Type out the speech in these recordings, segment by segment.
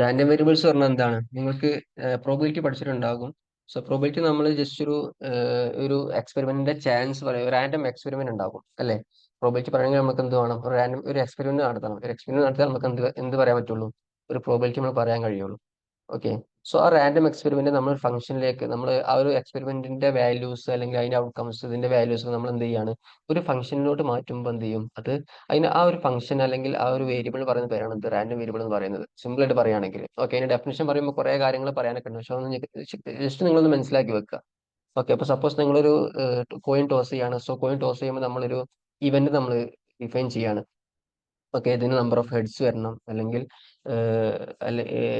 Random variables പറഞ്ഞാൽ എന്താണ്? നിങ്ങൾക്ക് പ്രോബിലിറ്റി പഠിച്ചിട്ടുണ്ടാകും. സോ പ്രോബിലിറ്റി നമ്മൾ ജസ്റ്റ് ഒരു എക്സ്പെരിമെന്റിന്റെ ചാൻസ് പറയും. റാൻഡം എക്സ്പെരിമെന്റ് ഉണ്ടാകും അല്ലെ? പ്രോബിലിറ്റി പറയണമെങ്കിൽ നമുക്ക് എന്ത് വേണം? ഒരു റാൻഡം ഒരു എക്സ്പെരിമെന്റ് നടത്തണം. ഒരു എക്സ്പെരിമെന്റ് നടത്തിയാൽ നമുക്ക് എന്ത് പറയാൻ പറ്റുള്ളൂ? ഒരു പ്രോബിലിറ്റി നമ്മൾ പറയാൻ കഴിയുള്ളൂ. ഓക്കെ. സോ ആ റാൻഡം എക്സ്പെരിമെന്റ് നമ്മൾ ഫംഗ്ഷനിലേക്ക് നമ്മൾ ആ ഒരു എക്സ്പെരിമെന്റിന്റെ വാല്യൂസ് അല്ലെങ്കിൽ അതിന്റെ ഔട്ട്കംസ് ഇതിന്റെ വാല്യൂസ് നമ്മൾ എന്ത് ചെയ്യാണ്? ഒരു ഫംഗ്ഷനിലോട്ട് മാറ്റുമ്പോൾ എന്ത് ചെയ്യും? അത് അതിന് ആ ഒരു ഫംഗ്ഷൻ അല്ലെങ്കിൽ ആ ഒരു വേരിയബിൾ പറയുന്ന പേരാണ് ഇത് റാൻഡം വേരിയബിൾ എന്ന് പറയുന്നത്. സിമ്പിൾ ആയിട്ട് പറയുകയാണെങ്കിൽ ഓക്കെ. അതിന്റെ ഡെഫിനിഷൻ പറയുമ്പോൾ കുറെ കാര്യങ്ങൾ പറയാനൊക്കെ ഉണ്ട്. പക്ഷെ ഒന്ന് ജസ്റ്റ് നിങ്ങളൊന്ന് മനസ്സിലാക്കി വെക്കുക. ഓക്കെ. അപ്പൊ സപ്പോസ് നിങ്ങളൊരു കോയിൻ ടോസ് ചെയ്യാണ്. സോ കോയിൻ ടോസ് ചെയ്യുമ്പോൾ നമ്മളൊരു ഇവന്റ് നമ്മൾ ഡിഫൈൻ ചെയ്യാണ്. ഓക്കെ. ഇതിന് നമ്പർ ഓഫ് ഹെഡ്സ് വരണം, അല്ലെങ്കിൽ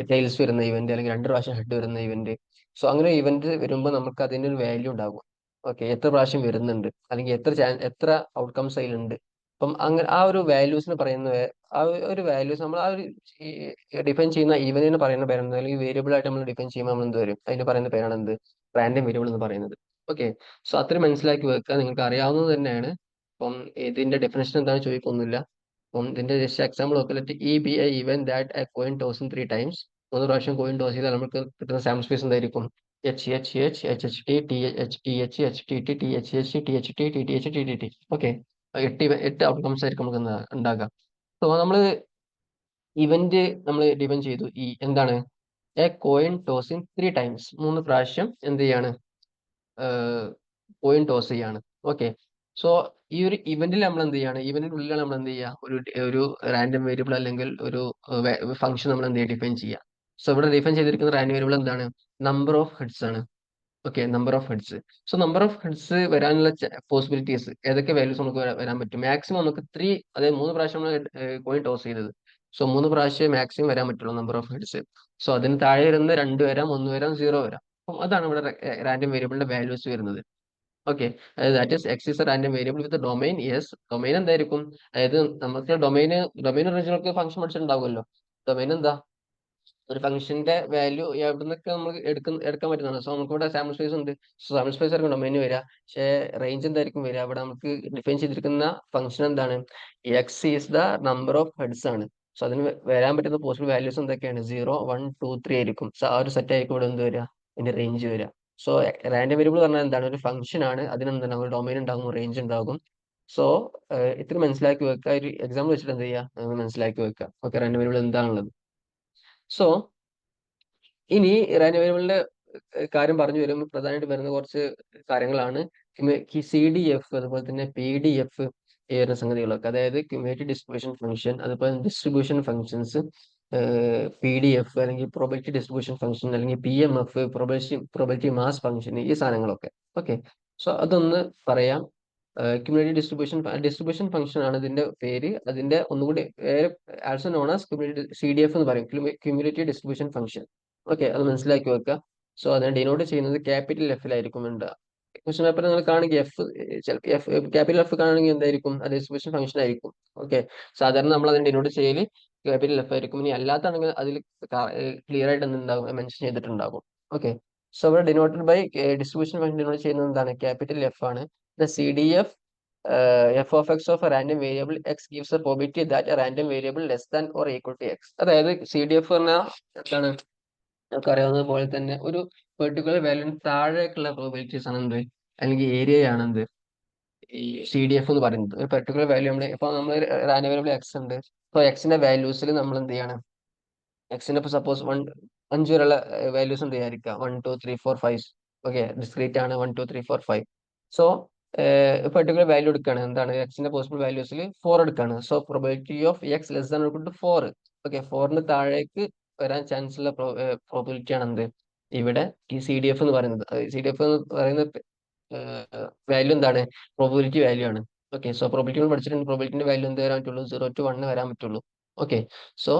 ടൈൽസ് വരുന്ന ഇവന്റ്, അല്ലെങ്കിൽ രണ്ട് പ്രാവശ്യം ഹെഡ് വരുന്ന ഇവന്റ്. സോ അങ്ങനെ ഇവന്റ് വരുമ്പോൾ നമുക്ക് അതിന്റെ ഒരു വാല്യൂ ഉണ്ടാകും. ഓക്കെ. എത്ര പ്രാവശ്യം വരുന്നുണ്ട്, അല്ലെങ്കിൽ എത്ര ഔട്ട്കംസ് അതിലുണ്ട്. അപ്പം അങ്ങനെ ആ ഒരു വാല്യൂസിന് പറയുന്ന ആ ഒരു വാല്യൂസ് നമ്മൾ ആ ഒരു ഡിഫൈൻ ചെയ്യുന്ന ഇവന്റിന് പറയുന്ന പേരാണ്, അല്ലെങ്കിൽ വേരിയബിൾ ആയിട്ട് നമ്മൾ ഡിഫൈൻ ചെയ്യുമ്പോൾ നമ്മൾ എന്ത് വരും? അതിന് പറയുന്ന പേരാണ് എന്ത്? റാൻഡം വേരിയബിൾ എന്ന് പറയുന്നത്. ഓക്കെ. സോ അത്രയും മനസ്സിലാക്കി വെക്കുക. നിങ്ങൾക്ക് അറിയാവുന്നത് തന്നെയാണ്. അപ്പം ഇതിന്റെ ഡെഫിനേഷൻ എന്താണെന്ന് ചോദിക്കൊന്നുമില്ല. അപ്പം ഇതിന്റെ ജസ്റ്റ് എക്സാമ്പിൾ നോക്കുക. Let E B A even that A coin toss three times. മൂന്ന് പ്രാവശ്യം കോയിൻ ടോസ് ചെയ്താൽ നമുക്ക് കിട്ടുന്ന സാമ്പിൾ സ്പേസ് എന്തായിരിക്കും? H H H H H T T H T H H T T T H H T H T T T H T T T. Okay. എട്ട് outcomes ആയിരിക്കും നമുക്ക് ഉണ്ടാകുക. So നമ്മൾ event നമ്മൾ define ചെയ്തു. ഈ എന്താണ്? A coin tossing three times. മൂന്ന് പ്രാവശ്യം എന്ത് ചെയ്യാണ്? കോയിൻ ടോസ് ചെയ്യാണ്. ഓക്കെ. സോ ഈ ഒരു ഇവന്റിൽ നമ്മൾ എന്ത് ചെയ്യാണ്? ഇവന്റിന്റെ ഉള്ളിലാണ് നമ്മൾ എന്ത് ചെയ്യുക? ഒരു റാൻഡം വേരിയബിൾ അല്ലെങ്കിൽ ഒരു ഫംഗ്ഷൻ നമ്മൾ എന്ത് ചെയ്യുക? ഡിഫൈൻ ചെയ്യുക. സോ ഇവിടെ ഡിഫൈൻ ചെയ്തിരിക്കുന്ന റാൻഡം വേരിയബിൾ എന്താണ്? നമ്പർ ഓഫ് ഹെഡ്സ് ആണ്. Okay. Number of heads. So number of heads വരാനുള്ള പോസിബിലിറ്റീസ് ഏതൊക്കെ വാല്യൂസ് നമുക്ക് വരാൻ പറ്റും? മാക്സിമം നമുക്ക് ത്രീ, അതായത് മൂന്ന് പ്രാവശ്യം നമ്മൾ കോയിൻ ടോസ് ചെയ്തത്. സോ മൂന്ന് പ്രാവശ്യം മാക്സിമം വരാൻ പറ്റുള്ളൂ നമ്പർ ഓഫ് ഹെഡ്സ്. സോ അതിന് താഴെ വരുന്ന രണ്ട് വരാം, ഒന്ന് വരാം, സീറോ വരാം. അപ്പം അതാണ് ഇവിടെ റാൻഡം വേരിയബിളിന്റെ വാല്യൂസ് വരുന്നത്. Okay. That is X is a random variable with domain. Yes, domain എന്തായിരിക്കും? അതായത് നമുക്ക് ഡൊമൈൻ ഒറിജിനൽ ഫംഗ്ഷൻ പഠിച്ചിട്ടുണ്ടാവുമല്ലോ. ഡൊമൈൻ എന്താ? ഒരു ഫംഗ്ഷന്റെ വാല്യൂ എവിടുന്നൊക്കെ നമുക്ക് എടുക്കാൻ പറ്റുന്നതാണ്. സോ നമുക്ക് ഇവിടെ സാമ്പിൾ സ്പേസ് ഉണ്ട്. സോ സാമ്പിൾ സ്പേസ് ആയിരിക്കും ഡൊമൈൻ വരിക. പക്ഷേ റേഞ്ച് എന്തായിരിക്കും വരിക? അവിടെ നമുക്ക് ഡിഫൈൻ ചെയ്തിരിക്കുന്ന ഫംഗ്ഷൻ എന്താണ്? X is the number of heads ആണ്. സോ അതിന് വരാൻ പറ്റുന്ന പോസിബിൾ വാല്യൂസ് എന്തൊക്കെയാണ്? 0, 1, 2, 3 ആയിരിക്കും. സോ ആ ഒരു സെറ്റ് ആയിരിക്കും ഇവിടെ എന്ത് വരിക? ഇതിന്റെ റേഞ്ച് വരിക. സോ റാൻഡം വേരിയബിൾ പറഞ്ഞാൽ എന്താണ്? ഒരു ഫംഗ്ഷൻ ആണ്. അതിനെന്താണ്? ഒരു ഡൊമൈൻ ഉണ്ടാകും, റേഞ്ച് ഉണ്ടാകും. സോ ഇത്ര മനസ്സിലാക്കി വെക്കുക. ഒരു എക്സാമ്പിൾ വെച്ചിട്ട് എന്ത് ചെയ്യുക? നമ്മൾ മനസ്സിലാക്കി വെക്കുക. ഓക്കെ. റാൻഡം വേരിയബിൾ എന്താണുള്ളത്. സോ ഇനി റാൻഡം വേരിയബിളിന്റെ കാര്യം പറഞ്ഞു വരുമ്പോൾ പ്രധാനമായിട്ട് വരുന്ന കുറച്ച് കാര്യങ്ങളാണ് സി ഡി എഫ്, അതുപോലെ തന്നെ പി ഡി എഫ്, ഈ വരുന്ന സംഗതികളൊക്കെ. അതായത് ക്യുമുലേറ്റീവ് ഡിസ്ട്രിബ്യൂഷൻ ഫംഗ്ഷൻ, അതുപോലെ distribution functions, P D F അല്ലെങ്കിൽ പ്രോബബിലിറ്റി ഡിസ്ട്രിബ്യൂഷൻ ഫംഗ്ഷൻ, അല്ലെങ്കിൽ P M F, probability mass function, ഈ സാധനങ്ങളൊക്കെ. ഓക്കെ. സോ അതൊന്ന് പറയാം. ക്യുമുലേറ്റീവ് ഡിസ്ട്രിബ്യൂഷൻ ഫംഗ്ഷൻ ആണ് ഇതിന്റെ പേര്. അതിന്റെ ഒന്നുകൂടി also known as C D F എന്ന് പറയും, ക്യുമുലേറ്റീവ് ഡിസ്ട്രിബ്യൂഷൻ ഫംഗ്ഷൻ. ഓക്കെ. അത് മനസ്സിലാക്കി വെക്കുക. സോ അതിനെ ഡിനോട്ട് ചെയ്യുന്നത് ക്യാപിറ്റൽ എഫിലായിരിക്കും ഉണ്ടാവുക. ക്വസ്റ്റ്യൻ പേപ്പർ നിങ്ങൾ കാണുമെങ്കിൽ ക്യാപിറ്റൽ എഫ് കാണുമെങ്കിൽ എന്തായിരിക്കും? അത് ഡിസ്ട്രിബ്യൂഷൻ ഫംഗ്ഷൻ ആയിരിക്കും. ഓക്കെ. സാധാരണ നമ്മൾ അതിനെ ഡിനോട്ട് ചെയ്യൽ ക്യാപിറ്റൽ എഫ് ആയിരിക്കും. ഇനി അല്ലാത്താണെങ്കിൽ അതിൽ ക്ലിയർ ആയിട്ട് എന്തുണ്ടാകും? മെൻഷൻ ചെയ്തിട്ടുണ്ടാകും. ഓക്കെ. സോ ഇവിടെ denoted by distribution function denote ചെയ്യുന്നത് എന്താണ്? ക്യാപിറ്റൽ എഫ് ആണ്. The CDF f of x of a random variable x gives a probability that a random variable less than or equal to x. അതായത് C D F പറഞ്ഞാൽ എന്താണ്? നമുക്ക് അറിയാവുന്നത് പോലെ തന്നെ ഒരു പെർട്ടിക്കുലർ വാല്യൂന് താഴേക്കുള്ള പ്രോബിലിറ്റീസ് ആണ് എന്ത്? അല്ലെങ്കിൽ ഏരിയയാണ് എന്ത്? ഈ സി ഡി എഫ് എന്ന് പറയുന്നത്. ഒരു പെർട്ടിക്കുലർ വാല്യൂ നമ്മൾ ഇപ്പൊ നമ്മൾ റാൻഡം വേരിയബിൾ എക്സ് ഉണ്ട്. സോ എക്സിന്റെ വാല്യൂസിൽ നമ്മൾ എന്ത് ചെയ്യണം? എക്സിന് ഇപ്പൊ സപ്പോസ് 5 വരെയുള്ള വാല്യൂസ് ഉണ്ട് വിചാരിക്കുക. 1, 2, 3, 4, 5. ഓക്കെ. ഡിസ്ക്രീറ്റ് ആണ്. 1, 2, 3, 4, 5. സോ പെർട്ടിക്കുലർ വാല്യൂ എടുക്കുകയാണ്. എന്താണ്? എക്സിന്റെ പോസിബിൾ വാല്യൂസിൽ 4 എടുക്കുകയാണ്. So probability of X less than equal to 4. Okay. 4ന് താഴേക്ക് വരാൻ ചാൻസ് ഉള്ള പ്രോബിലിറ്റി ആണ് എന്ത്? ഇവിടെ ഈ സി ഡി എഫ് എന്ന് പറയുന്നത്. സി ഡി എഫ് എന്ന് പറയുന്ന വാല്യൂ എന്താണ്? പ്രോബിലിറ്റി വാല്യൂ ആണ്. ഓക്കെ. സോ പ്രോബിലിറ്റി പഠിച്ചിട്ടുണ്ട്. പ്രോബിലിറ്റിന്റെ വാല്യൂ എന്ത് വരാൻ പറ്റുള്ളൂ? 0 to 1 വരാൻ പറ്റുള്ളൂ. Okay. So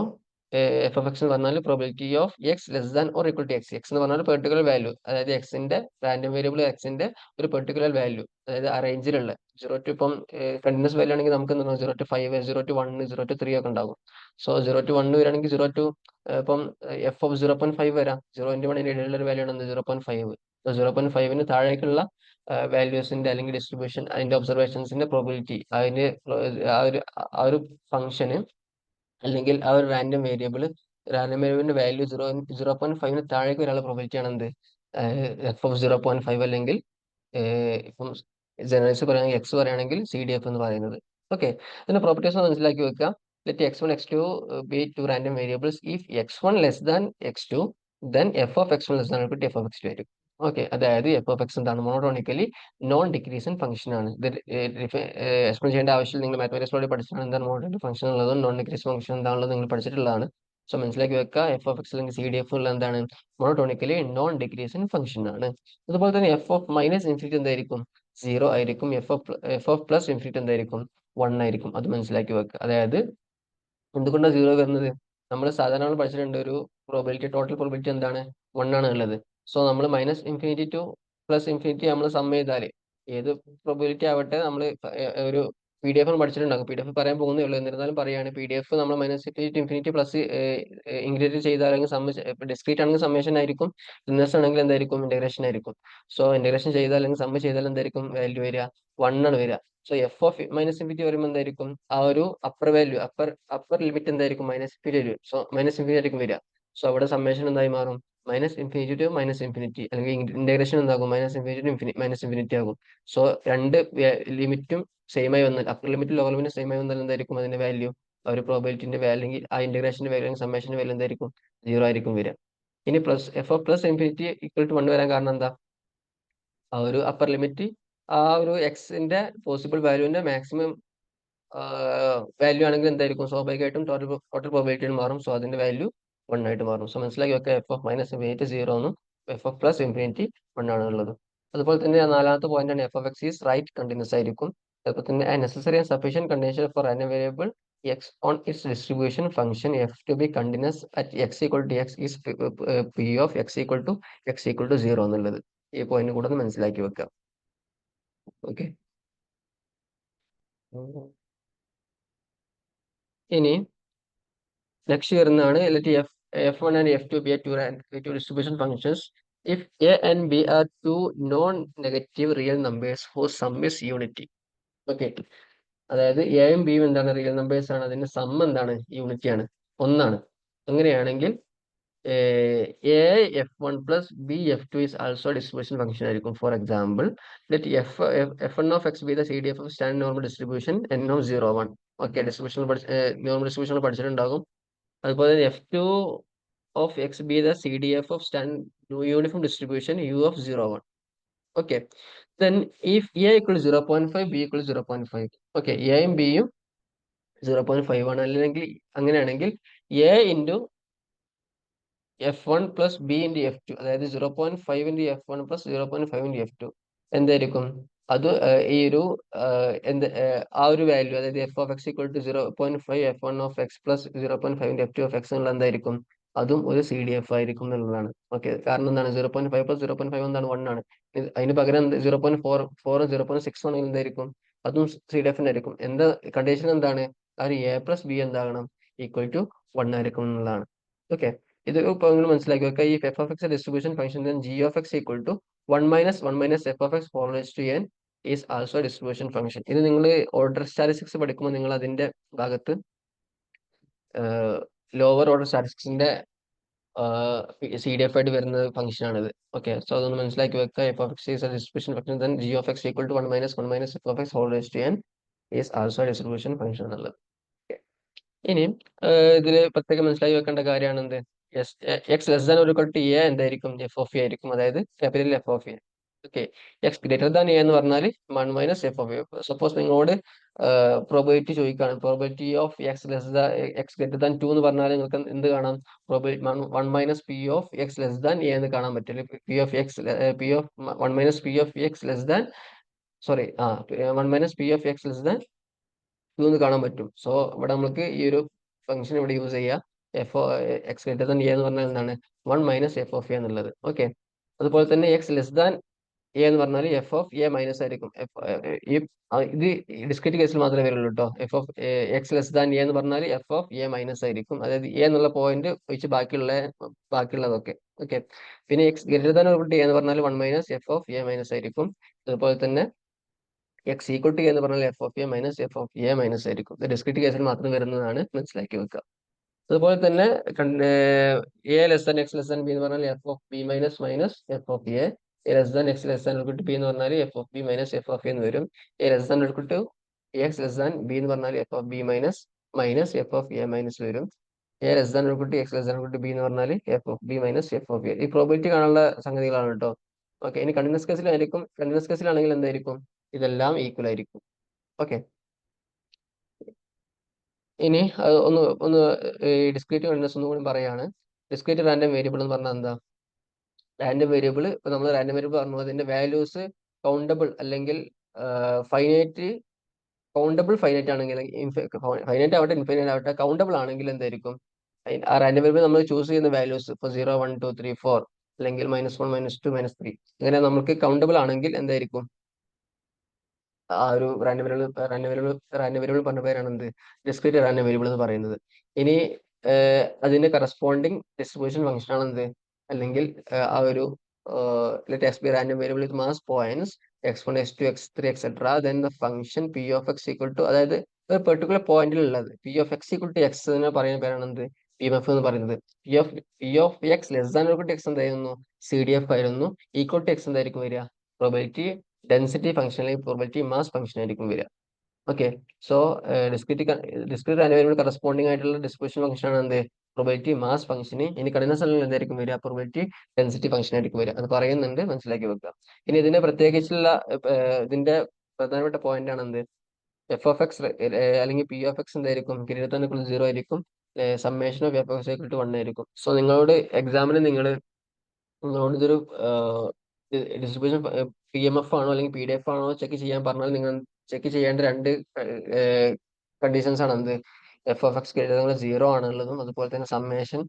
F of X എന്ന് പറഞ്ഞാൽ probability of X less than or equal to X. എക്സ് എന്ന് പറഞ്ഞാൽ പെർട്ടിക്കുലർ വാല്യൂ, അതായത് എക്സിന്റെ റാൻഡം വേരിയബിൾ എക്സിന്റെ ഒരു പെർട്ടിക്കുലർ വാല്യൂ, അതായത് ആ റേഞ്ചിലുള്ള 0 to, ഇപ്പം കണ്ടിന്യൂസ് വാല്യൂ ആണെങ്കിൽ നമുക്ക് എന്താണ്? 0 to 5, 0 to 1, 0 to 3 ഒക്കെ ഉണ്ടാകും. സോ 0 to 1 വരാണെങ്കിൽ 0 to ഇപ്പം എഫ് ഓഫ് 0.5 വരാം. 0 to 1 ഇടയിലുള്ള ഒരു വാല്യൂ ആണ് 0.5. 0.5ന് താഴേക്കുള്ള വാല്യൂസിന്റെ അല്ലെങ്കിൽ ഡിസ്ട്രിബ്യൂഷൻ, അതിന്റെ ഒബ്സർവേഷൻസിന്റെ പ്രോബിലിറ്റി, അതിന് ആ ഒരു ഫംഗ്ഷന് അല്ലെങ്കിൽ ആ ഒരു റാൻഡം വേരിയബിൾ റാൻഡം വേരിയബിളിന്റെ വാല്യൂ 0.5 താഴേക്ക് വരാനുള്ള പ്രോബിലിറ്റി ആണ് എന്ത്, f(0.5) അല്ലെങ്കിൽ ഇപ്പം ജനറേഷൻ പറയുകയാണെങ്കിൽ എക്സ് പറയുകയാണെങ്കിൽ CDF എന്ന് പറയുന്നത്. ഓക്കെ, ഇതിന്റെ പ്രോപ്പർട്ടീസ് മനസ്സിലാക്കി വെക്കുക. Let x1 x2 be two random variables. If x1 less than x2, then f of x1 less than or equal to f of x2 ആയിരിക്കും. ഓക്കെ, അതായത് f of x എന്താണ്, monotonically non decreasing function ആണ്. ഇത് explain ചെയ്യേണ്ട ആവശ്യം, നിങ്ങൾ മാത്തമാറ്റിക്സിലൂടെ പഠിച്ചാണ് എന്താണ് മോണോട്ടോണിക് ഫംഗ്ഷൻ ഉള്ളതും നോൺ ഡിക്രീസിങ് ഫംഗ്ഷൻ എന്താണുള്ളത് നിങ്ങൾ പഠിച്ചിട്ടുള്ളതാണ്. സോ മനസ്സിലാക്കി വെക്കുക, f of x അല്ലെങ്കിൽ CDF ഉള്ള എന്താണ്, മോണോട്ടോണിക്കലി നോൺ ഡിക്രീസിങ് ഫംഗ്ഷൻ ആണ്. അതുപോലെ തന്നെ f of മൈനസ് ഇൻഫിനിറ്റി എന്തായിരിക്കും, 0 ആയിരിക്കും. എഫ് ഓഫ് പ്ലസ് ഇൻഫിനിറ്റി എന്തായിരിക്കും, 1 ആയിരിക്കും. അത് മനസ്സിലാക്കി വെക്കുക. അതായത് എന്തുകൊണ്ടാണ് 0 വരുന്നത്, നമ്മൾ സാധാരണ നമ്മൾ പഠിച്ചിട്ടുണ്ട് ഒരു പ്രോബിലിറ്റി, ടോട്ടൽ പ്രോബിലിറ്റി എന്താണ്, 1 ആണ് ഉള്ളത്. സോ നമ്മൾ minus infinity two plus infinity നമ്മൾ സം ചെയ്താൽ ഏത് പ്രോബിലിറ്റി ആവട്ടെ, നമ്മൾ ഒരു PDF പഠിച്ചിട്ടുണ്ടാകും. PDF പറയാൻ പോകുന്നേ ഉള്ളൂ, എന്നിരുന്നാലും പറയുകയാണ്. PDF നമ്മൾ minus infinity infinity plus ingrate ചെയ്താൽ, അല്ലെങ്കിൽ ഡിസ്ക്രീറ്റ് ആണെങ്കിൽ സമ്മേഷൻ ആയിരിക്കും, ഇൻവേഴ്സ് ആണെങ്കിൽ എന്തായിരിക്കും, ഇന്റഗ്രേഷൻ ആയിരിക്കും. സോ ഇന്റഗ്രേഷൻ ചെയ്താൽ അല്ലെങ്കിൽ സമ്മ് ചെയ്താൽ എന്തായിരിക്കും വാല്യൂ വരിക, 1 ആണ് വരിക. So F of minus infinity വരുമ്പോൾ എന്തായിരിക്കും, ആ ഒരു അപ്പർ വാല്യൂ, അപ്പർ ലിമിറ്റ് എന്തായിരിക്കും, മൈനസ് ഇൻഫിനിറ്റി വരും. സോ മൈനസ് ഇൻഫിനിറ്റി ആയിരിക്കും വരിക. സോ അവിടെ സമ്മേഷൻ എന്തായി മാറും, minus infinity to minus infinity, അല്ലെങ്കിൽ ഇന്റഗ്രേഷൻ എന്താകും, minus infinity to minus infinity ആകും. സോ രണ്ട് ലിമിറ്റും സെയിം ആയി വന്നാൽ, അപ്പർ ലിമിറ്റും ലോവർ ലിമിറ്റും സെയിം ആയി വന്നാൽ എന്തായിരിക്കും അതിന്റെ വാല്യൂ, ആ ഒരു പ്രോബിലിറ്റിന്റെ വാല്യൂ അല്ലെങ്കിൽ ആ ഇന്റഗ്രേഷന്റെ വാല്യൂ അല്ലെങ്കിൽ സമ്മേഷന്റെ വാല്യൂ എന്തായിരിക്കും, 0 ആയിരിക്കും വരിക. ഇനി plus F of plus infinity equal to 1 വരാൻ കാരണം എന്താ, ആ ഒരു അപ്പർ ലിമിറ്റ് ആ ഒരു എക്സിന്റെ പോസിബിൾ വാല്യൂവിന്റെ മാക്സിമം വാല്യൂ ആണെങ്കിൽ എന്തായിരിക്കും, സ്വാഭാവികമായിട്ടും ടോട്ടൽ പ്രോബിലിറ്റി മാറും. സോ അതിന്റെ വാല്യൂ 1 ആയിട്ട് മാറും. സോ മനസ്സിലാക്കി വെക്കുക, എഫ് ഓഫ് മൈനസ് ഇൻഫിനിറ്റി 0 എന്നും എഫ് ഓഫ് പ്ലസ് ഇൻഫിനിറ്റി 1 ആണ് ഉള്ളത്. അതുപോലെ തന്നെ നാലാമത്തെ പോയിന്റ് ആണ്, F of X is right continuous ആയിരിക്കും. അതുപോലെ തന്നെ necessary and sufficient condition for random variable X on its distribution function F to be continuous at X equal to X is P of X equal to 0 എന്നുള്ളത്. ഈ point കൂടെ ഒന്ന് മനസ്സിലാക്കി വെക്കുക. Okay, ഇനി നെക്സ്റ്റ് വരുന്നതാണ്, let f1 and f2 be two distribution functions if a and b are two non-negative real numbers whose sum is unity. Okay, അതായത് എയും ബിയും എന്താണ്, റിയൽ നമ്പേഴ്സ് ആണ്, അതിന്റെ സം എന്താണ്, യൂണിറ്റി ആണ്, ഒന്നാണ്. അങ്ങനെയാണെങ്കിൽ F one plus F two is also distribution function ആയിരിക്കും. For example, let F one of X be the CDF of stand normal distribution n of 0, 1. Okay, normal distribution പഠിച്ചിട്ടുണ്ടാകും. അതുപോലെ f2 of x be the CDF of uniform distribution u of 0, 1. Okay, then if a equals 0.5, b equals 0.5. Okay, a യും b യും 0.5 ആണ്, അല്ലെങ്കിൽ അങ്ങനെയാണെങ്കിൽ a into f1 plus b into f2, അതായത് 0.5 into f1 plus 0.5 into f2 എന്തായിരിക്കും, അത് ഈ ഒരു ആ ഒരു വാല്യൂ, അതായത് F of X equal to 0.5 f1 of X plus 0.5 into f2 of X എന്നുള്ള എന്തായിരിക്കും, അതും ഒരു CDF ആയിരിക്കും എന്നുള്ളതാണ്. ഓക്കെ, കാരണം എന്താണ്, 0.5 പ്ലസ് 0.5 എന്താണ്, 1 ആണ്. അതിന് പകരം 0.4 0.6 ആണെങ്കിൽ എന്തായിരിക്കും, അതും CDF ആയിരിക്കും. എന്താ കണ്ടീഷൻ എന്താണ്, ആ ഒരു a പ്ലസ് ബി എന്താകണം, ഈക്വൽ ടു 1 ആയിരിക്കും എന്നുള്ളതാണ്. ഓക്കെ, ഇത് ഇപ്പോൾ നിങ്ങൾ മനസ്സിലാക്കി വെക്കുക. ഈ F of X distribution function G of X equal to 1 minus F of X whole raised to n is also distribution function. ഇത് നിങ്ങൾ ഓർഡർ സ്റ്റാറ്റിസ്റ്റിക്സ് പഠിക്കുമ്പോൾ നിങ്ങൾ അതിന്റെ ഭാഗത്ത് ലോവർ ഓർഡർ സ്റ്റാറ്റിസ്റ്റിക്സിന്റെ CDF ആയിട്ട് വരുന്ന ഫംഗ്ഷൻ ആണിത്. ഓക്കെ, സോ അതൊന്ന് മനസ്സിലാക്കി വെക്കുക. F of X is distribution function, then G of X equal to 1 minus F of X whole raised to n is also distribution function എന്നുള്ളത്. ഇനി ഇതിൽ പ്രത്യേകം മനസ്സിലാക്കി വെക്കേണ്ട കാര്യമാണ് എന്ത്, എക്സ് ലെസ് ദാൻ ഒരു ടു എ എന്തായിരിക്കും, എഫ് ഓഫ് എ ആയിരിക്കും, അതായത് capital F of A. Okay, X greater than A എന്ന് പറഞ്ഞാൽ 1 minus F of A. Suppose നിങ്ങളോട് പ്രോബിലിറ്റി ചോദിക്കുകയാണ്, probability of X greater than 2 എന്ന് പറഞ്ഞാൽ നിങ്ങൾക്ക് എന്ത് കാണാം, probability 1 minus P of X less than A എന്ന് കാണാൻ പറ്റില്ല. P of 1 minus P of X less than, sorry, 1 minus P of X less than 2 എന്ന് കാണാൻ പറ്റും. സോ ഇവിടെ നമുക്ക് ഈ ഒരു ഫംഗ്ഷൻ ഇവിടെ യൂസ് ചെയ്യാം. എക്സ് ഗ്രേറ്റർ ദാൻ എ എന്ന് പറഞ്ഞാൽ എന്താണ്, 1 മൈനസ് എഫ് ഓഫ് എ എന്നുള്ളത്. ഓക്കെ, അതുപോലെ തന്നെ എക്സ് ലെസ് ദാൻ എ എന്ന് പറഞ്ഞാൽ എഫ് ഓഫ് എ മൈനസ് ആയിരിക്കും. ഇത് ഡിസ്ക്രീറ്റ് കേസിൽ മാത്രമേ വരുള്ളൂ കേട്ടോ. F of X less than A എന്ന് പറഞ്ഞാൽ എഫ് ഓഫ് എ മൈനസ് ആയിരിക്കും, അതായത് എ എന്നുള്ള പോയിന്റ് ഒഴിച്ച് ബാക്കിയുള്ളതൊക്കെ. ഓക്കെ, പിന്നെ എക്സ് ഗ്രേറ്റർ ദാൻ എ എന്ന് പറഞ്ഞാൽ 1 minus F of A minus ആയിരിക്കും. അതുപോലെ തന്നെ എക്സ് ഈക്വൽ ടു എന്ന് പറഞ്ഞാൽ F of A minus F of A minus ആയിരിക്കും. ഡിസ്ക്രീറ്റ് കേസിൽ മാത്രം വരുന്നതാണ്, മനസ്സിലാക്കി വെക്കുക. അതുപോലെ തന്നെ A less than X less than B എന്ന് പറഞ്ഞാൽ F of B minus minus F of A less than X less than B എന്ന് പറഞ്ഞാൽ F of B minus F of A എന്ന് വരും. A less than X less than B എന്ന് പറഞ്ഞാൽ F of B minus minus F of A minus വരും. A less than X less than B എന്ന് പറഞ്ഞാൽ F of B minus F of A. ഈ probability കാണാനുള്ള സംഗതികളാണ് കേട്ടോ. Okay, ഇനി കണ്ടിന്യൂസ് കേസിലാണെങ്കിൽ എന്തായിരിക്കും? ഇതെല്ലാം ഈക്വൽ ആയിരിക്കും. ഓക്കെ, ഇനി ഒന്ന് ഒന്ന് ഡിസ്ക്രീറ്റ് കണ്ടിന്യൂസ് ഒന്നും കൂടി പറയാണ്. ഡിസ്ക്രീറ്റ് റാൻഡം വേരിയബിൾ എന്ന് പറഞ്ഞാൽ എന്താ? റാൻഡം വേരിയബിൾ, ഇപ്പൊ നമ്മൾ റാൻഡം വേരിയബിൾ പറഞ്ഞു, അതിന്റെ വാല്യൂസ് കൗണ്ടബിൾ അല്ലെങ്കിൽ ഫൈനൈറ്റ്, ഫൈനൈറ്റ് ആണെങ്കിൽ, ഫൈനൈറ്റ് ആവട്ടെ ഇൻഫൈനൈറ്റ് ആവട്ടെ, കൗണ്ടബിൾ ആണെങ്കിൽ എന്തായിരിക്കും? ആ റാൻഡം വേരിയബിൾ നമ്മൾ ചൂസ് ചെയ്യുന്ന വാല്യൂസ് ഇപ്പൊ 0, 1, 2, 3, 4 അല്ലെങ്കിൽ -1, -2, -3 അങ്ങനെ നമുക്ക് കൗണ്ടബിൾ ആണെങ്കിൽ എന്തായിരിക്കും? ആ ഒരു റാൻഡം വേരിയബിൾ പറഞ്ഞ പേരാണ് എന്ത്? ഡിസ്ക്രീറ്റ് റാൻഡം വേരിയബിൾ എന്ന് പറയുന്നത്. ഇനി അതിന്റെ കറസ്പോണ്ടിങ് ഡിസ്ട്രിബ്യൂഷൻ ഫംഗ്ഷൻ ആണ് എന്ത്? അല്ലെങ്കിൽ ആ ഒരു let X B random variable with mass points x1, x2, x3, etc. Then the function p of x equal to, അതായത് ഒരു പെർട്ടിക്കുലർ പോയിന്റിൽ ഉള്ളത് p of x equal to x എന്ന് പറയുന്ന പേരാണ് എന്ത്? PMF എന്ന് പറയുന്നത്. p of x less than equal to x എന്തായിരുന്നു? CDF ആയിരുന്നു. ഈക്വൽ ടു x എന്തായിരിക്കും വരിക? പ്രോബിലിറ്റി ഡെൻസിറ്റി ഫംഗ്ഷൻ അല്ലെങ്കിൽ പ്രോബിലിറ്റി മാസ് ഫംഗ്ഷൻ ആയിരിക്കും വരിക. Okay, so discrete random variable corresponding ആയിട്ടുള്ള ഡിസ്ട്രിബ്യൂഷൻ ഫംഗ്ഷൻ ആണ് എന്ത്? പ്രോബിലിറ്റി മാസ് ഫംഗ്ഷന്. ഇനി കഠിന സ്ഥലങ്ങളിൽ എന്തായിരിക്കും വരിക? പ്രോബിലിറ്റി ഡെൻസിറ്റി ഫംഗ്ഷൻ ആയിരിക്കും വരിക. അത് പറയുന്നുണ്ട്, മനസ്സിലാക്കി വെക്കുക. ഇനി ഇതിന്റെ പ്രത്യേകിച്ചുള്ള ഇതിന്റെ പ്രധാനപ്പെട്ട പോയിന്റ് ആണ് എന്ത്? എഫ് ഓഫ് എക്സ് അല്ലെങ്കിൽ പി ഓഫ് എക്സ് എന്തായിരിക്കും? കിരീടത്തിന് 0 ആയിരിക്കും. Summation of F of X 1 ആയിരിക്കും. സോ നിങ്ങളോട് എക്സാമിന് നിങ്ങളോട് ഇതൊരു ഡിസ്ട്രിബ്യൂഷൻ PMF ആണോ അല്ലെങ്കിൽ PDF ആണോ ചെക്ക് ചെയ്യാൻ പറഞ്ഞാൽ നിങ്ങൾ ചെക്ക് ചെയ്യേണ്ട രണ്ട് കണ്ടീഷൻസ് ആണ് എന്ത്? എഫ് ഓഫ് എക്സ് 0 ആണുള്ളതും അതുപോലെ തന്നെ സമ്മേഷൻ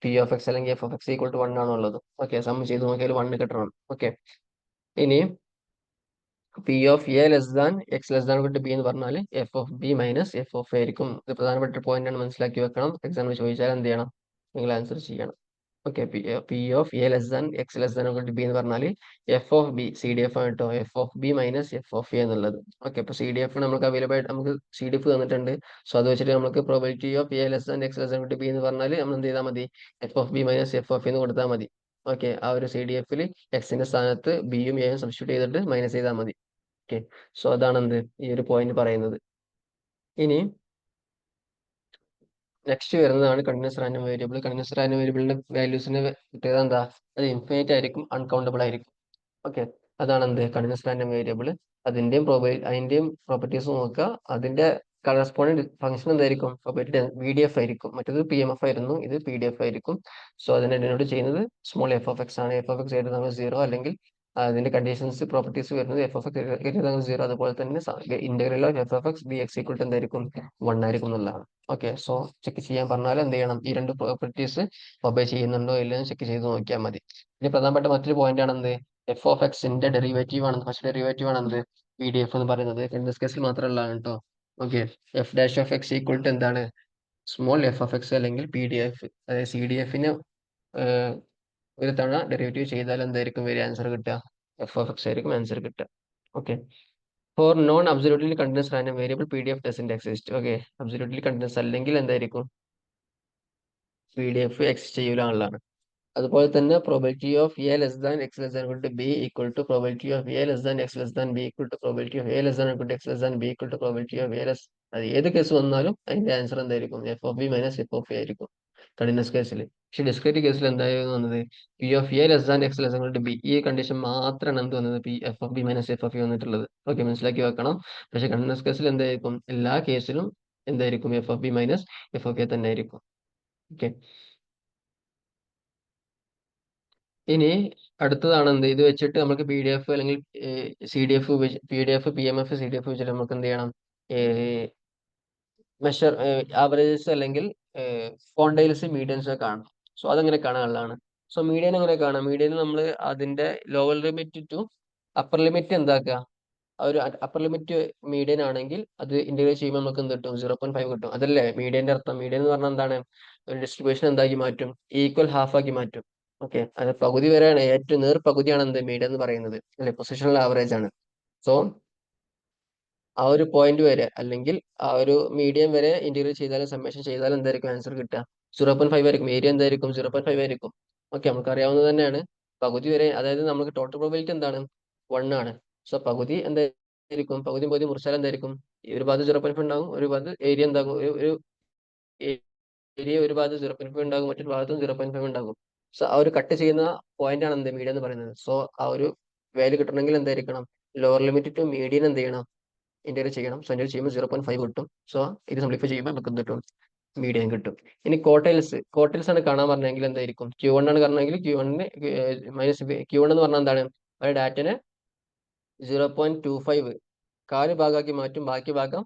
പി ഓഫ് എക്സ് അല്ലെങ്കിൽ F of X equal to 1 ആണുള്ളതും. ഓക്കെ, സം ചെയ്ത് നോക്കിയാൽ 1 കിട്ടണം. ഓക്കെ, ഇനി P of A less than X less than B എന്ന് പറഞ്ഞാൽ F of B minus F of A ആയിരിക്കും. ഇത് പ്രധാനപ്പെട്ട പോയിന്റ് ആണ്, മനസ്സിലാക്കി വെക്കണം. എക്സാമിന് ചോദിച്ചാൽ എന്ത് ചെയ്യണം? നിങ്ങൾ ആൻസർ ചെയ്യണം. Okay, P of A less than X less than B എന്ന് പറഞ്ഞാൽ എഫ് ഓഫ് ബി CDF ആണ് കേട്ടോ. F of B minus F of A എന്നുള്ളത്. ഓക്കെ, ഇപ്പൊ CDF നമുക്ക് അവൈലബിൾ ആയിട്ട് നമുക്ക് CDF തന്നിട്ടുണ്ട്. സോ അത് വെച്ചിട്ട് നമുക്ക് probability of A less than X less than B എന്ന് പറഞ്ഞാൽ നമ്മൾ എന്ത് ചെയ്താൽ മതി? F of B minus F of എന്ന് കൊടുത്താൽ മതി. ഓക്കെ, ആ ഒരു CDF-ൽ എക്സിന്റെ സ്ഥാനത്ത് ബിയും എയും സബ്സ്റ്റിറ്റ്യൂട്ട് ചെയ്തിട്ട് മൈനസ് ചെയ്താൽ മതി. ഓക്കെ, സോ അതാണ് എന്ത് ഈ ഒരു പോയിന്റ് പറയുന്നത്. ഇനി നെക്സ്റ്റ് വരുന്നതാണ് continuous random variable. Continuous random വേരിയബിളിന്റെ വാല്യൂസിന്റെ പ്രത്യേകത എന്താ? അത് ഇൻഫിനിറ്റ് ആയിരിക്കും, അൺകൗണ്ടബിൾ ആയിരിക്കും. ഓക്കെ, അതാണ് എന്ത്? Continuous random variable. അതിന്റെയും പ്രോപ്പർട്ടീസ് നോക്കുക. അതിന്റെ കറസ്പോണ്ടിങ് ഫംഗ്ഷൻ എന്തായിരിക്കും? VDF ആയിരിക്കും. മറ്റേത് PMF ആയിരുന്നു, ഇത് PDF ആയിരിക്കും. സോ അതിനെ ഡിനോട്ട് ചെയ്യുന്നത് സ്മോൾ എഫ് ഓഫ് എക്സ് ആണ്. എഫ് ഓഫ് എക്സ് 0 അല്ലെങ്കിൽ അതിന്റെ കണ്ടീഷൻസ് പ്രോപ്പർട്ടീസ് വരുന്നത് എഫ് ഓഫ് എക്സ് 0. അതുപോലെ തന്നെ integral of F of x d x equal to എന്തായിരിക്കും? 1 ആയിരിക്കും എന്നുള്ളതാണ്. ഓക്കെ, സോ ചെക്ക് ചെയ്യാൻ പറഞ്ഞാൽ എന്ത് ചെയ്യണം? ഈ രണ്ട് പ്രോപ്പർട്ടീസ് ഒബേ ചെയ്യുന്നുണ്ടോ ഇല്ലെന്ന് ചെക്ക് ചെയ്ത് നോക്കിയാൽ മതി. ഇനി പ്രധാനപ്പെട്ട മറ്റൊരു പോയിന്റ് ആണ് എന്ത്? എഫ് ഓഫ് എക്സിന്റെ ഡെറിവേറ്റീവ് ആണ്, ഫസ്റ്റ് ഡെറിവേറ്റീവ് ആണ് എന്ത്? PDF എന്ന് പറയുന്നത്. ഇൻ ദിസ് കേസിൽ മാത്രമല്ല കേട്ടോ. Okay, f dash of X equal to എന്താണ്? സ്മോൾ എഫ് ഓഫ് എക്സ് അല്ലെങ്കിൽ PDF. അതായത് CDF-ന് ഒരു തവണ ഡെറിവേറ്റീവ് ചെയ്താൽ എന്തായിരിക്കും വരിക? ആൻസർ കിട്ടുക എഫ് ഓഫ് എക്സ് ആയിരിക്കും ആൻസർ കിട്ടുക. Okay, for non absolutely continuous random variable PDF doesn't exist. Okay, absolutely continuous അല്ലെങ്കിൽ എന്തായിരിക്കും? PDF എക്സിസ്റ്റ് ചെയ്യൂല എന്നുള്ളതാണ്. അതുപോലെ തന്നെ probability of A less than X less than b equal to probability of A less than X less than b equal to probability of A less than X less than b equal to probability of A less. അത് ഏത് case വന്നാലും അതിന്റെ answer എന്തായിരിക്കും? F of B minus F of A ആയിരിക്കും continuous കേസിൽ. പക്ഷെ discrete കേസിൽ എന്തായിരുന്നു വന്നത്? P of A less than X less than B. ഈ കണ്ടീഷൻ മാത്രമാണ് എന്ത് വന്നത്? F of B minus F of A വന്നിട്ടുള്ളത്. ഓക്കെ, മനസ്സിലാക്കി വെക്കണം. പക്ഷെ കണ്ടിന്യൂസ് കേസിൽ എന്തായിരിക്കും? എല്ലാ കേസിലും എന്തായിരിക്കും? F of B minus F of A തന്നെ ആയിരിക്കും. ഓക്കെ, ഇനി അടുത്തതാണ് എന്ത്? ഇത് വെച്ചിട്ട് നമുക്ക് PDF അല്ലെങ്കിൽ CDF PDF PMF CDF വെച്ചിട്ട് നമുക്ക് എന്ത് ചെയ്യണം? മെഷർ ആവറേജസ് അല്ലെങ്കിൽ ക്വാണ്ടൈൽസ് മീഡിയൻസ് ഒക്കെ കാണണം. സോ അതെങ്ങനെ കാണാനുള്ളതാണ്? സോ മീഡിയൻ എങ്ങനെ കാണാം? മീഡിയൻ നമ്മൾ അതിന്റെ lower limit to upper limit എന്താക്കുക? ആ ഒരു അപ്പർ ലിമിറ്റ് മീഡിയൻ ആണെങ്കിൽ അത് ഇന്റഗ്രേറ്റ് ചെയ്യുമ്പോൾ നമുക്ക് എന്ത് കിട്ടും? 0.5 കിട്ടും. അതല്ലേ മീഡിയന്റെ അർത്ഥം? മീഡിയൻ എന്ന് പറഞ്ഞാൽ എന്താണ്? ഒരു ഡിസ്ട്രിബ്യൂഷൻ എന്താക്കി മാറ്റും? ഈക്വൽ ഹാഫ് ആക്കി മാറ്റും. ഓക്കെ, അത് പകുതി വരെയാണ്, ഏറ്റവും നേർ പകുതിയാണ് എന്ത്? മീഡിയൻ എന്ന് പറയുന്നത് അല്ലെ? പൊസിഷണൽ ആവറേജ് ആണ്. സോ ആ ഒരു പോയിന്റ് വരെ അല്ലെങ്കിൽ ആ ഒരു മീഡിയം വരെ ഇന്റഗ്രേറ്റ് ചെയ്താലും സമ്മേഷൻ ചെയ്താലും എന്തായിരിക്കും ആൻസർ കിട്ടുക? 0.5 ആയിരിക്കും. ഏരിയ എന്തായിരിക്കും? 0.5 ആയിരിക്കും. ഓക്കെ, നമുക്ക് അറിയാവുന്നത് തന്നെയാണ്. പകുതി വരെ, അതായത് നമുക്ക് ടോട്ടൽ പ്രോബിലിറ്റി എന്താണ്? 1 ആണ്. സോ പകുതി എന്തായിരിക്കും? പകുതി പകുതി മുറിച്ചാൽ എന്തായിരിക്കും? ഒരു ഭാഗത്ത് 0.5 ഉണ്ടാകും, ഒരു ഭാഗത്ത് ഏരിയ എന്താകും? ഒരു ഏരിയ ഒരു ഭാഗത്ത് 0.5 ഉണ്ടാകും, മറ്റൊരു ഭാഗത്തും 0.5 ഉണ്ടാകും. സോ ആ ഒരു കട്ട് ചെയ്യുന്ന പോയിന്റ് ആണ് എന്ത്? മീഡിയം എന്ന് പറയുന്നത്. സോ ആ ഒരു വാല്യൂ കിട്ടണമെങ്കിൽ എന്തായിരിക്കണം? ലോവർ ലിമിറ്റ് ടു മീഡിയൻ എന്ത് ചെയ്യണം? ഇന്റഗ്രേറ്റ് ചെയ്യണം. സോ ഇന്റഗ്രേറ്റ് ചെയ്യുമ്പോൾ 0.5 കിട്ടും. സോ ഇത് സിംപ്ലിഫൈ ചെയ്യുമ്പോൾ നമുക്ക് എന്ത് കിട്ടും? മീഡിയം കിട്ടും. ഇനി കോട്ടൈൽസ് ആണ് കാണാൻ പറഞ്ഞെങ്കിൽ എന്തായിരിക്കും? Q1 ആണ് കാണണമെങ്കിൽ Q1 മൈനസ് Q1 എന്ന് പറഞ്ഞാൽ എന്താണ്? ഒരു ഡാറ്റനെ 0.25 കാല് ഭാഗമാക്കി മാറ്റും, ബാക്കി ഭാഗം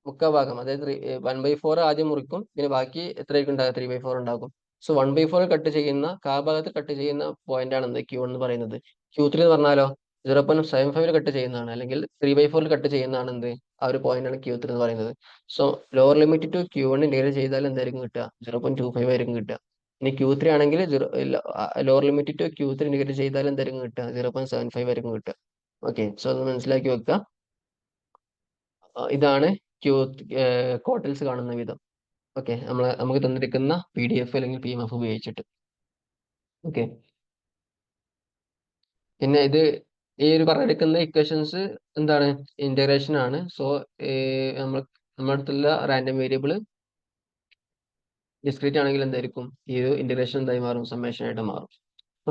മുക്കാൽ ഭാഗം, അതായത് 1/4 ആദ്യം മുറിക്കും, പിന്നെ ബാക്കി എത്രയായിരിക്കും ഉണ്ടാകുക? 3/4 ഉണ്ടാകും. സോ 1/4 കട്ട് ചെയ്യുന്ന, കാൽ ഭാഗത്ത് കട്ട് ചെയ്യുന്ന പോയിന്റ് ആണ് എന്ത്? Q1 എന്ന് പറയുന്നത്. Q3 എന്ന് പറഞ്ഞാലോ 0.75 കട്ട് ചെയ്യുന്നതാണ്, അല്ലെങ്കിൽ 3/4 കട്ട് ചെയ്യുന്നതാണ് എന്ത്? ആ ഒരു പോയിന്റ് ആണ് Q3 എന്ന് പറയുന്നത്. So lower limit to Q1 integrate ചെയ്താൽ എന്തായിരിക്കും കിട്ടുക? 0.25 ആയിരിക്കും കിട്ടുക. ഇനി Q3 ആണെങ്കിൽ lower limit to Q3 integrate ചെയ്താൽ എന്തായിരിക്കും കിട്ടുക? 0.75 ആയിരിക്കും കിട്ടുക. ഓക്കെ, സോ അത് മനസ്സിലാക്കി വെക്കുക. ഇതാണ് ക്യൂ കോട്ടൽസ് കാണുന്ന വിധം. ഓക്കെ, നമുക്ക് തന്നിരിക്കുന്ന PDF അല്ലെങ്കിൽ PMF ഉപയോഗിച്ചിട്ട്. ഓക്കെ, പിന്നെ ഈ ഒരു പറഞ്ഞെടുക്കുന്ന ഇക്വേഷൻസ് എന്താണ്? ഇന്റഗ്രേഷൻ ആണ്. സോ നമ്മുടെ അടുത്തുള്ള റാൻഡം വേരിയബിൾ ഡിസ്ക്രീറ്റ് ആണെങ്കിൽ എന്തായിരിക്കും? ഈ ഒരു ഇന്റഗ്രേഷൻ എന്തായി മാറും? സമ്മേഷൻ ആയിട്ട് മാറും.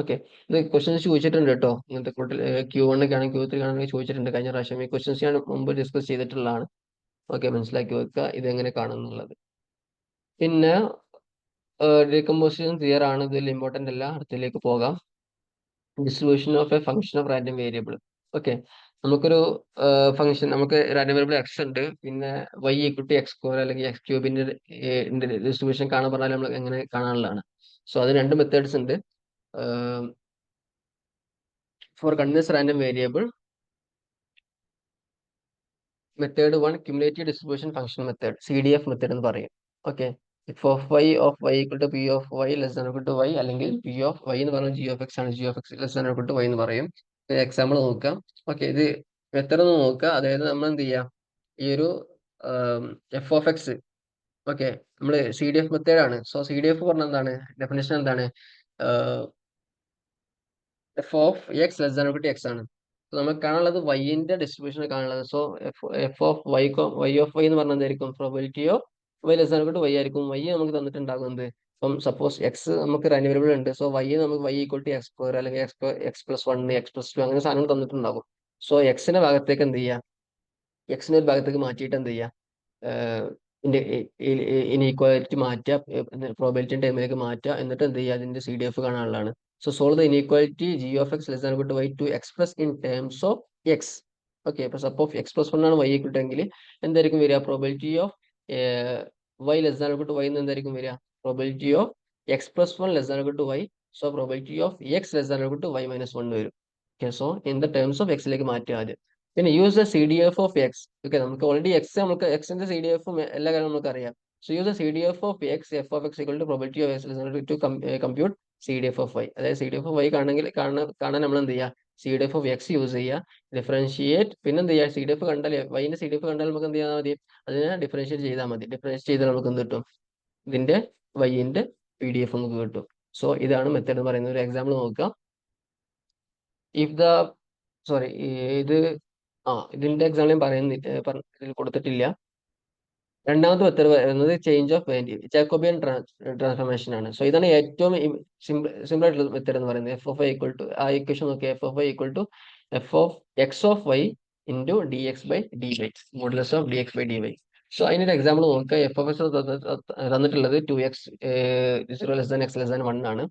ഓക്കെ, ഇത് ക്വസ്റ്റ്യൻസ് ചോദിച്ചിട്ടുണ്ട് കേട്ടോ. ഇങ്ങനത്തെ Q1 ഒക്കെ ആണെങ്കിൽ Q3 ആണെങ്കിൽ ചോദിച്ചിട്ടുണ്ട് കഴിഞ്ഞ പ്രാവശ്യം. ഈ ക്വസ്റ്റ്യൻസ് ഞാൻ മുമ്പ് ഡിസ്കസ് ചെയ്തിട്ടുള്ളതാണ്. ഓക്കെ, മനസ്സിലാക്കി വെക്കുക ഇത് എങ്ങനെ കാണുന്നുള്ളത്. പിന്നെ ഡീകമ്പോസിഷൻ ക്ലിയർ ആണ്, ഇതിൽ ഇമ്പോർട്ടന്റ് അല്ല. അടുത്തതിലേക്ക് പോകാം. Distribution of a function of random variable. Okay, നമുക്കൊരു ഫംഗ്ഷൻ, നമുക്ക് റാൻഡം വേരിയബിൾ എക്സ് ഉണ്ട്, പിന്നെ y equal to x square അല്ലെങ്കിൽ എക്സ് ക്യൂബിന്റെ ഡിസ്ട്രിബ്യൂഷൻ കാണാൻ പറഞ്ഞാൽ നമ്മൾ എങ്ങനെ കാണാനുള്ളതാണ്. സോ അത് രണ്ട് മെത്തേഡ്സ് ഉണ്ട്. For continuous random variable, method 1 cumulative distribution function method, CDF method എന്ന് പറയും. Okay, f(y) equal to P(y) less than equal to y, അല്ലെങ്കിൽ P(y) എന്ന് പറഞ്ഞാൽ g(x) ആണ്, g(x) less than equal to y എന്ന് പറയും. എക്സാമ്പിൾ നോക്കാം. ഓക്കെ, ഇത് മെത്തേഡ് ഒന്ന് നോക്കുക. അതായത് നമ്മൾ എന്ത് ചെയ്യാം? ഈ ഒരു f(x), ഓക്കെ, നമ്മൾ CDF മെത്തേഡ് ആണ്. സോ CDF പറഞ്ഞാൽ എന്താണ്? ഡെഫിനേഷൻ എന്താണ്? f(x) less than equal to x ആണ്. നമുക്ക് കാണാനുള്ളത് വൈന്റെ ഡിസ്ട്രിബ്യൂഷൻ കാണുള്ളത്. സോ y എന്ന് പറഞ്ഞാൽ എന്തായിരിക്കും? Probability of y less than equal to y ആയിരിക്കും. y നമുക്ക് തന്നിട്ടുണ്ടാകുന്നത്, ഇപ്പം സപ്പോസ് x നമുക്ക് റാൻഡം വേരിയബിൾ ഉണ്ട്. സോ നമുക്ക് y equal to x square അല്ലെങ്കിൽ x+1 x+2 അങ്ങനെ സാധനങ്ങൾ തന്നിട്ടുണ്ടാകും. സോ എക്സിന്റെ ഭാഗത്തേക്ക് എന്ത് ചെയ്യുക? എക്സിന്റെ ഒരു ഭാഗത്തേക്ക് മാറ്റിയിട്ട് എന്ത് ചെയ്യുക? ഇനീക്വാലിറ്റി മാറ്റുക, പ്രോബിലിറ്റി ടൈമിലേക്ക് മാറ്റുക, എന്നിട്ട് എന്ത് ചെയ്യുക? അതിന്റെ CDF കാണാനുള്ളതാണ്. So solve the inequality g(x) less than equal to y to express in terms of x. Okay, അപ്പൊ സപ്പോസ് x+1 ആണ് y ഈക്വൽ ടു എങ്കിൽ എന്തായിരിക്കും വരിക? Probability of y less than equal to y എന്ന് എന്തായിരിക്കും വരിക? Probability of x+1 less than equal to y. So probability of x less than equal to y minus 1 വരും. Okay, so in the terms of എക്സിലേക്ക് മാറ്റുക ആദ്യം. പിന്നെ use the CDF of X. Okay, നമുക്ക് already നമുക്ക് എക്സിന്റെ CDF എല്ലാ കാര്യവും നമുക്ക് അറിയാം. So use the CDF of x, f(x) equal to probability of X to compute CDF of y. അതായത് CDF ഓഫ് y കാണാൻ നമ്മൾ എന്ത് ചെയ്യുക? CDF ഓഫ് എക്സ് യൂസ് ചെയ്യുക, ഡിഫറൻഷിയേറ്റ്. പിന്നെ എന്ത് ചെയ്യുക? CDF കണ്ടാൽ, വൈന്റെ CDF കണ്ടാൽ നമുക്ക് എന്ത് ചെയ്താൽ മതി? അതിനെ ഡിഫറൻഷിയേറ്റ് ചെയ്താൽ മതി. ഡിഫറൻഷിയേറ്റ് ചെയ്താൽ നമുക്ക് എന്ത് കിട്ടും? ഇതിന്റെ വൈന്റെ PDF നമുക്ക് കിട്ടും. സോ ഇതാണ് മെത്തേഡ് എന്ന് പറയുന്നത്. ഒരു എക്സാമ്പിൾ നോക്കുക. ഇഫ് ദ സോറി ഇത് ഇതിന്റെ എക്സാമ്പിൾ ഞാൻ ഇതിൽ കൊടുത്തിട്ടില്ല. രണ്ടാമത്തെ മെത്തേഡ് പറയുന്നത് change of value, Jacobian transformation ആണ്. സോ ഇതാണ് ഏറ്റവും സിമ്പിൾ ആയിട്ടുള്ള മെത്തേഡ് എന്ന് പറയുന്നത്. f(y) ഈക്വൽ ടു, ആ ഇക്വേഷൻ നോക്കിയാൽ f(y) equal to f(x)(y) into dx/dy, modulus of dx/dy. So അതിനൊരു എക്സാമ്പിൾ നോക്കുക. f(x) തന്നിട്ടുള്ളത് 2x 0 less than x less than 1 ആണ്.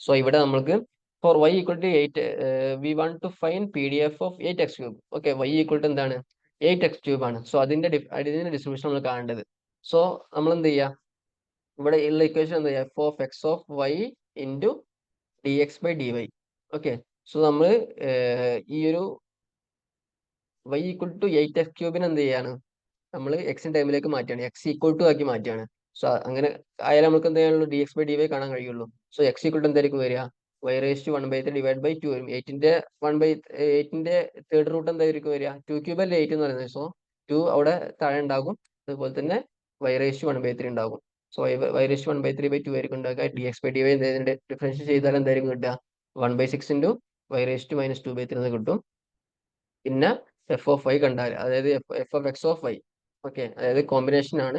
സോ ഇവിടെ നമ്മൾക്ക് for y equal to 8 we want to find PDF of 8x3. Okay, y equal to എന്താണ്? 8x3 ആണ്. So അതിന്റെ distribution നമ്മൾ കാണേണ്ടത്. സോ നമ്മൾ എന്ത് ചെയ്യുക? ഇവിടെ ഉള്ള ഇക്വേഷൻ എന്താ ചെയ്യുക? f(x)(y) into dx/dy. Okay, so നമ്മൾ ഈ ഒരു y ഈക്വൽ ടു 8x3 എന്ത് ചെയ്യാണ്? നമ്മൾ എക്സിന്റെ ടൈമിലേക്ക് മാറ്റുകയാണ്, എക്സ് ഈക്വൽ ടു ആക്കി മാറ്റുകയാണ്. സോ അങ്ങനെ ആയാലും നമുക്ക് എന്ത് ചെയ്യാനുള്ളൂ? dx/dy കാണാൻ കഴിയുള്ളൂ. സോ എക്സ് ഈക്വൽ ടു എന്തായിരിക്കും വരിക? y⁻1/3 ഡിവൈഡ് ബൈ 2 വരും. 8ന്റെ തേർഡ് റൂട്ട് എന്തായിരിക്കും വരിക? 2³ അല്ലേ 8 എന്ന് പറയുന്നത്. സോ ടു അവിടെ താഴെ ഉണ്ടാകും. അതുപോലെ തന്നെ y⁻⁴ ഉണ്ടാകും. സോ y⁻⁴/2 ആയിരിക്കും ഉണ്ടാക്കുക. dx/dy ഡിഫറൻഷ്യൽ ചെയ്താൽ എന്തായിരിക്കും കിട്ടുക? 1/6 ഇൻറ്റു y⁻⁻²/3 എന്ന് കിട്ടും. പിന്നെ എഫ് ഓഫ് വൈ കണ്ടാൽ, അതായത് F of x of y, okay, അതായത് കോമ്പിനേഷൻ ആണ്,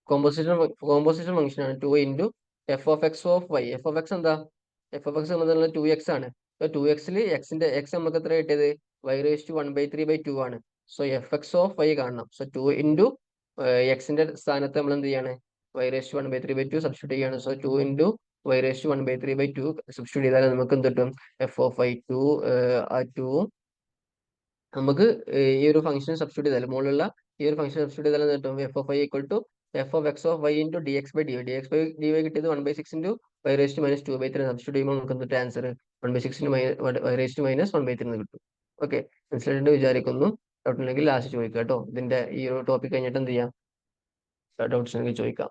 കോമ്പോസിഷൻ ഫംഗ്ഷൻ ആണ് 2 into f of x of y. F of x എന്താ? എഫ് ഓഫ് എക്സ് എന്നതിലുള്ള 2x ആണ്. ഇപ്പൊ 2x എക്സിന്റെ എക്സ് നമുക്ക് എത്ര കിട്ടിയത്? y⁻⁴ ആണ്. So f x of y കാണണം. സോ 2 ഇൻറ്റു എക്സിന്റെ സ്ഥാനത്ത് നമ്മൾ എന്ത് ചെയ്യാണ്? y⁻⁴/2 സബ്സ്റ്റിറ്റ്യൂട്ട് ചെയ്യാണ്. സോ 2 ഇൻറ്റു y⁻⁴/2 സബ്സ്റ്റിറ്റ്യൂട്ട് ചെയ്താൽ നമുക്ക് എന്ത് കിട്ടും? എഫ് ഓഫ് വൈ 2, ആ 2 നമുക്ക് ഈ ഒരു ഫംഗ്ഷൻ സബ്സ്റ്റിറ്റ്യൂട്ട് ചെയ്താൽ, മുകളിലുള്ള ഈ ഒരു ഫംഗ്ഷൻ സബ്സ്റ്റിറ്റ്യൂട്ട് ചെയ്താൽ കിട്ടും f of y equal to f of x of y into dx/dy. dx/dy കിട്ടിയത് 1/6 ഇൻറ്റു y⁻⁻²/3 സബ്സ്റ്റിറ്റ്യൂട്ട് ചെയ്യുമ്പോൾ നമുക്ക് എന്തിട്ട് ആൻസർ 1/6 ഇൻറ്റു y⁻⁻1/3 എന്ന് കിട്ടും. ഓക്കെ, മനസ്സിലായിട്ട് വിചാരിക്കുന്നു. ഡൗട്ട് ഉണ്ടെങ്കിൽ ലാസ്റ്റ് ചോദിക്കാം കേട്ടോ. ഇതിന്റെ ഈ ഒരു ടോപ്പിക് കഴിഞ്ഞിട്ട് എന്ത് ചെയ്യാം? ഡൗട്ട്സ് ഉണ്ടെങ്കിൽ ചോദിക്കാം.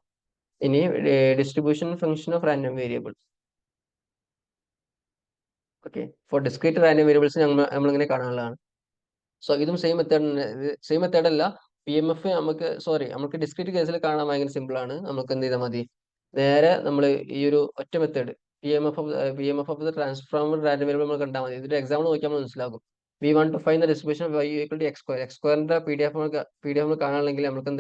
ഇനി distribution function of random variable. Okay, four discrete random variables നമ്മളിങ്ങനെ കാണാനുള്ളതാണ്. സോ ഇതും സെയിം മെത്തേഡ് അല്ല. PMF നമുക്ക് ഡിസ്ക്രീറ്റ് കേസിൽ കാണാൻ ഭയങ്കര സിമ്പിൾ ആണ്. നമുക്ക് എന്ത് ചെയ്താൽ മതി? നേരെ നമ്മൾ ഈ ഒരു ഒറ്റ method PMF of the transformer random variable നമ്മൾ കണ്ടാൽ മതി. ഇതിന്റെ എക്സാമ്പിൾ നോക്കിയാൽ നമ്മൾ മനസ്സിലാകും. We want to find the distribution of y equal to x². PDF കാണണമെങ്കിൽ നമുക്ക്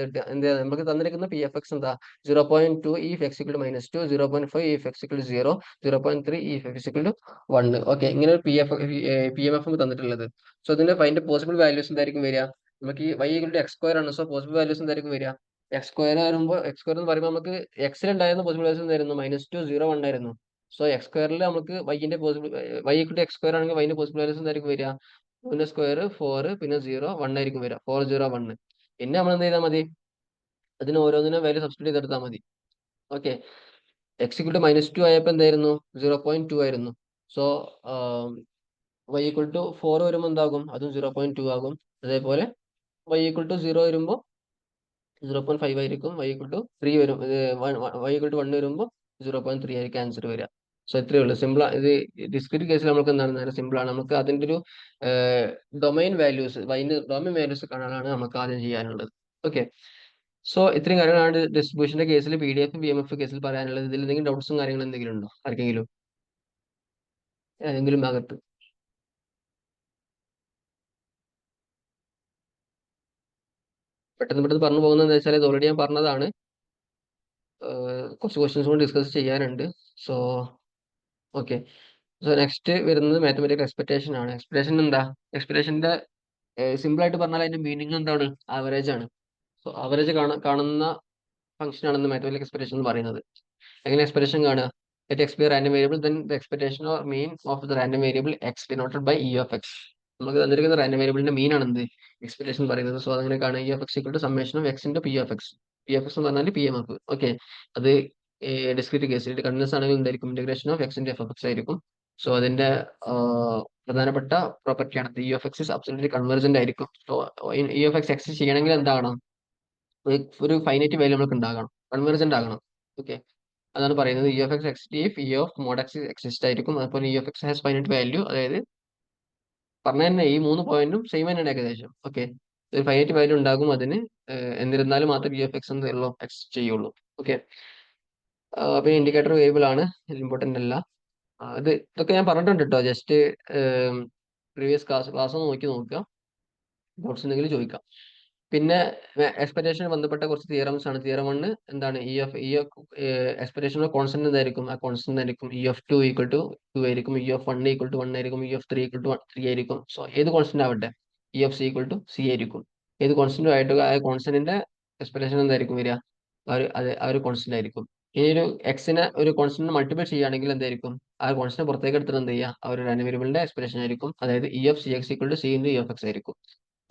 നമുക്ക് തന്നിരിക്കുന്ന PFX എന്താ? 0.2 if x equal to -2, 0.5 if x equal to 0, 0.3 if x equal to 1. Okay, ഇങ്ങനെ ഒരു PMF തന്നിട്ടുള്ളത്. സോ ഇതിന്റെ ഫൈൻഡ് പോസിബിൾ വാല്യൂസ് എന്തായിരിക്കും വരിക? നമുക്ക് ഈ y ഈക്വൽ ടു x² ആണ്. സോ പോസിബിൾ വാല്യൂസ് എന്തായിരിക്കും വരിക? x² എന്ന് പറയുമ്പോൾ നമുക്ക് എക്സിൽ ഉണ്ടായിരുന്ന പോസിബിൾ വാല്യൂസ് എന്തായിരുന്നു? -2, 0, 1 ആയിരുന്നു. സോ x²ൽ നമുക്ക് y ഈക്വൽ ടു x² ആണെങ്കിൽ y ന്റെ പോസിബിൾ വാല്യൂസ് എന്തായിരിക്കും വരിക? 2 4, പിന്നെ 0, 1 ആയിരിക്കും വരിക. 4, 0, 1. പിന്നെ നമ്മൾ എന്ത് ചെയ്താൽ മതി? അതിന് ഓരോന്നിനും വാല്യൂ സബ്സ്റ്റിറ്റ്യൂട്ട് ചെയ്തെടുത്താൽ മതി. ഓക്കെ, x ഈക്വൽ ടു -2 ആയപ്പോൾ എന്തായിരുന്നു? 0.2 ആയിരുന്നു. സോ y ഈക്വൽ ടു 4 വരുമ്പോൾ എന്താകും? അതും 0.2 ആകും. അതേപോലെ y ഈക്വൽ ടു 0 വരുമ്പോൾ 0.5 ആയിരിക്കും. y ഈക്വൽ ടു 3 വരും. y ഈക്വൽ ടു 1 വരുമ്പോൾ 0.3 ആയിരിക്കും ആൻസർ വരിക. സോ ഇത്രയേ ഉള്ളൂ. സിമ്പിൾ. ഇത് ഡിസ്ക്രീറ്റ് കേസിൽ നമുക്ക് എന്താണ്? നേരെ സിമ്പിൾ ആണ്. നമുക്ക് അതിന്റെ ഒരു ഡൊമൈൻ വാല്യൂസ് കാണാനാണ് നമുക്ക് ആദ്യം ചെയ്യാനുള്ളത്. ഓക്കെ, സോ ഇത്രയും കാര്യങ്ങളാണ് ഡിസ്ട്രിബ്യൂഷന്റെ കേസിൽ, PDF PMF കേസിൽ പറയാനുള്ളത്. ഇതിൽ എന്തെങ്കിലും ഡൗട്ട്സും കാര്യങ്ങളും എന്തെങ്കിലും ഉണ്ടോ ആർക്കെങ്കിലും ഏതെങ്കിലും ഭാഗത്ത്? പെട്ടെന്ന് പറഞ്ഞു പോകുന്നത് എന്താ വെച്ചാൽ, ഇത് ഓൾറെഡി ഞാൻ പറഞ്ഞതാണ്. കുറച്ച് ക്വസ്റ്റ്യൻസ് കൂടി ഡിസ്കസ് ചെയ്യാനുണ്ട്. സോ ഓക്കെ, സോ നെക്സ്റ്റ് വരുന്നത് മാത്തമാറ്റിക്കൽ എക്സ്പെക്ടേഷൻ ആണ്. എക്സ്പെക്ടേഷൻ എന്താ? എക്സ്പെക്ടേഷന്റെ സിമ്പിൾ ആയിട്ട് പറഞ്ഞാൽ അതിന്റെ മീനിങ് എന്താണ്? ആവറേജ് ആണ്. സോ ആവറേജ് കാണുന്ന ഫംഗ്ഷൻ ആണെന്ന് മാത്തമാറ്റിക്കൽ എക്സ്പെക്ടേഷൻ എന്ന് പറയുന്നത്. എങ്ങനെ എക്സ്പെക്ടേഷൻ കാണുക? Let x be a random variable, then the expectation or mean of the random variable x denoted by e of x. നമുക്ക് തന്നിരിക്കുന്ന റാൻഡം വേരിയബിളിന്റെ മീൻ ആണ് എന്ത്? എക്സ്പെക്ടേഷൻ പറയുന്നത്. സോ അതങ്ങനെ കാണുക. e of x equal to summation of x into p of x. p of x എന്ന് പറഞ്ഞാൽ PMF. ഓക്കെ, അത് ഡിസ്ക്രീറ്റ് കേസിൽ കണ്ടിന്യൂസ് ആണെങ്കിൽ എന്തായിരിക്കും? Integration of x into f of x ആയിരിക്കും. സോ അതിന്റെ പ്രധാനപ്പെട്ട പ്രോപ്പർട്ടിയാണ് e of x is absolutely convergent ആയിരിക്കും. So e of x exist ചെയ്യണമെങ്കിൽ എന്താകണം? ഒരു ഫൈനൈറ്റ് വാല്യൂ നമുക്ക് ഉണ്ടാകണം, കൺവെർജന്റ് ആകണം. ഓക്കെ, അതാണ് പറയുന്നത്. e of x exist if e of mod x exist ആയിരിക്കും. അതുപോലെ e of x has finite value. അതായത് പറഞ്ഞ തന്നെ ഈ 3 പോയിന്റും സെയിം തന്നെയാണ് ഏകദേശം. ഓക്കെ, ഒരു ഫൈനൈറ്റ് വാല്യൂ ഉണ്ടാകും അതിന്. എന്നിരുന്നാലും മാത്രം e of x എന്തുള്ളൂ? എക്സിസ്റ്റ് ചെയ്യുള്ളൂ. ഓക്കെ, പിന്നെ ഇൻഡിക്കേറ്റർ വേരിയബിൾ ആണ്, ഇമ്പോർട്ടന്റ് അല്ല. ഇതൊക്കെ ഞാൻ പറഞ്ഞിട്ടുണ്ട് കേട്ടോ. ജസ്റ്റ് പ്രീവിയസ് ക്ലാസ് നോക്കി നോക്കുക. ഡൗട്ട്സ് ഉണ്ടെങ്കിൽ ചോദിക്കാം. പിന്നെ എക്സ്പെക്ടേഷൻ ബന്ധപ്പെട്ട കുറച്ച് തിയറംസ് ആണ്. തിയറം 1 എന്താണ്? എക്സ്പെക്ടേഷൻ ഓഫ് കോൺസ്റ്റന്റ് എന്തായിരിക്കും? ആ കോൺസ്റ്റന്റ് ആയിരിക്കും e(2) ഈക്വൽ ടു 2 ആയിരിക്കും. e(1) ഈക്വൽ ടു 1 ആയിരിക്കും. e(3) ഈക്വൽ ടു 3 ആയിരിക്കും. സോ ഏത് കോൺസ്റ്റന്റ് ആവട്ടെ, e(c) ഈക്വൽ ടു c ആയിരിക്കും. ഏത് കോൺസ്റ്റന്റ് ആയിട്ട് ആ കോൺസ്റ്റന്റിന്റെ എക്സ്പെക്ടേഷൻ എന്തായിരിക്കും വരിക? ആ ഒരു കോൺസ്റ്റന്റ് ആയിരിക്കും. ഇനി ഒരു എക്സിനെ ഒരു കോൺസ്റ്റന്റ് മൾട്ടിപ്പിൾ ചെയ്യുകയാണെങ്കിൽ എന്തായിരിക്കും? ആ കോൺസ്റ്റന്റ് പുറത്തേക്ക് എടുത്തിട്ട് എന്ത് ചെയ്യുക? ആ ഒരു റാൻഡം വേരിയബിളിന്റെ എക്സ്പെക്ടേഷൻ ആയിരിക്കും. അതായത് e(cx) equal to c into e of x ആയിരിക്കും.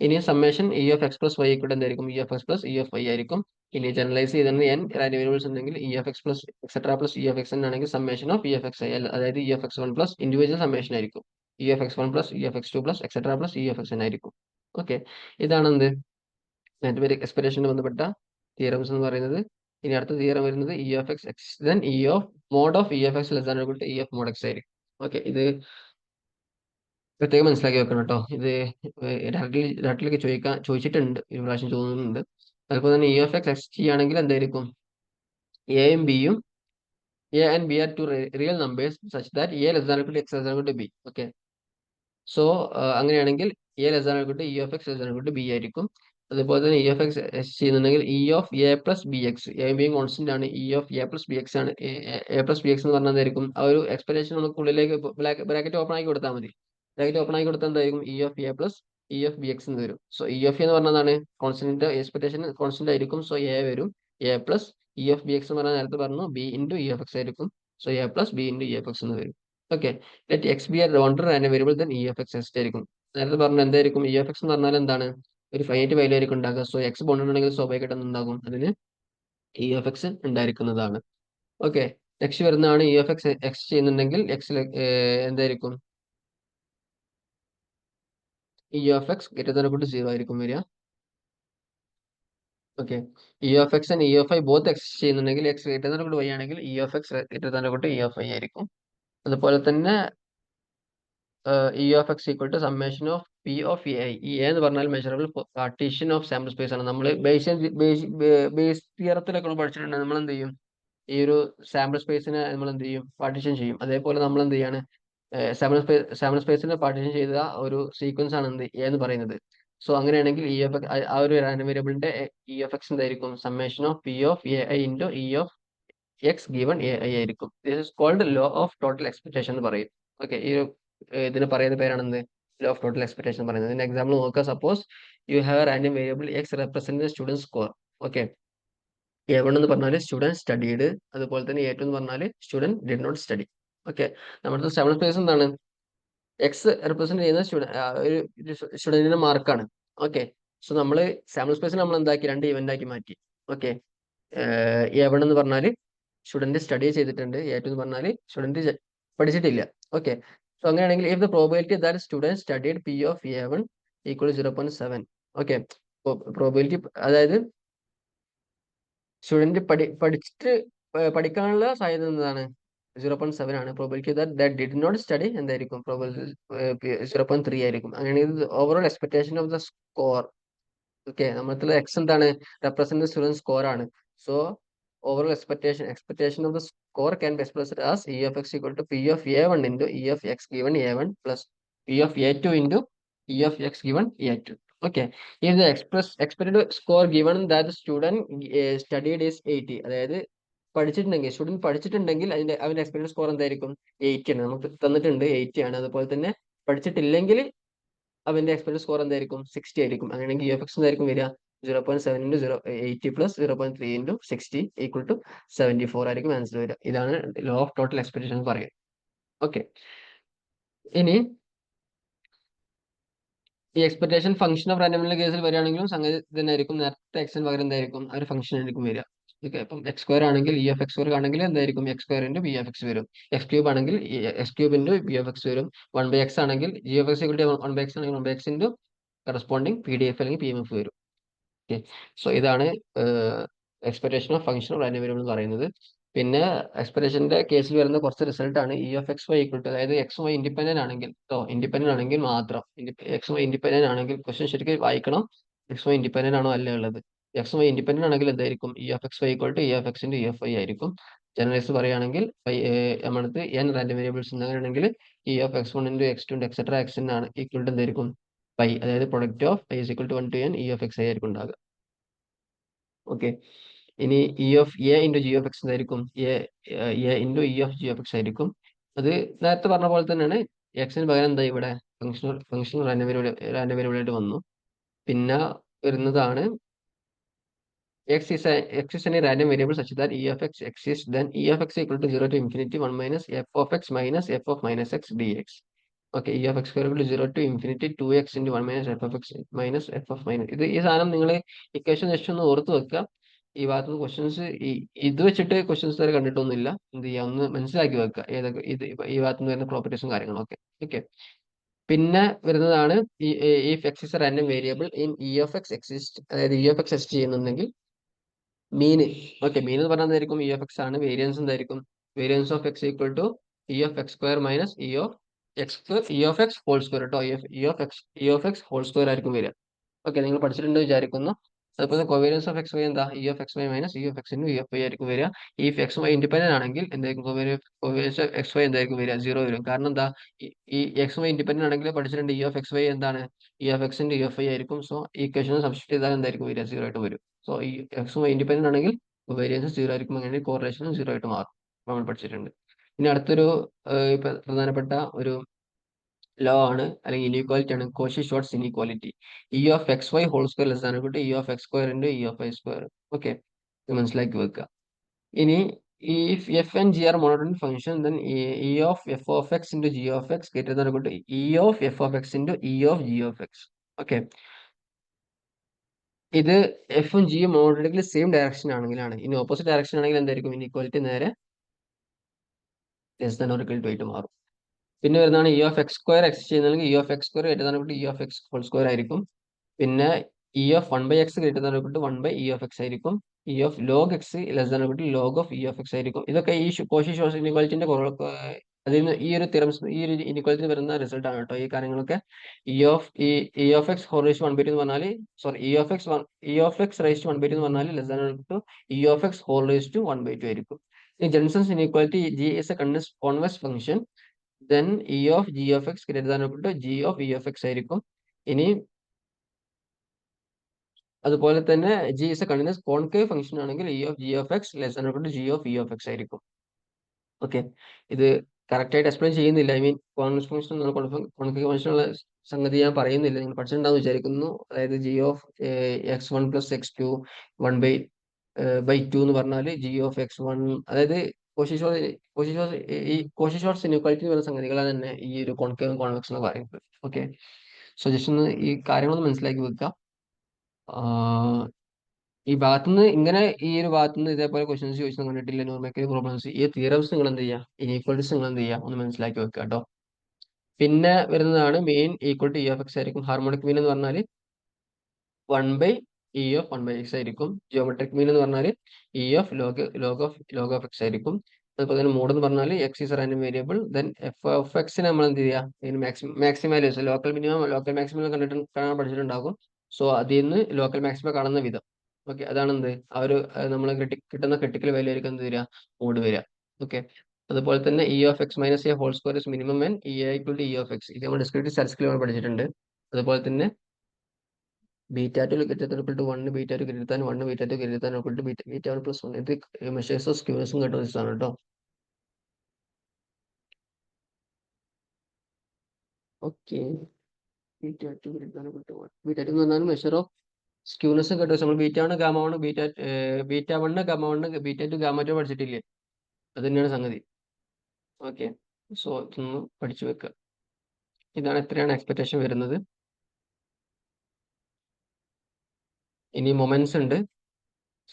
ഇനി summation e of x plus y equal എന്തായിരിക്കും? e of x plus e of y ആയിരിക്കും. ഇനി ജനറലൈസ് ചെയ്തെന്ന് n റാൻഡം വേരിയബിൾസ് ഉണ്ടെങ്കിൽ e of x plus etcetera plus e of x n ആണെങ്കിൽ summation of e of x i, അതായത് e of x1 plus individual summation ആയിരിക്കും. e of x1 plus e of x2 plus etcetera plus e of xn ആയിരിക്കും. Okay, ഇതാണ് എന്ത്? Mathematic എക്സ്പെക്ടേഷന് ബന്ധപ്പെട്ട theorems എന്ന് പറയുന്നത്. ഇനി അടുത്ത തിയറം വരുന്നത് e of x then e of mod of e of x less than or equal to e of mod x ആയിരിക്കും. ഓക്കെ, ഇത് പ്രത്യേകം മനസ്സിലാക്കി വെക്കണം കേട്ടോ. ഇത് ഡയറക്റ്റിലേക്ക് ചോദിച്ചിട്ടുണ്ട്, ഈ പ്രാവശ്യം ചോദിക്കുന്നുണ്ട്. അതുപോലെ തന്നെ ഇ ഓഫ് എക്സ് എക്സ് ചെയ്യുകയാണെങ്കിൽ എന്തായിരിക്കും? എയും ബിയും A and B are two real numbers such that A less than equal to X less than equal to B. Okay, so അങ്ങനെയാണെങ്കിൽ A less than equal to E of X less than equal to B ആയിരിക്കും. അതുപോലെ തന്നെ E of X എസ് ചെയ്യുന്നുണ്ടെങ്കിൽ E of A plus B X, A ബിയും constant ആണ്, E of A plus B X ആണ്. A plus B X എന്ന് പറഞ്ഞാൽ എന്തായിരിക്കും? ആ ഒരു എക്സ്പെക്ടേഷൻ നമുക്ക് ഉള്ളിലേക്ക് ബ്രാക്കറ്റ് ഓപ്പൺ ആക്കി കൊടുത്താൽ മതി. ബ്രാക്കറ്റ് ഓപ്പൺ ആക്കി കൊടുത്താൽ എന്തായിരിക്കും? E of A plus E of B X എന്ന് വരും. സോ ഇ ഓഫ് എന്ന് പറഞ്ഞതാണ് കോൺസ്റ്റന്റ്, എക്സ്പെക്ടേഷൻ കോൺസ്റ്റന്റ് ആയിരിക്കും. സോ എ വരും. A plus E of B X എന്ന് പറഞ്ഞാൽ നേരത്തെ പറഞ്ഞു B into E of X ആയിരിക്കും. So A plus B into E of X എന്ന് വരും. Okay, let X be are bounded and variable then E of X exist ആയിരിക്കും. നേരത്തെ പറഞ്ഞ എന്തായിരിക്കും? ഇ ഓഫ് എക്സ് എന്ന് പറഞ്ഞാൽ എന്താണ്? ഒരു ഫൈനൈറ്റ് വാല്യൂ ആയിരിക്കും ഉണ്ടാക്കുക. സോ എക്സ് ബൗണ്ടഡ് ഉണ്ടെങ്കിൽ സ്വാഭാവികമായിട്ടും എന്താകും? അതിന് ഇ ഓഫ് എക്സ് ഉണ്ടായിരിക്കുന്നതാണ്. ഓക്കെ, നെക്സ്റ്റ് വരുന്നതാണ് ഇ ഓഫ് എക്സ് എക്സ് ചെയ്യുന്നുണ്ടെങ്കിൽ എക്സ് എന്തായിരിക്കും? E of X greater than equal to 0 ആയിരിക്കും വരിക. Okay, E of X and E of I both exist ചെയ്യുന്നുണ്ടെങ്കിൽ X greater than equal to Y ആണെങ്കിൽ E of X greater than equal to E of I ആയിരിക്കും. അതുപോലെ തന്നെ E of X equal to summation of P of A I. ഈ A എന്ന് പറഞ്ഞാൽ measurable partition of sample space ആണ്. നമ്മൾ base തിയറത്തിലൊക്കെ പഠിച്ചിട്ടുണ്ട്. നമ്മൾ എന്ത് ചെയ്യും? ഈ ഒരു സാമ്പിൾ സ്പേസിനെ നമ്മൾ എന്ത് ചെയ്യും? പാർട്ടീഷൻ ചെയ്യും. അതേപോലെ നമ്മൾ എന്ത് ചെയ്യാണ്? സാമ്പിൾ സ്പേസിനെ പാർട്ടീഷൻ ചെയ്ത ഒരു സീക്വൻസ് ആണ് എന്ത് എ എന്ന് പറയുന്നത്. സോ അങ്ങനെയാണെങ്കിൽ ഇ എഫ് ആ ഒരു റാൻഡം വേരിയബിളിന്റെ ഇ എഫ് എക്സ് എന്തായിരിക്കും? Summation of P of A I into E of X given A I ആയിരിക്കും. This is called law of total expectation എന്ന് പറയും. ഓക്കെ, ഈ ഒരു ഇതിന് പറയുന്ന പേരാണെന്ത്? ലോ ഓഫ് ടോട്ടൽ എക്സ്പെക്ടേഷൻ പറയുന്നത്. ഇതിന്റെ എക്സാമ്പിൾ നോക്കുക. Suppose you have random variable X represent student score. Okay, A one എന്ന് പറഞ്ഞാൽ സ്റ്റുഡന്റ് സ്റ്റഡീഡ്, അതുപോലെ തന്നെ എ ടു എന്ന് പറഞ്ഞാൽ student did not study. Okay, നമ്മുടെ സാമ്പിൾ സ്പേസ് എന്താണ്? എക്സ് റെപ്രസെന്റ് ചെയ്യുന്ന സ്റ്റുഡന്റിന്റെ മാർക്കാണ്. ഓക്കെ, സോ നമ്മൾ സാമ്പിൾ സ്പേസിൽ നമ്മൾ എന്താക്കി? രണ്ട് ഇവന്റ് ആക്കി മാറ്റി. ഓക്കെ, എ വൺ എന്ന് പറഞ്ഞാൽ സ്റ്റുഡന്റ് സ്റ്റഡി ചെയ്തിട്ടുണ്ട്, എ ടു എന്ന് പറഞ്ഞാൽ സ്റ്റുഡന്റ് പഠിച്ചിട്ടില്ല. ഓക്കെ, സോ അങ്ങനെയാണെങ്കിൽ if the probability that student studied p of A one equal 0.7. Okay, probability അതായത് സ്റ്റുഡന്റ് പഠിച്ചിട്ട് പഠിക്കാനുള്ള സാധ്യത എന്താണ്? 0.7 ആണ്. Probability that did not study എന്തായിരിക്കും? പ്രോബിലിറ്റി 0.3 ആയിരിക്കും. അങ്ങനെയാണെങ്കിൽ overall expectation of the score. Okay, നമ്മളെ എക്സ് എന്താണ്? റെപ്രസെന്റ് സ്റ്റുഡന്റ് സ്കോർ ആണ്. So overall expectation of the score can be expressed as e of X equal to P of A one into E of X given a one plus p of a two into E of X given a two. Okay, if the expected score given that the student studied is 80, അതായത് പഠിച്ചിട്ടുണ്ടെങ്കിൽ student പഠിച്ചിട്ടുണ്ടെങ്കിൽ അവന്റെ expected score എന്തായിരിക്കും? 80 ആണ്. നമുക്ക് തന്നിട്ടുണ്ട് 80 ആണ്. അതുപോലെ തന്നെ പഠിച്ചിട്ടില്ലെങ്കിൽ അവന്റെ എക്സ്പെക്ടഡ് സ്കോർ എന്തായിരിക്കും? 60 ആയിരിക്കും. അങ്ങനെയാണെങ്കിൽ ഇ എഫ് എക്സ് എന്തായിരിക്കും വരിക? 0.7 into 80 plus 0.3 into 60 equal to 74 ആയിരിക്കും ആൻസർ വരിക. ഇതാണ് ലോ ഓഫ് ടോട്ടൽ എക്സ്പെക്ടേഷൻ എന്ന് പറയുന്നത്. ഓക്കെ, ഇനി ഈ എക്സ്പെക്ടേഷൻ ഫംഗ്ഷൻ ഓഫ് റാൻഡമിന്റെ കേസിൽ വരികയാണെങ്കിലും സംഗതി തന്നെ ആയിരിക്കും. നേരത്തെ എക്സിന് പകരം എന്തായിരിക്കും? ആ ഒരു ഫംഗ്ഷൻ ആയിരിക്കും വരിക. ഓക്കെ, അപ്പം എക്സ് സ്ക്വയർ ആണെങ്കിൽ ഇ എഫ് എക്സ് സ്ക്വയർ ആണെങ്കിൽ എന്തായിരിക്കും? X square into B F X വരും. എക്സ് ക്യൂബ് ആണെങ്കിൽ X cube into B F X വരും. 1/x ആണെങ്കിൽ ജി എഫ് എക്സ് 1/x ആണെങ്കിൽ 1/x into corresponding P D F അല്ലെങ്കിൽ P M F വരും. Okay, so ഇതാണ് expectation of function of random variable എന്ന് പറയുന്നത്. പിന്നെ എക്സ്പെക്ടേഷന്റെ കേസിൽ വരുന്ന കുറച്ച് റിസൾട്ട് ആണ് E of X Y equal to, അതായത് എക്സ് വൈ ഇൻഡിപെൻഡന്റ് ആണെങ്കിൽ ഇൻഡിപെൻഡന്റ് ആണെങ്കിൽ മാത്രം. എക്സ് വൈ ഇൻഡിപെൻഡന്റ് ആണെങ്കിൽ ക്വസ്റ്റ്യൻ ശരിക്കും വായിക്കണം. എക്സ് വൈ ഇൻഡിപെൻഡന്റ് ആണോ അല്ല ഉള്ളത്? എക്സ് വൈ ഇൻഡിപെൻഡന്റ് ആണെങ്കിൽ എന്തായിരിക്കും? E of X Y equal to E of X into E of Y ആയിരിക്കും. ജനറലൈസ് പറയുകയാണെങ്കിൽ നമ്മളത് എൻ റാൻഡം വേരിയബിൾസ് അങ്ങനെയാണെങ്കിൽ E of X one into X two into etcetera X N ആണ് equal to എന്തായിരിക്കും? Pi, അതായത് product of I is equal to 1 to n E of X I ആയിരിക്കും ഉണ്ടാകുക. Okay, ഇനി E of A into G of X എന്തായിരിക്കും? A into E of G of X ആയിരിക്കും. അത് നേരത്തെ പറഞ്ഞ പോലെ തന്നെയാണ്. എക്സിന് പകരം എന്താ ഇവിടെ? ഫംഗ്ഷൻ റാൻഡം വേരിയബിൾ ആയിട്ട് വന്നു. പിന്നെ വരുന്നതാണ് x is any random variable such that e of x exists, then e of x equal to 0 to infinity 1 minus f of x minus f of minus x dx. Okay, e of x equal to 0 to infinity 2x into 1 minus f of x minus f of minus. ഈ സാധനം നിങ്ങൾ equation just ഒന്ന് ഓർത്ത് വെക്കുക. ഈ ഭാഗത്ത് questions ഇത് വെച്ചിട്ട് ക്വസ്റ്റ്യൻസ് വരെ കണ്ടിട്ടൊന്നുമില്ല. എന്ത് ചെയ്യുക? ഒന്ന് മനസ്സിലാക്കി വെക്കുക ഏതൊക്കെ ഈ ഭാഗത്ത് നിന്ന് വരുന്ന പ്രോപ്പർട്ടീസും കാര്യങ്ങളും ഒക്കെ. ഓക്കെ, പിന്നെ വരുന്നതാണ് if X is a random variable in E of X exist, അതായത് ഇ ഓഫ് എക്സ് എക്സിസ്റ്റ് ചെയ്യുന്നുണ്ടെങ്കിൽ മീൻ. ഓക്കെ, മീൻ എന്ന് പറഞ്ഞാൽ എന്തായിരിക്കും? ഇ ഓഫ് എക്സ് ആണ്. വേരിയൻസ് എന്തായിരിക്കും? Variance of X equal to E of X square minus E of E of X whole square കേട്ടോ. E of X whole square ആയിരിക്കും വരിക. Okay, നിങ്ങൾ പഠിച്ചിട്ടുണ്ട് വിചാരിക്കുന്നു. അതുപോലെ കോവേരിയൻസ് ഓഫ് എക്സ് വൈ എന്താ? E of X Y minus E of X into E of Y ആയിരിക്കും വരിക. ഈ എക്സ് വൈ ഇൻഡിപെൻഡന്റ് ആണെങ്കിൽ എന്തായിരിക്കും കോവേരിയൻസ് ഓഫ് എക്സ് വൈ എന്തായിരിക്കും വരിക? 0 വരും. കാരണം എന്താ? ഈ എക്സ് വൈ ഇൻഡിപെൻഡന്റ് ആണെങ്കിൽ പഠിച്ചിട്ടുണ്ട് ഇ ഓഫ് എക്സ് വൈ എന്താണ്? E of X into E of Y ആയിരിക്കും. സോ ഈ ഇക്വേഷൻ സബ്സ്റ്റിറ്റ് ചെയ്താൽ എന്തായിരിക്കും വരിക? 0 ആയിട്ട് വരും. സോ ഈ എക്സ് വൈ ഇൻഡിപെൻഡന്റ് ആണെങ്കിൽ കോവേരിയൻസ് 0 ആയിരിക്കും. അങ്ങനെ കോറിലേഷനും 0 ആയിട്ട് മാറും. നമ്മൾ പഠിച്ചിട്ടുണ്ട്. ഇനി അടുത്തൊരു പ്രധാനപ്പെട്ട ഒരു ലോ ആണ്, അല്ലെങ്കിൽ ഇനീക്വാലിറ്റി ആണ്, Cauchy Schwarz inequality. E of X Y whole square less ആണ് E of X square into E of Y square. Okay, മനസ്സിലാക്കി വെക്കുക. ഇനി ഈ F and G are monotonic function, then E of F of X into G of X greater than equal to E of F of X into E of G of X. Okay, ഇത് എഫും ജിയും monotonically same direction ആണെങ്കിലാണ്. ഇനി opposite direction ആണെങ്കിൽ എന്തായിരിക്കും? Inequality നേരെ less than or equal to ആയിട്ട് മാറും. പിന്നെ വരുന്നതാണ് E of X square X ചെയ്യുന്നതെങ്കിൽ E of X square greater than equal to E of X whole square ആയിരിക്കും. പിന്നെ E of 1/x greater than equal to 1/e of X ആയിരിക്കും. E of log X less than equal to log of E of X ആയിരിക്കും. ഇതൊക്കെ ഈ Cauchy shorts ഇനീക്വാലിറ്റിന്റെ അതിൽ നിന്ന് ഈ ഒരു ഇനീക്വാലിറ്റി വരുന്ന റിസൾട്ട് ആണ് കേട്ടോ ഈ കാര്യങ്ങളൊക്കെ. E of X whole raise 1/2 എന്ന് പറഞ്ഞാൽ, sorry, e of x raise to 1/2 എന്ന് പറഞ്ഞാൽ less than equal to E of X whole raise to 1/2 ആയിരിക്കും. ഈ Jensen's inequality g is a convex function, then E of G of X greater than equal to g of E of X ആയിരിക്കും. ഇനി അതുപോലെ തന്നെ g is a continuous concave function ആണെങ്കിൽ E of G of X less than equal to g of E of X ആയിരിക്കും. Okay, ഇത് correct ആയിട്ട് explain ചെയ്യുന്നില്ല. I mean convex function concave function ഉള്ള സംഗതി ഞാൻ പറയുന്നില്ല, നിങ്ങൾ പഠിച്ചിട്ടുണ്ടാവും വിചാരിക്കുന്നു. അതായത് G of x1 plus x2 1/2 എന്ന് പറഞ്ഞാൽ ജി ഓഫ് x1, അതായത് കോഷി ഷോർട്ട്സ് ഇനീക്വാലിറ്റി വരുന്ന സംഗതികളാണ് തന്നെ ഈ ഒരു കോൺകേവ് കോൺവെക്സ് എന്ന് പറയുന്നത്. ഓക്കെ, സോ ജസ്റ്റ് ഒന്ന് ഈ കാര്യങ്ങളൊന്ന് മനസ്സിലാക്കി വെക്കുക. ഈ ഭാഗത്തുനിന്ന് ഇങ്ങനെ ഈ ഒരു ഭാഗത്തുനിന്ന് ഇതേപോലെ ക്വസ്റ്റ്യൻസ് ചോദിച്ചു കണ്ടിട്ടില്ല. ന്യൂമെറിക്കൽ പ്രോബ്ലംസ്, ഈ തിയറംസ് നിങ്ങൾ എന്ത് ചെയ്യുക? ഇനീക്വാലിറ്റീസ് നിങ്ങൾ എന്ത് ചെയ്യുക? ഒന്ന് മനസ്സിലാക്കി വെക്കുക കേട്ടോ. പിന്നെ വരുന്നതാണ് mean equal to E of X ആയിരിക്കും. ഹാർമോണിക് മീൻ എന്ന് പറഞ്ഞാൽ 1/e ഓഫ് 1/x ആയിരിക്കും. ജിയോമെട്രിക് മീൻ എന്ന് പറഞ്ഞാൽ E of log of X ആയിരിക്കും. അതുപോലെ തന്നെ മോഡ് എന്ന് പറഞ്ഞാൽ X is random variable. Then F of എക്സിനെ നമ്മൾ എന്ത് ചെയ്യുക? ഇതിന് maximum values, local minimum local maximum കാണാൻ പഠിച്ചിട്ടുണ്ടാകും. സോ അതിൽ നിന്ന് ലോക്കൽ മാക്സിമം കാണുന്ന വിധം. ഓക്കെ, അതാണ് എന്ത് ആ ഒരു നമ്മൾ കിട്ടുന്ന ക്രിട്ടിക്കൽ വാല്യൂ ആയിരിക്കും എന്ത് വരിക? മോഡ് വരിക. ഓക്കെ, അതുപോലെ തന്നെ E of X minus a whole square is minimum when e equal to E of x. ഇത് നമ്മൾ ഡിസ്ക്രിറ്റ് സ്റ്റാറ്റിസ്റ്റിക്സിൽ നമ്മൾ പഠിച്ചിട്ടുണ്ട്. അതുപോലെ തന്നെ beta two greater equal to 1, beta two greater than 1, beta two greater than equal to beta 1 plus 1. ഇത് measures of സ്ക്യൂനെസ്സും കട്ടോസിസും ആണ് കേട്ടോ. Okay, beta two greater than equal to 1, beta two എന്ന് പറഞ്ഞാൽ മെഷർ ഓഫ് സ്ക്യൂനെസ്സും കട്ടോസിസും. നമ്മൾ beta 1 gamma 1 beta 1 gamma 1 beta 2 gamma 2 പഠിച്ചിട്ടില്ലേ? അത് തന്നെയാണ് സംഗതി. ഓക്കെ, സോ ഇതൊന്ന് പഠിച്ചു വെക്കുക. ഇതാണ് എത്രയാണ് എക്സ്പെക്ടേഷൻ വരുന്നത്. ഇനി മൊമെന്റ്സ് ഉണ്ട്.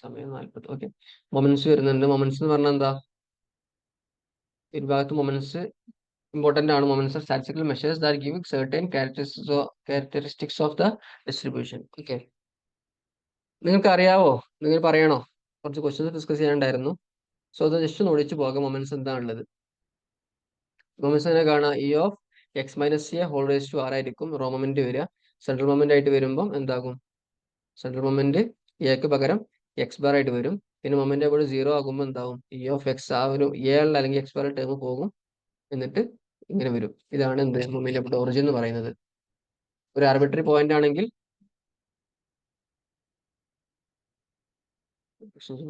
സമയം 40. ഓക്കെ, മൊമെന്റ്സ് വരുന്നുണ്ട്. മൊമെന്റ്സ് എന്ന് പറഞ്ഞാൽ എന്താ? ഒരു ഭാഗത്ത് മൊമെന്റ്സ് ഇമ്പോർട്ടന്റ് ആണ്. Moments are statistical measures that give certain characteristics of the distribution. Okay, നിങ്ങൾക്ക് അറിയാവോ? നിങ്ങൾ പറയണോ? കുറച്ച് ക്വസ്റ്റ്യൻസ് ഡിസ്കസ് ചെയ്യാനുണ്ടായിരുന്നു. സോ അത് ജസ്റ്റ് ഒന്ന് ഒഴിച്ചു പോകാം. മൊമെന്റ്സ് എന്താണുള്ളത്? മൊമെന്റ്സ് തന്നെ കാണാം. E of X minus a whole raise to r ആയിരിക്കും റോ മൊമെന്റ് വരിക. സെൻട്രൽ മൊമെന്റ് ആയിട്ട് വരുമ്പം എന്താകും? സെൻട്രൽ മൊമെന്റ് എക്ക് പകരം എക്സ് ബാർ ആയിട്ട് വരും. പിന്നെ മൊമെന്റ് അവിടെ 0 ആകുമ്പോൾ എന്താവും? ഇ ഓഫ് എക്സ് ആ ഒരു എ അല്ലെങ്കിൽ എക്സ് ബാർ ടേം പോകും. എന്നിട്ട് ഇങ്ങനെ വരും. ഇതാണ് എന്ത് മൊമെന്റ് ഓഫ് ഒറിജിൻ എന്ന് പറയുന്നത്. ഒരു ആർബിട്രറി പോയിന്റ് ആണെങ്കിൽ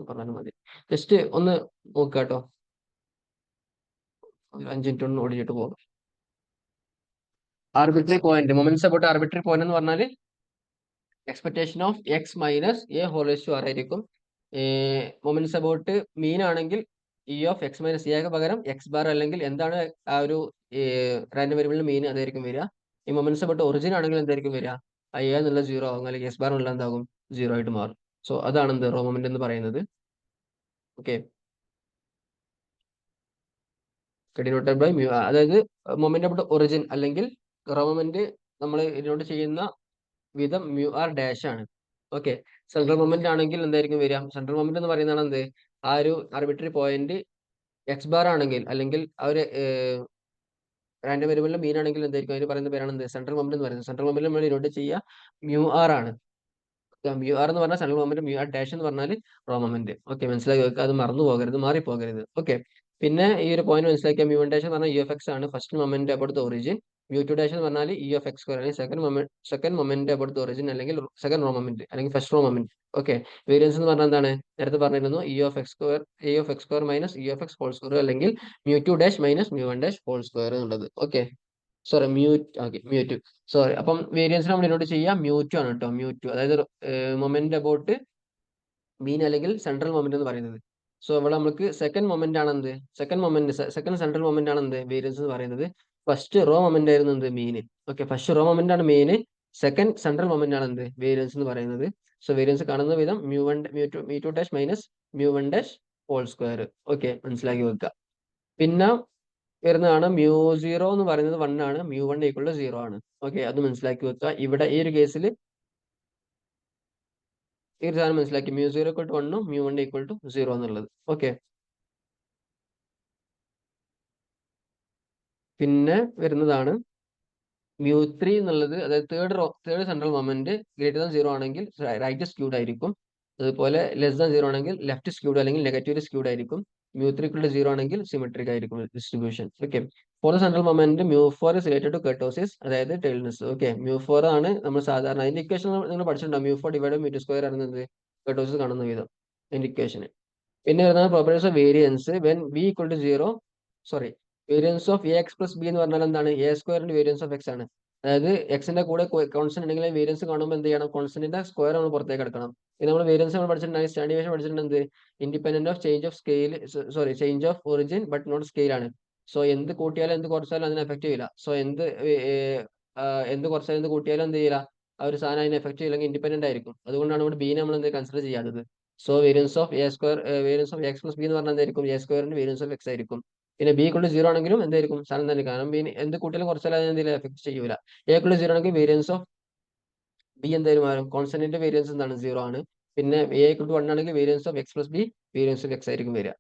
പറഞ്ഞാൽ മതി. ജസ്റ്റ് ഒന്ന് നോക്കുക കേട്ടോ. ഒരു 5 മിനിറ്റ് ഒന്ന് ഓടിച്ചിട്ട് പോകും. Arbitrary point, moments about arbitrary point എന്ന് പറഞ്ഞാൽ expectation of X minus a whole raise to r ആയിരിക്കും. മൊമെന്റ്സ് അബൌട്ട് മീൻ ആണെങ്കിൽ ഇ ഓഫ് എക്സ് മൈനസ് എക്ക് പകരം എക്സ് ബാർ അല്ലെങ്കിൽ എന്താണ് ആ ഒരു റാൻഡം വേരിയബിളിന്റെ മീൻ അതായിരിക്കും വരിക. ഈ മൊമെന്റ്സ് അബൌട്ട് ഒറിജിൻ ആണെങ്കിൽ എന്തായിരിക്കും വരിക? ആ എ എന്നുള്ള 0 ആകും, അല്ലെങ്കിൽ എക്സ് ബാർ എന്നുള്ള എന്താകും? 0 ആയിട്ട് മാറും. സോ അതാണ് എന്ത് റോ മൊമെന്റ് എന്ന് പറയുന്നത്. ഓക്കെ, ഡിനോട്ടഡ് ബൈ മ്യൂ, അതായത് മൊമെന്റ് അബൌട്ട് ഒറിജിൻ അല്ലെങ്കിൽ റോ മൊമെന്റ് നമ്മൾ ഇതിനോട് ചെയ്യുന്ന വിധം മ്യൂ ആർ ഡാഷ് ആണ്. ഓക്കെ, സെൻട്രൽ മൊമെന്റ് ആണെങ്കിൽ എന്തായിരിക്കും വരിക? സെൻട്രൽ മൊമെന്റ് എന്ന് പറയുന്നതാണ് എന്ത് ആ ഒരു ആർബിട്രറി പോയിന്റ് എക്സ് ബാർ ആണെങ്കിൽ, അല്ലെങ്കിൽ ആ ഒരു റാൻഡം വേരിയബിളിലെ മീൻ ആണെങ്കിൽ എന്തായിരിക്കും അതിന് പറയുന്ന പേരാണ് എന്ത് സെൻട്രൽ മൊമെന്റ് എന്ന് പറയുന്നത്. സെൻട്രൽ മൊമെന്റ് നമ്മൾ ഡിനോട്ട് ചെയ്യുക മ്യൂ ആർ ആണ്. മ്യൂ ആർ എന്ന് പറഞ്ഞാൽ central moment, mu r dash എന്ന് പറഞ്ഞാൽ റോ മൊമെന്റ്. ഓക്കെ, മനസ്സിലാക്കി വെക്കുക, അത് മറന്നു പോകരുത്, മാറിപ്പോകരുത്. ഓക്കെ, പിന്നെ ഈ ഒരു പോയിന്റ് മനസ്സിലാക്കിയ മ്യൂ വൺ ഡാഷ് എന്ന് പറഞ്ഞാൽ യു എഫ് എക്സ് ആണ് first moment about the origin. Mu two dash എന്ന് പറഞ്ഞാൽ ഇ എഫ് എക്സ് സ്ക്വയർ അല്ലെങ്കിൽ second moment about the origin അല്ലെങ്കിൽ സെക്കൻഡ് റോ മൊമെന്റ് അല്ലെങ്കിൽ first row moment. Okay, variance എന്ന് പറഞ്ഞാൽ എന്താണ്, നേരത്തെ പറഞ്ഞിരുന്നു E of X square, A of X square minus E of X whole square അല്ലെങ്കിൽ mu two dash minus mu one dash whole square എന്നുള്ളത്. Okay, sorry mu two, sorry. അപ്പം variance നമ്മൾ ഇതിനോട് ചെയ്യാം മ്യൂ ടു ആണ് കേട്ടോ. Mu two അതായത് moment about മീൻ അല്ലെങ്കിൽ സെൻട്രൽ മൊമെന്റ് എന്ന് പറയുന്നത്. സോ ഇവിടെ നമുക്ക് സെക്കൻഡ് മൊമെന്റ് ആണ് എന്ത്, സെക്കൻഡ് സെൻട്രൽ മൊമെന്റ് ആണ് എന്ത് വേരിയൻസ് എന്ന് പറയുന്നത്. ഫസ്റ്റ് റോ മൊമെന്റ് ആയിരുന്നു എന്ത് മീന്. ഓക്കെ, ഫസ്റ്റ് റോ മൊമെന്റ് ആണ് മീന്, സെക്കൻഡ് സെൻട്രൽ മൊമെന്റ് ആണ് എന്ത് വേരിയൻസ് എന്ന് പറയുന്നത്. സോ വേരിയൻസ് കാണുന്ന വിധം mu two dash minus mu one dash whole square. Okay, മനസ്സിലാക്കി വെക്കുക. പിന്നെ വരുന്നതാണ് മ്യൂ സീറോ എന്ന് പറയുന്നത് 1 ആണ്, മ്യൂ വൺ ഈക്വൽ ടു 0 ആണ്. ഓക്കെ, അത് മനസ്സിലാക്കി വെക്കുക. ഇവിടെ ഈ ഒരു കേസിൽ ഈ ഒരു സാധനം മനസ്സിലാക്കി, മ്യൂ സീറോ ഈക്വൽ ടു 1ഉം മ്യൂ വൺ ഈക്വൽ ടു 0 എന്നുള്ളത്. ഓക്കെ, പിന്നെ വരുന്നതാണ് മ്യൂ ത്രീ എന്നുള്ളത്, അതായത് third central moment greater than 0 ആണെങ്കിൽ റൈറ്റ് സ്ക്യൂഡ് ആയിരിക്കും. അതുപോലെ ലെസ് ദാൻ 0 ആണെങ്കിൽ ലെഫ്റ്റ് സ്ക്യൂഡ് അല്ലെങ്കിൽ നെഗറ്റീവ് സ്ക്യൂഡ് ആയിരിക്കും. മ്യൂ ത്രീ ഈക്വൽ ടു 0 ആണെങ്കിൽ സിമെട്രിക് ആയിരിക്കും distribution. Okay, for central moment mu four is related to kurtosis, അതായത് ടെയിൽനെസ്. ഓക്കെ, മ്യൂ ഫോർ ആണ് നമ്മൾ സാധാരണ അതിന്റെ ഇക്വേഷൻ നിങ്ങൾ പഠിച്ചിട്ടുണ്ടാവും. Mu four divide mu two square ആണെന്നത് കർട്ടോസിസ് കാണുന്ന വിധം അതിന്റെ ഇക്വേഷൻ. പിന്നെ വരുന്നത് properties of variance when B equal to 0, sorry, variance of A X plus B എന്ന് പറഞ്ഞാൽ എന്താണ്, എ സ്ക്വയറിന്റെ വേരിയൻസ് ഓഫ് എക്സ് ആണ്. അതായത് എക്സിന്റെ കൂടെ കോൺസ്റ്റന്റ് ഉണ്ടെങ്കിൽ വേരിയൻസ് കാണുമ്പോൾ എന്ത് ചെയ്യണം, കോൺസ്റ്റന്റിന്റെ സ്ക്വയർ നമ്മൾ പുറത്തേക്ക് എടുക്കണം. പിന്നെ നമ്മൾ വേരിയൻസ് നമ്മൾ പഠിച്ചിട്ടുണ്ടെങ്കിൽ സ്റ്റാൻഡിവേഷൻ പഠിച്ചിട്ടുണ്ട് എന്ത്, independent of change of scale, sorry change of origin but not scale ആണ്. സോ എന്ത് കൂട്ടിയാലും എന്ത് കുറച്ചാലും അതിനെ എഫക്ട് ചെയ്യില്ല. സോ എന്ത് കുറച്ചാലും എന്ത് കൂട്ടിയാലും എന്ത് ചെയ്യില്ല, ആ ഒരു സാധനം അതിനെ എഫക്ട് ചെയ്യില്ലെങ്കിൽ ഇൻഡിപെൻഡന്റ് ആയിരിക്കും. അതുകൊണ്ടാണ് ഇവിടെ ബി നമ്മൾ എന്ത് കൺസിഡർ ചെയ്യാത്തത്. So variance of a square, variance of X plus B എന്ന് പറഞ്ഞാൽ എന്തായിരിക്കും, എ സ്ക്വയറിന്റെ വേരിയൻസ് ഓഫ് എക്സ് ആയിരിക്കും. പിന്നെ ബി കൊണ്ട് 0 ആണെങ്കിലും എന്തായിരിക്കും, സാധനം തന്നെ, കാരണം ബി എന്ത് കൂട്ടിയാലും കുറച്ചാലും അതിനെ എന്തെങ്കിലും എഫക്ട് ചെയ്യൂല. എ കൊണ്ട് 0 ആണെങ്കിൽ വേരിയൻസ് ഓഫ് ബി എന്തായാലും മാറും, കോൺസ്റ്റന്റിന്റെ വേരിയൻസ് എന്താണ് 0 ആണ്. പിന്നെ എ കൊണ്ട് 1 ആണെങ്കിൽ variance of X plus b variance of X ആയിരിക്കും വരിക.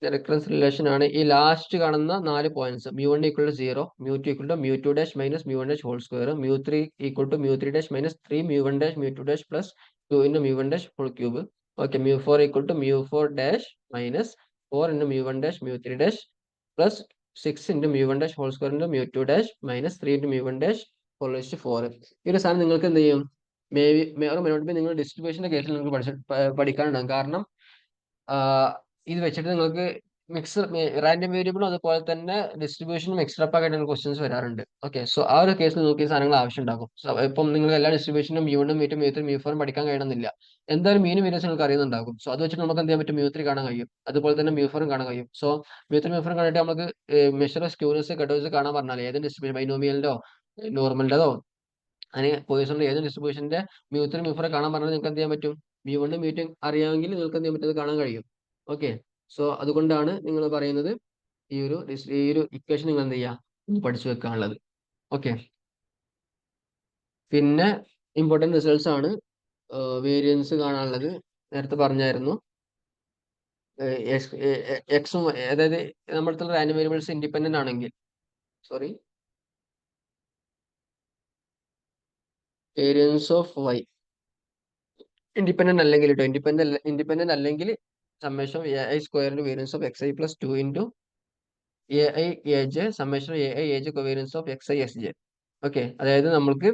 റെക്കറൻസ് റിലേഷൻ ആണ് ഈ ലാസ്റ്റ് കാണുന്ന 4 points. Mu one equal to 0, mu two equal to mu two dash minus mu one dash whole square, mu three equal to mu three dash minus 3 mu one dash mu two dash plus 2 into mu one dash whole cube. Okay, mu four equal to mu for dash minus 4 into mu one dash mu three dash plus 6 into mu one dash whole square into mu two dash minus 3 into mu one dash whole raised 4. ഈ ഒരു സാധനം നിങ്ങൾക്ക് എന്ത് ചെയ്യും, നിങ്ങൾ ഡിസ്ട്രിബ്യൂഷന്റെ കേസിൽ നിങ്ങൾക്ക് പഠിക്കാനുണ്ടാകും. കാരണം ഇത് വെച്ചിട്ട് നിങ്ങൾക്ക് റാൻഡം വേരിയബിളും അതുപോലെ തന്നെ ഡിസ്ട്രിബ്യൂഷനും മിക്സ്ഡ് അപ്പ് ആയിട്ട് ക്വസ്റ്റ്യൻസ് വരാറുണ്ട്. ഓക്കെ, സോ ആ ഒരു കേസിൽ നിങ്ങൾക്ക് ഈ സാധനങ്ങൾ ആവശ്യം ഉണ്ടാകും. So, ഇപ്പം നിങ്ങൾ എല്ലാ ഡിസ്ട്രിബ്യൂഷനും മ്യൂണും മീറ്റും മ്യൂ ത്രീ മ്യൂ ഫോറും പഠിക്കാൻ കഴിയണമെന്നില്ല. എന്തായാലും മീനും വേരിയൻസ് നിങ്ങൾക്ക് അറിയുന്നുണ്ടാകും. സോ അത് വെച്ചിട്ട് നമുക്ക് എന്ത് ചെയ്യാൻ പറ്റും, മ്യൂ ത്രീ കാണാൻ കഴിയും, അതുപോലെ തന്നെ മ്യൂ ഫോറും കാണാൻ കഴിയും. സോ മ്യൂ ത്രീ മ്യൂ ഫോറും കണ്ടിട്ട് നമുക്ക് മെഷർ സ്ക്യൂനസ് കട്ടോസ് കാണാൻ പറഞ്ഞാൽ ഏത് ഡിസ്ട്രിബ്യൂഷൻ ബൈനോമിയലിന്റെയോ നോർമലിന്റെതോ അങ്ങനെ പോയിസണിന്റെ ഏത് ഡിസ്ട്രിബ്യൂഷന്റെ മ്യൂ ത്രീ മ്യൂ ഫോറെ കാണാൻ പറഞ്ഞാൽ നിങ്ങൾക്ക് എന്ത് ചെയ്യാൻ പറ്റും, മ്യൂ വണ്ണും മ്യൂ ടു അറിയാമെങ്കിൽ നിങ്ങൾക്ക് എന്ത് ചെയ്യാൻ പറ്റും, അത് കാണാൻ കഴിയും. ഓക്കെ, സോ അതുകൊണ്ടാണ് നിങ്ങൾ പറയുന്നത് ഈ ഒരു ഇക്വേഷൻ നിങ്ങൾ എന്ത് ചെയ്യുക, പഠിച്ചു വെക്കാനുള്ളത്. ഓക്കെ, പിന്നെ ഇമ്പോർട്ടൻറ്റ് റിസൾട്ട്സ് ആണ് വേരിയൻസ് കാണാനുള്ളത്. നേരത്തെ പറഞ്ഞായിരുന്നു എക്സും, അതായത് നമ്മുടെ റാൻഡം വേരിയബിൾസ് ഇൻഡിപെൻഡന്റ് ആണെങ്കിൽ, sorry, variance of Y independent അല്ലെങ്കിൽ കേട്ടോ, ഇൻഡിപെൻഡന്റ് അല്ലെങ്കിൽ സമ്മേഷൻ എ ഐ സ്ക്വയറിന്റെ variance of X I plus 2 into A I A J summation A I A J covariance of X I S J. Okay, അതായത് നമ്മൾക്ക്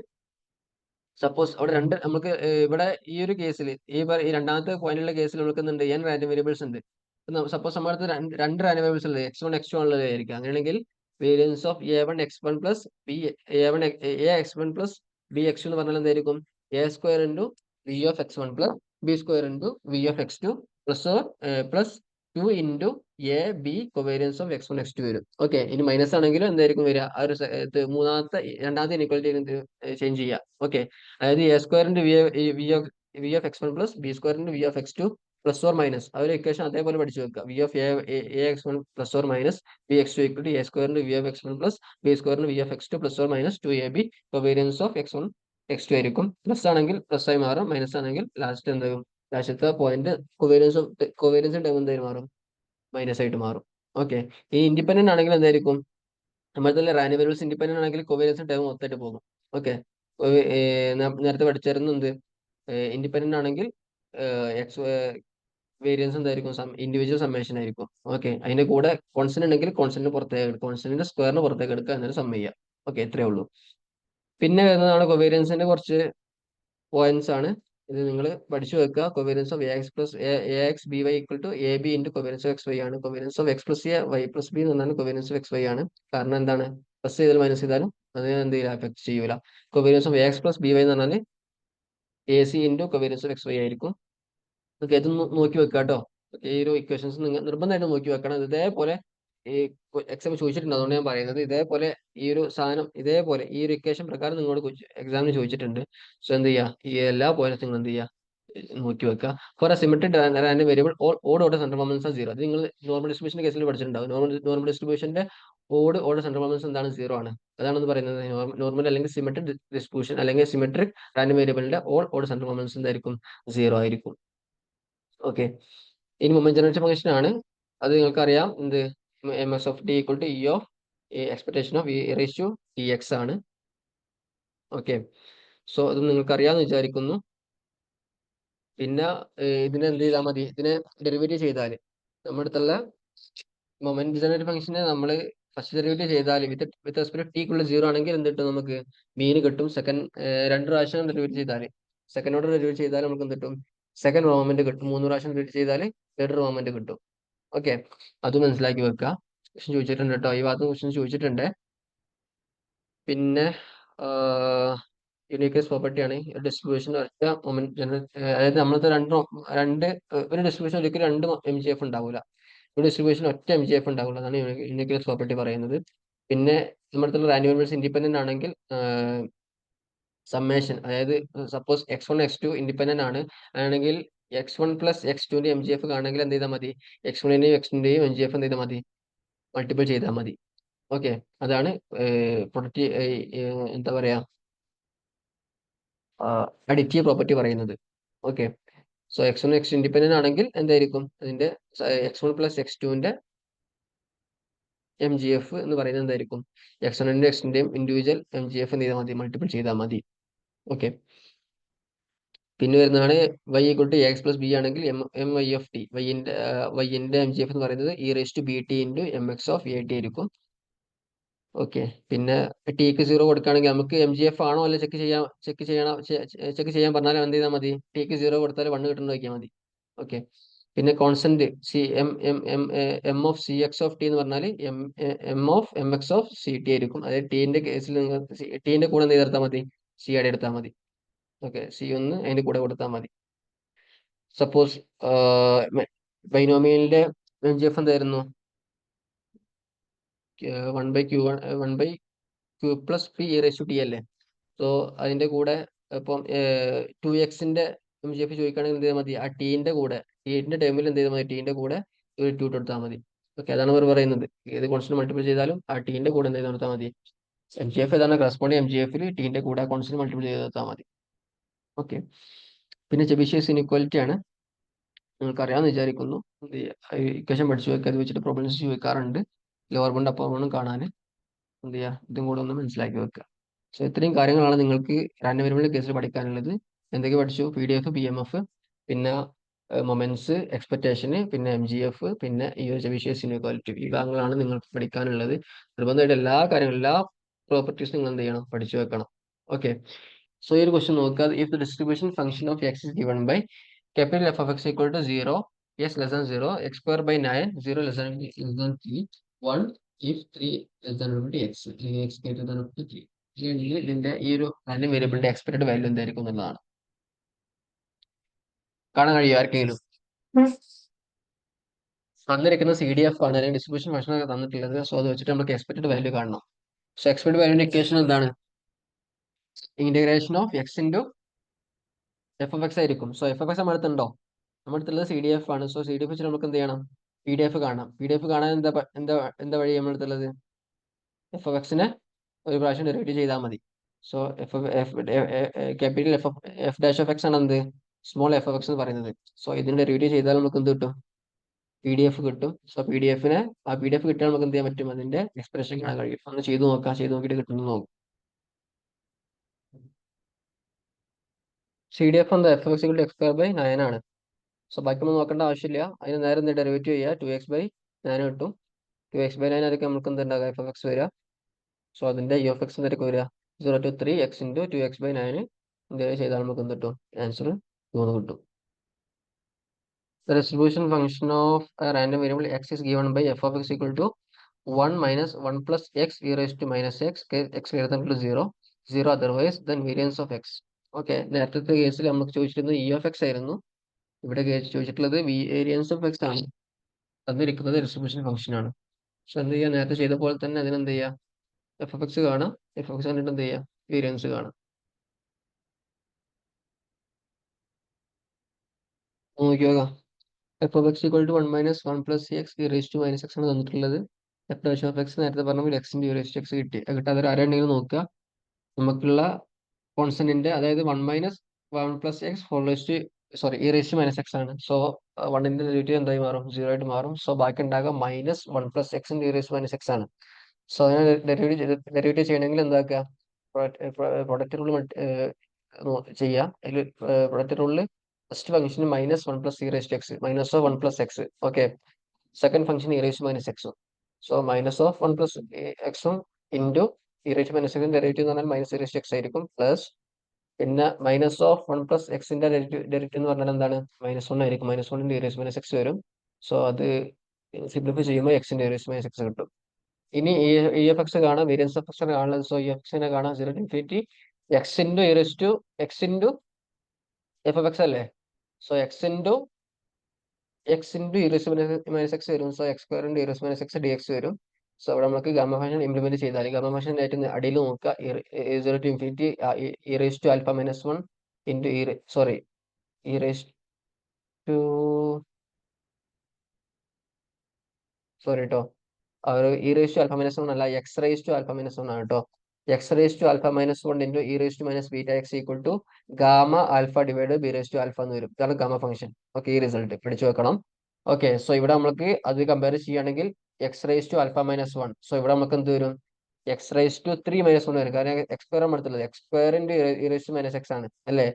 suppose അവിടെ നമുക്ക് ഇവിടെ ഈ ഒരു കേസിൽ ഈ രണ്ടാമത്തെ പോയിന്റുള്ള കേസിൽ നമുക്ക് എന്തുണ്ട്, n റാൻഡം വേരിയബിൾസ് ഉണ്ട്. സപ്പോസ് നമ്മുടെ അടുത്ത് രണ്ട് റാൻഡം വേരിയബിൾസ് ഉള്ളത് എക്സ് വൺ എക്സ് ടു ഉള്ളതായിരിക്കും. അങ്ങനെയാണെങ്കിൽ variance of A one X one plus B A one A X one plus B X two എന്ന് പറഞ്ഞാൽ എന്തായിരിക്കും, A square into V of X one plus B square into V of X two plus 2 into A B covariance of X one X two വരും. Okay, ഇനി minus ആണെങ്കിലും എന്തായിരിക്കും വരിക, ആ ഒരു രണ്ടാമത്തെ ഇനീക്വാലിറ്റി ചേഞ്ച് ചെയ്യുക. ഓക്കെ, അതായത് എ സ്ക്വയറിന്റെ V of X one plus B സ്ക്വയറിന്റെ V of X two plus or minus ആ ഒരു ഇക്വേഷൻ അതേപോലെ പഠിച്ചു വെക്കുക. V of A X one plus or minus B X two equal to A സ്ക്വയറിന്റെ V of X one plus B സ്ക്വയറിന്റെ V of X two plus or minus 2 A B covariance of X one X to ആയിരിക്കും. Plus ആണെങ്കിൽ plus ആയി മാറും, minus ആണെങ്കിൽ last എന്താകും, ലാസ്റ്റത്തെ point covariance term എന്തായി മാറും, മൈനസ് ആയിട്ട് മാറും. ഓക്കെ, ഈ ഇൻഡിപെൻഡന്റ് ആണെങ്കിൽ എന്തായിരിക്കും, നമ്മൾ തന്നെ റാൻഡം വേരിയബിൾസ് ഇൻഡിപെൻഡന്റ് ആണെങ്കിൽ കോവേരിയൻസ് ടേം മൊത്തമായിട്ട് പോകും. ഓക്കെ, നേരത്തെ പഠിച്ചായിരുന്നു എന്ത്, ഇൻഡിപെൻഡന്റ് ആണെങ്കിൽ എക്സ് വേരിയൻസ് എന്തായിരിക്കും, ഇൻഡിവിജ്വൽ സമ്മേഷൻ ആയിരിക്കും. ഓക്കെ, അതിന്റെ കൂടെ കോൺസ്റ്റന്റ് ഉണ്ടെങ്കിൽ കോൺസ്റ്റന്റ് പുറത്തേക്ക് എടുക്കുക, കോൺസ്റ്റന്റിന്റെ സ്ക്വയറിന് പുറത്തേക്ക് എടുക്കുക, എന്നിട്ട് സം ചെയ്യുക. ഓക്കെ, ഇത്രയേ ഉള്ളൂ. പിന്നെ വരുന്നതാണ് കൊവേരിയൻസിന്റെ കുറച്ച് പോയിന്റ്സ് ആണ്. ഇത് നിങ്ങൾ പഠിച്ചു വെക്കുക. Covariance of X plus A X B Y equal to A B into covariance of X Y ആണ്. Covariance of X plus A Y plus B എന്ന് പറഞ്ഞാൽ കൊവേരിയൻസ് ഓഫ് എക്സ് വൈ ആണ്. കാരണം എന്താണ്, പ്ലസ് ചെയ്താലും മൈനസ് ചെയ്താലും അതിനെ എന്ത് ചെയ്യില്ല, എഫക്ട് ചെയ്യൂല. Covariance of X plus B Y എന്ന് പറഞ്ഞാൽ A C into covariance of X Y ആയിരിക്കും. ഓക്കെ, ഇത് നോക്കി വെക്കുക കേട്ടോ. ഈ ഒരു ഇക്വേഷൻസ് നിങ്ങൾ നിർബന്ധമായിട്ട് നോക്കി വെക്കണം. ഇതേപോലെ ഈ എക്സാം ചോദിച്ചിട്ടുണ്ട്, അതുകൊണ്ട് ഞാൻ പറയുന്നത്. ഇതേപോലെ ഈ ഒരു സാധനം ഇതേപോലെ ഈ ഒരു ഇക്വേഷൻ പ്രകാരം നിങ്ങളോട് എക്സാമിന് ചോദിച്ചിട്ടുണ്ട്. സോ എന്ത് ചെയ്യുക, ഈ എല്ലാ പോയിന്റ്സും നിങ്ങൾ എന്ത് ചെയ്യുക, നോക്കി വെക്കുക. For a symmetric random variable odd order central moments ആണ് 0. അത് നിങ്ങൾ നോർമൽ ഡിസ്ട്രിബ്യൂഷന്റെ കേസിൽ പഠിച്ചിട്ടുണ്ടാവും. നോർമൽ ഡിസ്ട്രിബ്യൂഷന്റെ ഓഡ് ഓർഡർ സെൻട്രൽ മൊമെന്റ്സ് എന്താണ്, 0 ആണ്. അതാണെന്ന് പറയുന്നത്. നോർമൽ അല്ലെങ്കിൽ സിമെട്രിക് ഡിസ്ട്രിബ്യൂഷൻ അല്ലെങ്കിൽ സിമെട്രിക് റാൻഡം വേരിയബിളിന്റെ ഓൾ ഓർഡർ സെൻട്രൽ മൊമെന്റ്സ് എന്തായിരിക്കും, 0 ആയിരിക്കും. ഓക്കെ, ഇനി മൊമെന്റ് ജനറേഷൻ ഫംഗ്ഷൻ ആണ്. അത് നിങ്ങൾക്കറിയാം, എന്ത്, M S of T equal to E of expectation of E raise to T X ആണ്. ഓക്കെ, സോ അത് നിങ്ങൾക്ക് അറിയാമെന്ന് വിചാരിക്കുന്നു. പിന്നെ ഇതിനെ എന്ത് ചെയ്താൽ മതി, ഇതിനെ ഡെറിവേറ്റീവ് ചെയ്താൽ നമ്മുടെ അടുത്തുള്ള മൊമെന്റ് ജനറേഷൻ ഫംഗ്ഷനെ നമ്മൾ ഫസ്റ്റ് ഡെറിവേറ്റീവ് ചെയ്താൽ വിത്ത് റെസ്പെക്ട് ടിക്കുള്ള 0 ആണെങ്കിൽ എന്ത് കിട്ടും, നമുക്ക് മീൻ കിട്ടും. രണ്ട് പ്രാവശ്യം ഡെറിവേറ്റ് ചെയ്താൽ, സെക്കൻഡ് ഓർഡർ ഡെറിവേറ്റ് ചെയ്താൽ നമുക്ക് എന്ത് കിട്ടും, സെക്കൻഡ് മൊമെന്റ് കിട്ടും. 3 പ്രാവശ്യം ഡെറിവേറ്റ് ചെയ്താൽ തേർഡ് മൊമെന്റ് കിട്ടും. ഓക്കെ, അത് മനസ്സിലാക്കി വെക്കുക. ക്വസ്റ്റ്യൻ ചോദിച്ചിട്ടുണ്ട് കേട്ടോ, ഈ ഭാഗത്ത് ക്വസ്റ്റ്യൻ ചോദിച്ചിട്ടുണ്ട്. പിന്നെ യൂണിക്നെസ് പ്രോപ്പർട്ടി ആണ് ഡിസ്ട്രിബ്യൂഷൻ ഒറ്റ മൊമെന്റ് ജനറേറ്റ്, അതായത് നമ്മളത്തെ രണ്ട് ഒരു ഡിസ്ട്രിബ്യൂഷൻ ഒരിക്കലും രണ്ട് എം ജി എഫ് ഉണ്ടാവില്ല. ഒരു ഡിസ്ട്രിബ്യൂഷൻ ഒറ്റ എം ജി എഫ് ഉണ്ടാവില്ല. അതാണ് യൂണിക്നെസ് പ്രോപ്പർട്ടി പറയുന്നത്. പിന്നെ നമ്മുടെ റാൻഡം വേരിയബിൾസ് ഇൻഡിപെൻഡന്റ് ആണെങ്കിൽ സമ്മേഷൻ, അതായത് സപ്പോസ് x1 x2 ഇൻഡിപെൻഡന്റ് ആണ്, ആണെങ്കിൽ x1 പ്ലസ് x2ന്റെ എം ജി എഫ് കാണണമെങ്കിൽ എന്ത് ചെയ്താൽ മതി, x1ന്റെയും x2ന്റെയും എം ജി എഫ് എന്ത് ചെയ്താൽ മതി, മൾട്ടിപ്പിൾ ചെയ്താൽ മതി. ഓക്കെ, അതാണ് പ്രൊഡക്റ്റ്, എന്താ പറയാ, അഡിറ്റീവ് പ്രോപ്പർട്ടി പറയുന്നത്. Okay, so x1 x2 independent ആണെങ്കിൽ എന്തായിരിക്കും, അതിന്റെ x1 പ്ലസ് x2ന്റെ എം ജി എഫ് എന്ന് പറയുന്നത് എന്തായിരിക്കും, x1ന്റെയും x2ന്റെയും ഇൻഡിവിജ്വൽ എം ജി എഫ് എന്ത് ചെയ്താൽ മതി, മൾട്ടിപ്പിൾ ചെയ്താൽ മതി. ഓക്കെ, പിന്നെ വരുന്നതാണ് y equal to X plus B ആണെങ്കിൽ എം വൈ ഓഫ് ടി, വൈന്റെ എം ജി എഫ് എന്ന് പറയുന്നത് E raise to B T into M X of A T ആയിരിക്കും. ഓക്കെ, പിന്നെ ടിക്ക് 0 കൊടുക്കുകയാണെങ്കിൽ നമുക്ക് എം ജി എഫ് ആണോ അല്ല ചെക്ക് ചെയ്യാൻ പറഞ്ഞാൽ എന്ത് ചെയ്താൽ മതി, ടിക്ക് 0 കൊടുത്താൽ 1 കിട്ടുന്ന നോക്കിയാൽ മതി. ഓക്കെ, പിന്നെ constant C M M M M of C X of T എന്ന് പറഞ്ഞാൽ M of M X of C T ആയിരിക്കും. അതായത് ടീന്റെ കേസിൽ നിങ്ങൾ ടീന്റെ കൂടെ എന്ത് ചെയ്തെടുത്താൽ മതി, സി ആഡ് എടുത്താൽ മതി. ഓക്കെ, സി ഒന്ന് അതിന്റെ കൂടെ കൊടുത്താൽ മതി. സപ്പോസ് ബൈനോമിയലിന്റെ എം ജി എഫ് എന്തായിരുന്നു, 1/q plus P E raise to T അല്ലേ. സോ അതിന്റെ കൂടെ ഇപ്പം 2x-ന്റെ എം ജി എഫ് ചോദിക്കുകയാണെങ്കിൽ എന്ത് ചെയ്താൽ മതി, ആ ടീന്റെ ടേമിൽ എന്ത് ചെയ്താൽ മതി, ടീന്റെ കൂടെ ഒരു 2 കൊടുത്താൽ മതി. ഓക്കെ, അതാണ് അവർ പറയുന്നത്. ഏത് കോൺസ്റ്റന്റ് മൾട്ടിപ്പിൾ ചെയ്താലും ആ ടീന്റെ കൂടെ എന്ത് ചെയ്ത് കൊടുത്താൽ മതി, എം ജി എഫ് ഏതാണ് കറസ്പോണ്ടിങ് എം ജി എഫിൽ ടീന്റെ കൂടെ കോൺസ്റ്റന്റ് മൾട്ടിപ്പിൾ ചെയ്ത് കൊടുത്താൽ മതി. ഓക്കെ, പിന്നെ ചെബിഷ്യസ് ഇൻഇക്വാലിറ്റി ആണ്, നിങ്ങൾക്ക് അറിയാമെന്ന് വിചാരിക്കുന്നു. ഇക്വേഷൻ പഠിച്ചു വെക്കുക, അത് വെച്ചിട്ട് പ്രോബ്ലംസ് ചോദിക്കാറുണ്ട്. ലോവർ ബൗണ്ട് അപ്പർ ബൗണ്ടും കാണാൻ എന്ത് ചെയ്യുക, ഇതും കൂടെ ഒന്ന് മനസ്സിലാക്കി വെക്കുക. സോ ഇത്രയും കാര്യങ്ങളാണ് നിങ്ങൾക്ക് റാൻഡം വേരിയബിളിന്റെ കേസിൽ പഠിക്കാനുള്ളത്. എന്തൊക്കെ പഠിച്ചു, P D F, P M F, പിന്നെ മൊമെന്റ്സ്, എക്സ്പെക്ടേഷന്, പിന്നെ എം ജി എഫ്, പിന്നെ ഈ ഒരു ചെബിഷ്യസ് ഇൻഇക്വാലിറ്റി, ഈ ഭാഗങ്ങളാണ് നിങ്ങൾക്ക് പഠിക്കാനുള്ളത്. നിർബന്ധമായിട്ട് എല്ലാ കാര്യങ്ങളും, എല്ലാ പ്രോപ്പർട്ടീസും നിങ്ങൾ എന്ത് ചെയ്യണം, പഠിച്ചു വെക്കണം. ഓക്കെ, സോ ഈ ഒരു ക്വസ്റ്റ്യൻ നോക്കുക. If the distribution function of X is given by capital F of x equal to 0, s less than 0, x square by 9, 0 less than 3, 1 if 3 less than or equal to x, അല്ലെങ്കിൽ x greater than or equal to 3. ഇല്ലെങ്കിൽ ഇതിന്റെ ഈ ഒരു random വേരിയബിളിന്റെ expected value എന്തായിരിക്കും എന്നുള്ളതാണ്. കാണാൻ കഴിയും ആർക്കെങ്കിലും? തന്നിരിക്കുന്ന സി ഡി എഫ് ആണ്, അല്ലെങ്കിൽ ഡിസ്ട്രിബ്യൂഷൻ ഫംഗ്ഷൻ ഒക്കെ തന്നിട്ടുള്ളത്. സോ അത് വെച്ചിട്ട് നമുക്ക് എക്സ്പെക്ടഡ് വാല്യൂ കാണണം. സോ എക്സ്പെക്ടഡ് വാല്യൂന്റെ ഇക്വേഷൻ എന്താണ്, integration of X into f of X ആയിരിക്കും. സോ എഫ് ഓഫ് എക്സ് നമ്മുടെ അടുത്തുണ്ടോ, നമ്മുടെ അടുത്തുള്ളത് സി ഡി എഫ് ആണ്. സോ സി ഡി എഫ് വെച്ചിട്ട് നമുക്ക് എന്ത് ചെയ്യണം, പി ഡി എഫ് കാണാം. പി ഡി എഫ് കാണാൻ എന്താ വഴി നമ്മുടെ അടുത്തുള്ളത്, എഫ് ഓഫ് എക്സിനെ ഒരു പ്രാവശ്യം ഡെറിവേറ്റ് ചെയ്താൽ മതി. So capital F dash of X ആണ് എന്ത്, സ്മോൾ എഫ് ഓഫ് എക്സ് എന്ന് പറയുന്നത്. സോ ഇതിന് ഡെറിവേറ്റ് ചെയ്താൽ നമുക്ക് എന്ത് കിട്ടും, PDF കിട്ടും. സോ PDF കിട്ടിയാൽ നമുക്ക് എന്ത് ചെയ്യാൻ പറ്റും, അതിന്റെ എക്സ്പ്രഷൻ കാണാൻ കഴിയും. ഒന്ന് ചെയ്ത് നോക്കാം, ചെയ്ത് നോക്കിയിട്ട് കിട്ടുന്നു നോക്കും. CDF എന്താ, FX = x² 9 ആണ്. സോ ബാക്കി നമ്മൾ നോക്കേണ്ട ആവശ്യമില്ല. അതിന് നേരെ എന്ത് ഡെറിവേറ്റീവ് ചെയ്യുക, 2x/9 കിട്ടും. 2x/9 ആയിരിക്കും നമുക്ക് എന്തുണ്ടാകുക, FX വരിക. സോ അതിന്റെ UFX എന്തായിരിക്കും വരിക, 0 to 3 x into 2x/9 എന്തെങ്കിലും ചെയ്താൽ നമുക്ക് എന്ത് കിട്ടും, ആൻസർ 2 കിട്ടും. The distribution function of a random variable x is given by f of x equal to 1 minus 1 plus x e raised to minus x greater than equal to 0, 0 otherwise, then variance of x. Okay, നേരത്തെ കേസിൽ നമുക്ക് ചോദിച്ചിരുന്നത് EF ആയിരുന്നു. ഇവിടെ ചോദിച്ചിട്ടുള്ളത് variance of X ആണ്. തന്നിരിക്കുന്നത് distribution function ആണ്. പക്ഷെ എന്ത് ചെയ്യുക, നേരത്തെ ചെയ്ത പോലെ തന്നെ അതിനെന്ത് ചെയ്യുക, FX കാണാം, FX കണ്ടിട്ട് എന്ത് ചെയ്യുക, വേരിയൻസ് കാണാം. നോക്കി നോക്കാം. FX = 1 minus 1 plus x e raised to minus x ആണ് തന്നിട്ടുള്ളത്. F' of x നേരത്തെ പറഞ്ഞ പോലെ x into e raised to x കിട്ടി. കിട്ടാതെ ആരെയുണ്ടെങ്കിലും നോക്കുക. നമുക്കുള്ള കോൺസ്റ്റന്റിന്റെ, അതായത് 1 minus 1 plus x whole raised to, sorry, e raised to minus x ആണ്. സോ 1ന്റെ ഡെറിവേറ്റീവ് എന്തായി മാറും, 0 ആയിട്ട് മാറും. സോ ബാക്കി ഉണ്ടാകുക minus 1 plus x into e raised to minus x ആണ്. സോ അതിനെ ഡെറിവേറ്റീവ് ചെയ്യണമെങ്കിൽ എന്താക്കുക, പ്രൊഡക്റ്റ് റൂൾ ചെയ്യുക. അതിൽ പ്രൊഡക്റ്റ് റൂളിൽ first function -1 plus e raised to x, minus of 1 plus x. Okay, second function e raised to minus x. So minus of 1 plus x into e raised to minus x derivative എന്ന് പറഞ്ഞാൽ minus e raised to x ആയിരിക്കും. Plus പിന്നെ minus of 1 plus x ന്റെ derivative എന്ന് പറഞ്ഞാൽ എന്താണ്, -1 ആയിരിക്കും. -1 into e raised to minus x വരും. സോ അത് സിംപ്ലിഫൈ ചെയ്യുമ്പോൾ x into e raised to minus x കിട്ടും. ഇനി EFX കാണാം, വേരിയൻസ് ഓഫ് എക്സ് കാണുന്നത്. സോ EFX കാണാം 0 to infinity x into e raised to x into f of x അല്ലേ. So x into e raised to minus x വരും. So x² into e raised to minus x dx വരും. So അവിടെ നമുക്ക് gamma function implement ചെയ്താൽ, gamma function ആയിട്ട് അടിയിൽ നോക്കുക, 0 to infinity e raised to alpha minus 1 into e raised to, sorry കേട്ടോ, e raised to alpha minus 1 അല്ല, x raised to alpha minus 1 ആണ് കേട്ടോ. x raised to alpha minus 1 into e raised to minus beta x equal to gamma alpha divided b raised to alpha എന്ന് വരും. ഇതാണ് gamma function. Okay, ഈ result പഠിച്ചു വെക്കണം. Okay, so ഇവിടെ നമുക്ക് അത് കമ്പയർ ചെയ്യുകയാണെങ്കിൽ x raised to alpha minus 1. So ഇവിടെ നമുക്ക് എന്ത് വരും, x raised to 3 minus 1 വരും. കാരണം x² ആണ് എടുത്തുള്ളത്. x² into e raised to minus x ആണ് അല്ലേ.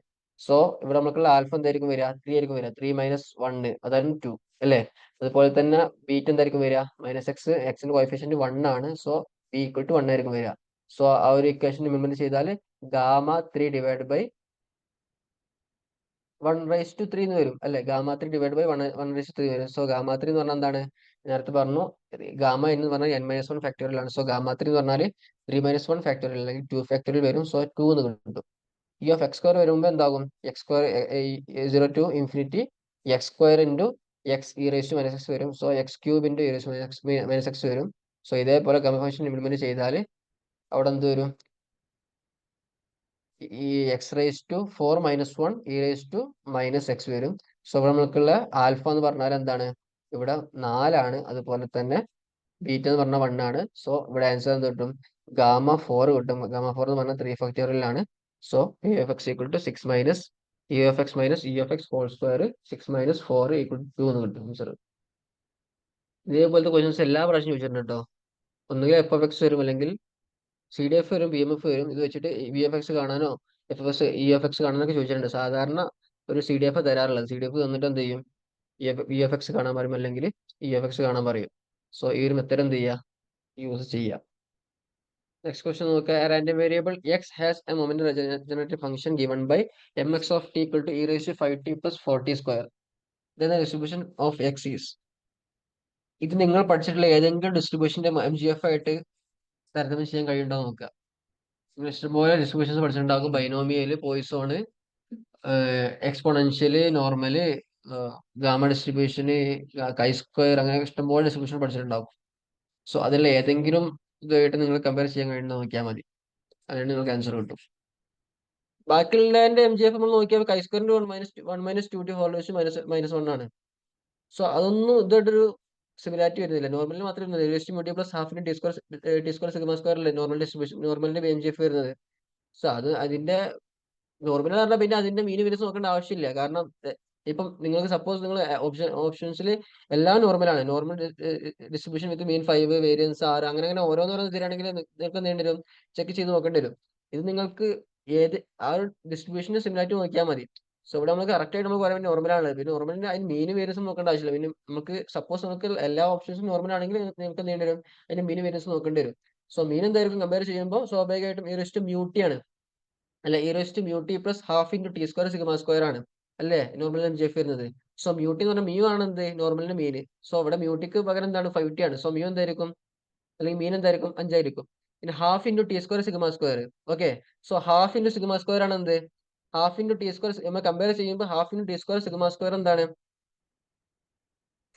സോ ഇവിടെ നമുക്കുള്ള ആൽഫ എന്തായിരിക്കും വരിക, 3 ആയിരിക്കും വരിക. 3 minus 1 അതായത് 2 അല്ലേ. അതുപോലെ തന്നെ ബീറ്റ എന്തായിരിക്കും വരിക, -x, എക്സിന്റെ കോഎഫിഷ്യന്റ് 1 ആണ്. സോ b = 1 ആയിരിക്കും വരിക. സോ ആ ഒരു ഇക്വേഷൻ ഇംപ്ലിമെന്റ് ചെയ്താൽ Γ3 ഡിവൈഡ് ബൈ 1/3 എന്ന് വരും അല്ലെ. Γ3 ഡിവൈഡ് ബൈ 1/3 വരും. സോ Γ3 എന്ന് പറഞ്ഞാൽ എന്താണ്, നേരത്തെ പറഞ്ഞു, ഗാമ എന്ന് പറഞ്ഞാൽ n-1 ഫാക്ടോറിയൽ ആണ്. സോ Γ3 എന്ന് പറഞ്ഞാൽ 3 - 1 ഫാക്ടോറിയൽ അല്ലെങ്കിൽ 2 ഫാക്ടോറിയൽ വരും. സോ 2 എന്ന് കിട്ടും. ഈ ഓഫ് x² വരുമ്പോൾ എന്താകും, x² 0 to infinity x² into x e raised to minus x വരും. So x³ into e raised to minus x വരും. സോ ഇതേപോലെ ഗാമ ഫംഗ്ഷൻ ഇംപ്ലിമെന്റ് ചെയ്താൽ അവിടെ എന്ത് വരും, ഈ x raised to 4 minus 1 e raised to minus x വരും. So ഇവിടെ നമുക്കുള്ള ആൽഫ എന്ന് പറഞ്ഞാൽ എന്താണ്, ഇവിടെ 4 ആണ്. അതുപോലെ തന്നെ ബീറ്റ എന്ന് പറഞ്ഞാൽ 1 ആണ്. സോ ഇവിടെ ആൻസർ എന്ത് കിട്ടും, Γ4 കിട്ടും. Γ4 എന്ന് പറഞ്ഞാൽ 3 ഫാക്ടോറിയൽ ആണ്. So EFX = 6 minus EFX minus EFX whole square 6 minus 4 = 2 എന്ന് കിട്ടും ആൻസർ. ഇതേപോലത്തെ ക്വസ്റ്റ്യൻസ് എല്ലാ പ്രാവശ്യം ചോദിച്ചിട്ടുണ്ട് കേട്ടോ. ഒന്നുകിൽ FX വരും, അല്ലെങ്കിൽ CDF വരും, BMF വരും. ഇത് വെച്ചിട്ട് VFX കാണാനോ EFX കാണാനൊക്കെ ചോദിച്ചിട്ടുണ്ട്. സാധാരണ ഒരു CDF തരാറുള്ളത്. CDF തന്നിട്ട് എന്ത് ചെയ്യും, VFX കാണാൻ പറയും, അല്ലെങ്കിൽ EFX കാണാൻ പറയും. സോ ഈ ഒരു മെത്തേഡ് എന്ത് ചെയ്യുക, യൂസ് ചെയ്യുക. നെക്സ്റ്റ് ക്വസ്റ്റ്യൻ നോക്കുക. Random variable x has a moment generated function given by mx of t equal to e raised to 5t plus 4t square. Then the distribution of x is. ഇത് നിങ്ങൾ പഠിച്ചിട്ടുള്ള ഏതെങ്കിലും ഡിസ്ട്രിബ്യൂഷന്റെ MGF ആയിട്ട് താരതമ്യം ചെയ്യാൻ കഴിയുണ്ടോ നോക്കുക. ഇഷ്ടംപോലെ ഡിസ്ട്രിബ്യൂഷൻസ് പഠിച്ചിട്ടുണ്ടാകും. ബൈനോമിയല്, പോയിസോണ്, എക്സ്പോണൻഷ്യല്, നോർമല്, ഗാമ ഡിസ്ട്രിബ്യൂഷന്, കൈ-സ്ക്വയർ, അങ്ങനെ ഇഷ്ടംപോലെ ഡിസ്ട്രിബ്യൂഷൻ പഠിച്ചിട്ടുണ്ടാകും. സോ അതിൽ ഏതെങ്കിലും ഇതുമായിട്ട് നിങ്ങൾ കമ്പയർ ചെയ്യാൻ കഴിയുന്ന നോക്കിയാൽ മതി. അതിന് നിങ്ങൾക്ക് ആൻസർ കിട്ടും. ബാക്കിയുള്ളതിന്റെ MGF നമ്മൾ നോക്കിയാൽ കൈ-സ്ക്വയറിന്റെ 1 minus 2t whole raised to -1 ആണ്. സോ അതൊന്നും ഇതായിട്ടൊരു സിമിലാരിറ്റി വരുന്നില്ല. നോർമലിന് മാത്രമേ മ്യൂട്ടി പ്ലസ് ഹാഫിന് ടി സ്ക്വയർ സിഗ്മ സ്ക്വയർ അല്ലേ നോർമൽ ഡിസ്ട്രിബ്യൂഷൻ, നോർമലിന്റെ MGF വരുന്നത്. സോ അതിന്റെ നോർമൽ എന്ന് പറഞ്ഞാൽ പിന്നെ അതിന്റെ മീൻ വിരസ് നോക്കേണ്ട ആവശ്യമില്ല. കാരണം ഇപ്പം നിങ്ങൾക്ക് സപ്പോസ് നിങ്ങൾ ഓപ്ഷൻസിൽ എല്ലാം നോർമലാണ്. Normal distribution with mean 5, variance 6, അങ്ങനെ അങ്ങനെ ഓരോന്നോരോന്ന് തരികയാണെങ്കിൽ നിങ്ങൾക്ക് എന്ത് ചെയ്യേണ്ടി വരും? ചെക്ക് ചെയ്ത് നോക്കേണ്ടി വരും. ഇത് നിങ്ങൾക്ക് ഏത് ആ ഒരു ഡിസ്ട്രിബ്യൂഷന് സിമിലാരിറ്റി നോക്കിയാൽ മതി. സോ ഇവിടെ നമുക്ക് കറക്റ്റ് ആയിട്ട് നമുക്ക് പറയാൻ നോർമലാണ്. പിന്നെ നോർമലിന് അതിന് മീൻ വേരിയൻസ് നോക്കേണ്ട ആവശ്യമില്ല. പിന്നെ നമുക്ക് സപ്പോസ് നമുക്ക് എല്ലാ ഓപ്ഷൻസും നോർമൽ ആണെങ്കിൽ നിങ്ങൾക്ക് എന്ത് ചെയ്യേണ്ടി വരും? അതിന്റെ മീൻ വേരിയൻസ് നോക്കേണ്ടി വരും. സോ മീൻ എന്തായിരിക്കും കമ്പയർ ചെയ്യുമ്പോൾ സ്വാഭാവികമായിട്ടും മ്യൂട്ടി ആണ്. അല്ല, mu t plus half into T square sigma square ആണ് അല്ലേ നോർമൽ എംജിഎഫ് വരുന്നത്. സോ മ്യൂട്ടി എന്ന് പറഞ്ഞാൽ മ്യൂ ആണ് എന്ത് നോർമലിന്റെ മീന്. സോ ഇവിടെ മ്യൂട്ടിക്ക് പകരം എന്താണ് 5t ആണ്. സോ മ്യൂ എന്തായിരിക്കും, അല്ലെങ്കിൽ മീൻ എന്തായിരിക്കും? 5 ആയിരിക്കും. പിന്നെ half into T square sigma square. Okay, so half into sigma square ആണ് എന്ത്? ഹാഫ് ഇൻറ്റു ടി സ്ക്വയർ നമ്മൾ കമ്പയർ ചെയ്യുമ്പോൾ half into T square sigma square എന്താണ്?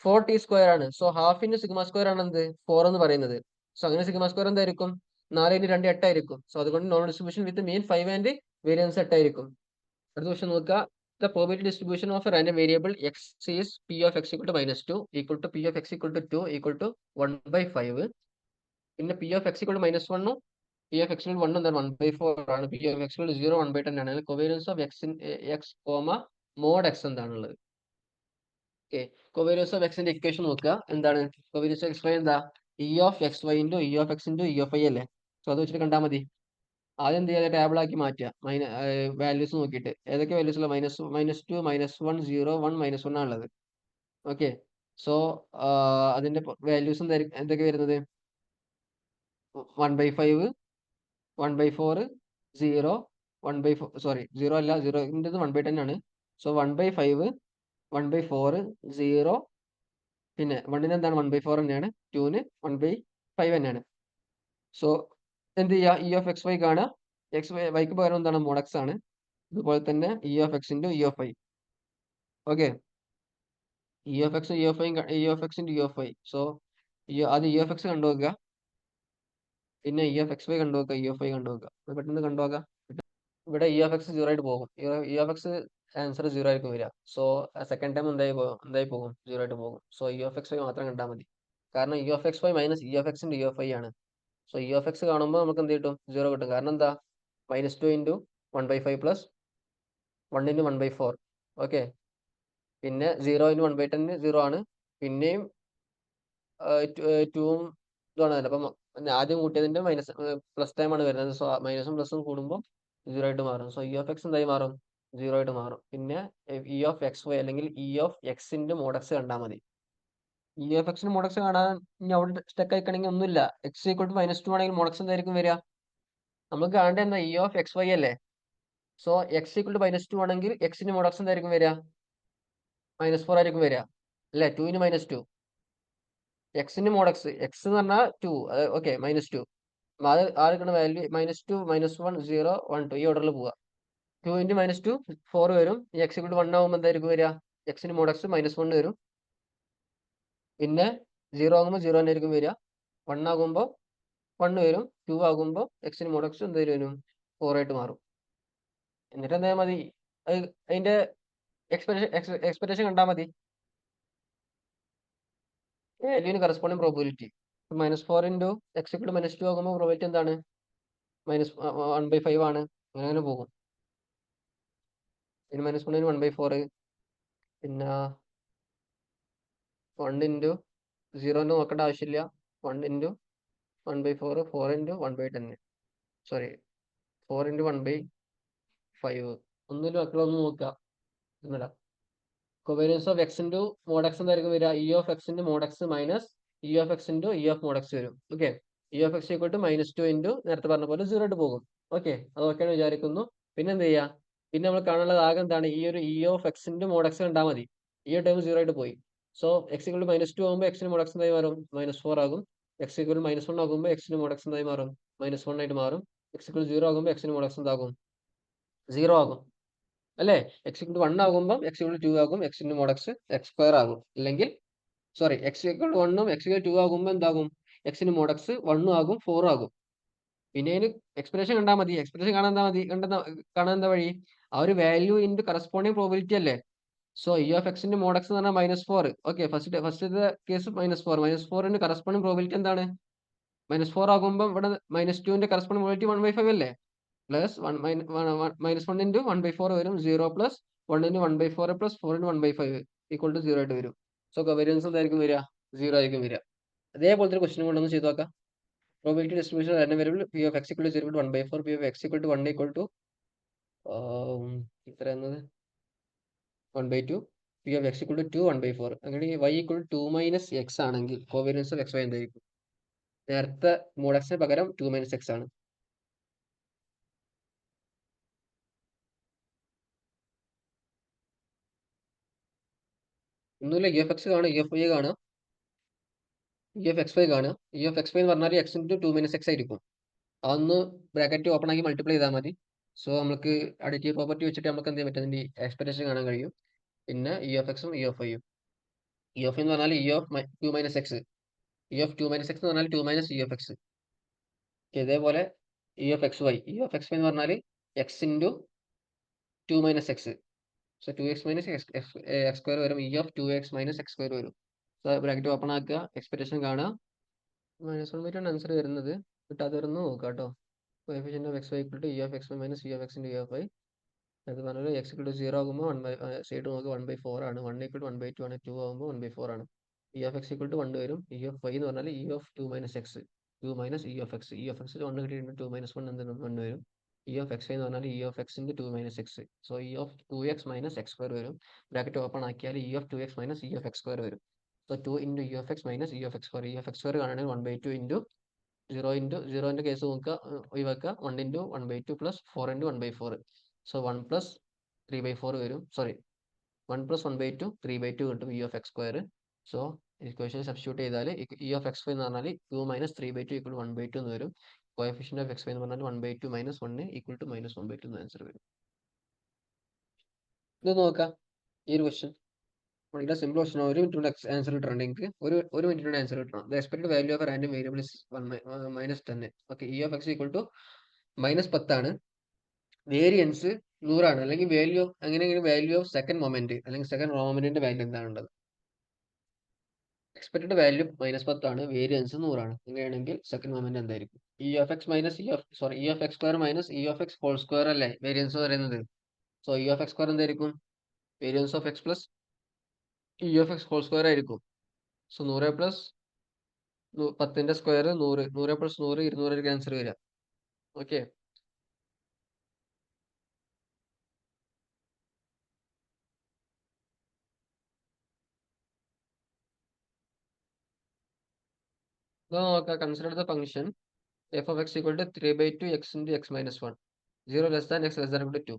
4t സ്ക്വയർ ആണ്. So half into sigma square ആണ് എന്ത്? 4 എന്ന് പറയുന്നത്. സോ അങ്ങനെ സിഗ്മ സ്ക്വയർ എന്തായിരിക്കും? 4 ഇൻറ്റു 2 8 ആയിരിക്കും. സോ അതുകൊണ്ട് non distribution with mean 5 and variance 8 ആയിരിക്കും. അടുത്ത ക്വസ്റ്റ്യൻ നോക്കുക. The probability distribution of a random variable X is P of X equal to -2 equal to P of X equal to 2 equal to 1/5. പിന്നെ P of X equal to -1ഉം P of X 1 എന്താണ്? 1/4 ആണ്. P of x 0 1/10 ആണ്. Covariance of X mode X എന്താണുള്ളത്? Okay, covariance of എക്സിന്റെ equation നോക്കുക. എന്താണ് covariance of X Y? എന്താ? E of X Y into E of X into E of I അല്ലേ? So അത് വെച്ചിട്ട് കണ്ടാൽ മതി. ആദ്യം എന്ത് ചെയ്യുക? ടേബിൾ ആക്കി മാറ്റുക. വാല്യൂസ് നോക്കിയിട്ട് ഏതൊക്കെ വാല്യൂസ് ഉള്ള -2 -1 0 1 -1 ആണുള്ളത്. ഓക്കെ, സോ അതിന്റെ വാല്യൂസ് എന്തൊക്കെ വരുന്നത്? 1/5, 1/4, 0, 1/4, സോറി 0 അല്ല, 0ൻ്റെത് 1/10 ആണ്. സോ 1/5, 1/4, 0, പിന്നെ 1ന് എന്താണ്? 1/4 തന്നെയാണ്. 2ന് 1/5 തന്നെയാണ്. സോ എന്ത് ചെയ്യുക? ഇ ഓഫ് എക്സ് വൈ കാണുക. എക്സ് വൈക്ക് പകരം എന്താണ്? മോഡക്സ് ആണ്. അതുപോലെ തന്നെ E of X into E of I. Okay, E of X E of I E of X into E of I. So അത് ഇ ഓഫ് എക്സ് കണ്ടുവെക്കുക. പിന്നെ ഇ ഓഫ് എക്സ് വൈ കണ്ടുവെക്കുക. ഇ ഓഫ് ഐ കണ്ടുവെക്കുക. പെട്ടെന്ന് കണ്ടുവെക്കുക. ഇവിടെ E of x 0 ആയിട്ട് പോകും. ഇ ഓഫ് എക്സ് ആൻസർ 0 ആയിരിക്കും വരിക. സോ സെക്കൻഡ് ടൈം എന്തായി പോകും? 0 ആയിട്ട് പോകും. So E of X Y മാത്രം കണ്ടാൽ മതി. കാരണം E of X Y minus E of എക്സിൻ്റെ ഇ ഓഫ് ഐ ആണ്. സോ ഇ ഓഫ് എക്സ് കാണുമ്പോൾ നമുക്ക് എന്ത് കിട്ടും? 0 കിട്ടും. കാരണം എന്താ? -2 ഇൻറ്റു 1/5 പ്ലസ് 1 ഇൻറ്റു 1/4. ഓക്കെ, പിന്നെ 0 ഇൻറ്റു 1/10 0 ആണ്. പിന്നെയും 2ഉം ഇതാണ്. അപ്പം ആദ്യം കൂട്ടിയതിന്റെ മൈനസ് പ്ലസ് ടൈം ആണ് വരുന്നത്. സോ മൈനസും പ്ലസും കൂടുമ്പോൾ 0 ആയിട്ട് മാറും. സോ ഇ ഓഫ് എക്സ് എന്തായി മാറും? 0 ആയിട്ട് മാറും. പിന്നെ ഇ ഓഫ് എക്സ് വൈ അല്ലെങ്കിൽ ഇ ഓഫ് എക്സിന്റെ മോഡക്സ് കണ്ടാൽ മതി. ഇ ഓഫ് എക്സിന്റെ മോഡക്സ് കാണാൻ ഇനി അവിടെ സ്റ്റക്ക് ആയിക്കണമെങ്കിൽ ഒന്നുമില്ല. എക്സ് ഈക്വൽ ടു -2 ആണെങ്കിൽ മോഡക്സ് എന്തായിരിക്കും വരിക? നമുക്ക് കാണേണ്ട എന്താ? ഇ ഓഫ് എക്സ് വൈ അല്ലേ? സോ എക്സ് ഈക്വൽ ടു -2 ആണെങ്കിൽ എക്സിന്റെ മോഡക്സ് എന്തായിരിക്കും വരിക? -4 ആയിരിക്കും വരിക അല്ലെ? 2ന് -2. എക്സിന്റെ മോഡക്സ് എക്സ് എന്ന് പറഞ്ഞാൽ 2. ഓക്കെ, -2. അത് ആർക്കുള്ള വാല്യൂ? -2 -1 0 1 2 ഈ ഓർഡറിൽ പോവുക. 2 ഇൻറ്റു -2 4 വരും. ഈ എക്സ് ഈക്വൽ ടു 1 ആകുമ്പോൾ എന്തായിരിക്കും വരിക? എക്സിന്റെ മോഡക്സ് -1 വരും. പിന്നെ 0 ആകുമ്പോൾ 0 തന്നെ ആയിരിക്കും വരിക. 1 ആകുമ്പോൾ 1 വരും. 2 ആകുമ്പോൾ എക്സിന് മോഡക്സ് എന്തായാലും വരും? 4 ആയിട്ട് മാറും. എന്നിട്ട് എന്താ മതി? അതിന്റെ എക്സ്പെക്ടേഷൻ കണ്ടാൽ മതി. വാല്യൂവിന് corresponding probability -4 into X equal to -2 ആകുമ്പോൾ പ്രോബിലിറ്റി എന്താണ്? -1/5 ആണ്. അങ്ങനെ പോകും. പിന്നെ -1ന് 1/4, പിന്നെ 1 ഇൻറ്റു 0 നോക്കേണ്ട ആവശ്യമില്ല. 1 ഇൻറ്റു 1/4 4 ഇൻറ്റു 1/10. Sorry 4 into 1/5. ഒന്നുമില്ല മക്കളൊന്ന് നോക്കുക. എന്നല്ല covariance of X into mod X എന്തായിരിക്കും വരിക? ഇ ഓഫ് എക്സിന്റെ mod X minus E of X into E of mod X വരും. Okay, E of X equal to -2 into നേരത്തെ പറഞ്ഞ പോലെ 0 ആയിട്ട് പോകും. ഓക്കെ, അത് ഓക്കെയാണ് വിചാരിക്കുന്നു. പിന്നെ എന്ത് ചെയ്യുക? പിന്നെ നമ്മൾ കാണാനുള്ളത് ആകെ എന്താണ്? ഈ ഒരു ഇ ഓഫ് എക്സിന്റെ മോഡക്സ് കണ്ടാൽ മതി. ഈ ടൈം 0 ആയിട്ട് പോയി. സോ എക്സ് ഈക്വൽ ടു -2 ആകുമ്പോൾ എക്സിന് മോഡക്സ് എന്തായി മാറും? -4 ആകും. എക്സ് ഈക്വൽ ടു -1 ആകുമ്പോൾ എക്സിന് മോഡക്സ് എന്തായി മാറും? -1 ആയിട്ട് മാറും. എക്സ് ഈക്വൽ 0 ആകുമ്പോൾ എക്സിന് മോഡക്സ് എന്താകും? 0 ആകും അല്ലേ? എക്സ് ഈക്വൽ ടു 1 ആകുമ്പോൾ എക്സ് ഈക്വൽ ടു 2 ആകും. എക്സിന്റെ മോഡക്സ് എക്സ് സ്ക്വയർ ആകും. അല്ലെങ്കിൽ സോറി എക്സ് ഈക്വൽ ടു 1ഉം എക്സ് ഈക്വൽ 2 ആകുമ്പോൾ എന്താകും? എക്സിന് മോഡക്സ് 1 ആകും 4 ആകും. പിന്നെ അതിന് എക്സ്പ്രഷൻ കണ്ടാൽ മതി. എക്സ്പ്രഷൻ കാണാൻ എന്താ മതി? കാണാൻ എന്താ വഴി? ആ ഒരു വാല്യൂ ഇൻറ്റു കറസ്പോണ്ടിങ് പ്രോബിലിറ്റി അല്ലേ? സോ ഇ ഓഫ് എക്സിന്റെ മോഡക്സ് എന്ന് പറഞ്ഞാൽ -4. ഓക്കെ, ഫസ്റ്റത്തെ കേസ് -4 -4ന്റെ കറസ്പോണ്ടിങ് പ്രോബിലിറ്റി എന്താണ്? -4 ആകുമ്പോൾ ഇവിടെ -2ന്റെ കറസ്പോണ്ടിങ് പ്രോബിലിറ്റി 1/5 അല്ലേ? പ്ലസ് -1 ഇൻറ്റു 1/4 വരും. 0 പ്ലസ് 1/1/4 പ്ലസ് 4/1/5 ഈക്വൽ ടു 0 ആയിട്ട് വരും. സോ കോവേരിയൻസ് എന്തായിരിക്കും വരിക? 0 ആയിരിക്കും വരിക. അതേപോലത്തെ ഒരു ക്വസ്റ്റ്യൻ കൊണ്ടൊന്ന് ചെയ്ത് നോക്കാം. Probability distribution random variable P of X equal to 0 1/4 P of X equal to 1 equal to ഇത്ര എന്നത് 1/2 P of X equal to 2 1/4 അങ്ങനെയെങ്കിൽ y ഈക്വൽ 2 മൈനസ് എക്സ് ആണെങ്കിൽ കോവേരിയൻസ് ഓഫ് എക്സ് വൈ എന്തായിരിക്കും? നേരത്തെ മോഡ് എക്സിന് പകരം 2 മൈനസ് എക്സ് ആണ്. ഒന്നുമില്ല, ഇ എഫ് എക്സ് കാണുക, ഇ എഫ് വൈ കാണുക, ഇ എഫ് എക്സ് വൈ കാണുക. ഇ എഫ് എക്സ് വൈ എന്ന് പറഞ്ഞാൽ എക്സ് ഇൻറ്റു 2 മൈനസ് എക്സ് ആയിരിക്കും. അതൊന്ന് ബ്രാക്കറ്റ് ഓപ്പൺ ആക്കി മൾട്ടിപ്ലൈ ചെയ്താൽ മതി. സോ നമുക്ക് അഡിറ്റീവ് പ്രോപ്പർട്ടി വെച്ചിട്ട് നമുക്ക് എന്ത് ചെയ്യാൻ പറ്റും? അതിന്റെ എക്സ്പ്രഷൻ കാണാൻ കഴിയും. പിന്നെ ഇ എഫ് എക്സും ഇ എഫ് ഐയും. ഇ എഫ് എന്ന് പറഞ്ഞാൽ E of 2 minus X, E of 2 minus X എന്ന് പറഞ്ഞാൽ 2 മൈനസ് ഇ എഫ് എക്സ്. ഇതേപോലെ E F X Y, E F X Y എന്ന് പറഞ്ഞാൽ X into 2 minus X. So 2x minus X square വരും. E of 2x minus X square വരും. So bracket open ആക്കുക, expectation കാണുക. -1/2 answer വരുന്നത്. കിട്ടാതെ വരുന്നു നോക്കുക കേട്ടോ. Coefficient of X Y equal to E of X Y minus E of X into E of Y. അത് പറഞ്ഞാൽ എക്സ് ഈക്വൽ ടു 0 ആകുമ്പോൾ സൈഡ് നോക്കുക 1/4 ആണ്. 1 ഈക്വൽ ടു 1/2 ആണ്. 2 ആകുമ്പോൾ 1/4 ആണ്. E of X equal to 1 വരും. ഇ ഓഫ് വൈ എന്ന് പറഞ്ഞാൽ E of 2 minus X, 2 minus E of X. E of X 1 കിട്ടിയിട്ടുണ്ട്. 2 മൈനസ് 1 എന്ത് 1 വരും. ഇ ഓഫ് എക്സ് എന്ന് പറഞ്ഞാൽ E of X into 2 minus X. So E of 2x minus X square വരും. Bracket open ആക്കിയാൽ E of 2x minus E of X square വരും. So 2 into E of X minus E of X square. E of X square കാണുകയാണെങ്കിൽ 1/2 into 0 into 0ൻ്റെ case നോക്കുക, ഒഴിവാക്കുക. 1 into 1/2 plus 4 into 1/4. So 1 plus 3/4 വരും. Sorry, 1 plus 1/2 3/2 കിട്ടും E of X square. So equation substitute ചെയ്താൽ E of X Y എന്ന് പറഞ്ഞാൽ 2 minus 3/2 equal 1/2 എന്ന് വരും. കോഎഫിഷ്യന്റ് ഓഫ് എക്സ് വൈ എന്ന് പറഞ്ഞാൽ 1/2 മൈനസ് 1 ഈക്വൽ ടു മൈനസ് 1/2 എന്ന് ആൻസർ വരും. ഇത് നോക്കാം ഈ ഒരു ക്വസ്റ്റ്യൻ വളരെ സിമ്പിൾ ക്വസ്റ്റ്യൻ. 1 മിനിറ്റ് കൊണ്ട് ആൻസർ കിട്ടണം. എനിക്ക് ഒരു മിനിറ്റ് കൊണ്ട് ആൻസർ കിട്ടണം. The expected value of random variable is -10. Okay, E of X equal to -10 ആണ്. വേരിയൻസ് 100 ആണ്. അല്ലെങ്കിൽ വാല്യൂ അങ്ങനെയെങ്കിലും വാല്യൂ ഓഫ് സെക്കൻഡ് മൊമെന്റ് അല്ലെങ്കിൽ സെക്കൻഡ് മൊമെന്റിന്റെ വാല്യൂ എന്താണുള്ളത്? എക്സ്പെക്ടഡ് വാല്യൂ -10 ആണ്, വേരിയൻസ് 100 ആണ്. അങ്ങനെയാണെങ്കിൽ സെക്കൻഡ് മൊമെന്റ് എന്തായിരിക്കും? E of X minus E of X square minus E of X whole square അല്ലേ വേരിയൻസ് പറയുന്നത്? So E of X square എന്തായിരിക്കും? Variance of X plus E of X whole square ആയിരിക്കും. So 100 plus 10ന്റെ square 100, 100 plus 100 200 ആയിരിക്കും answer വരിക. Okay, നോക്കാം. Consider the function f of x equal to 3/2 x into x minus 1, 0 less than x less than equal to 2.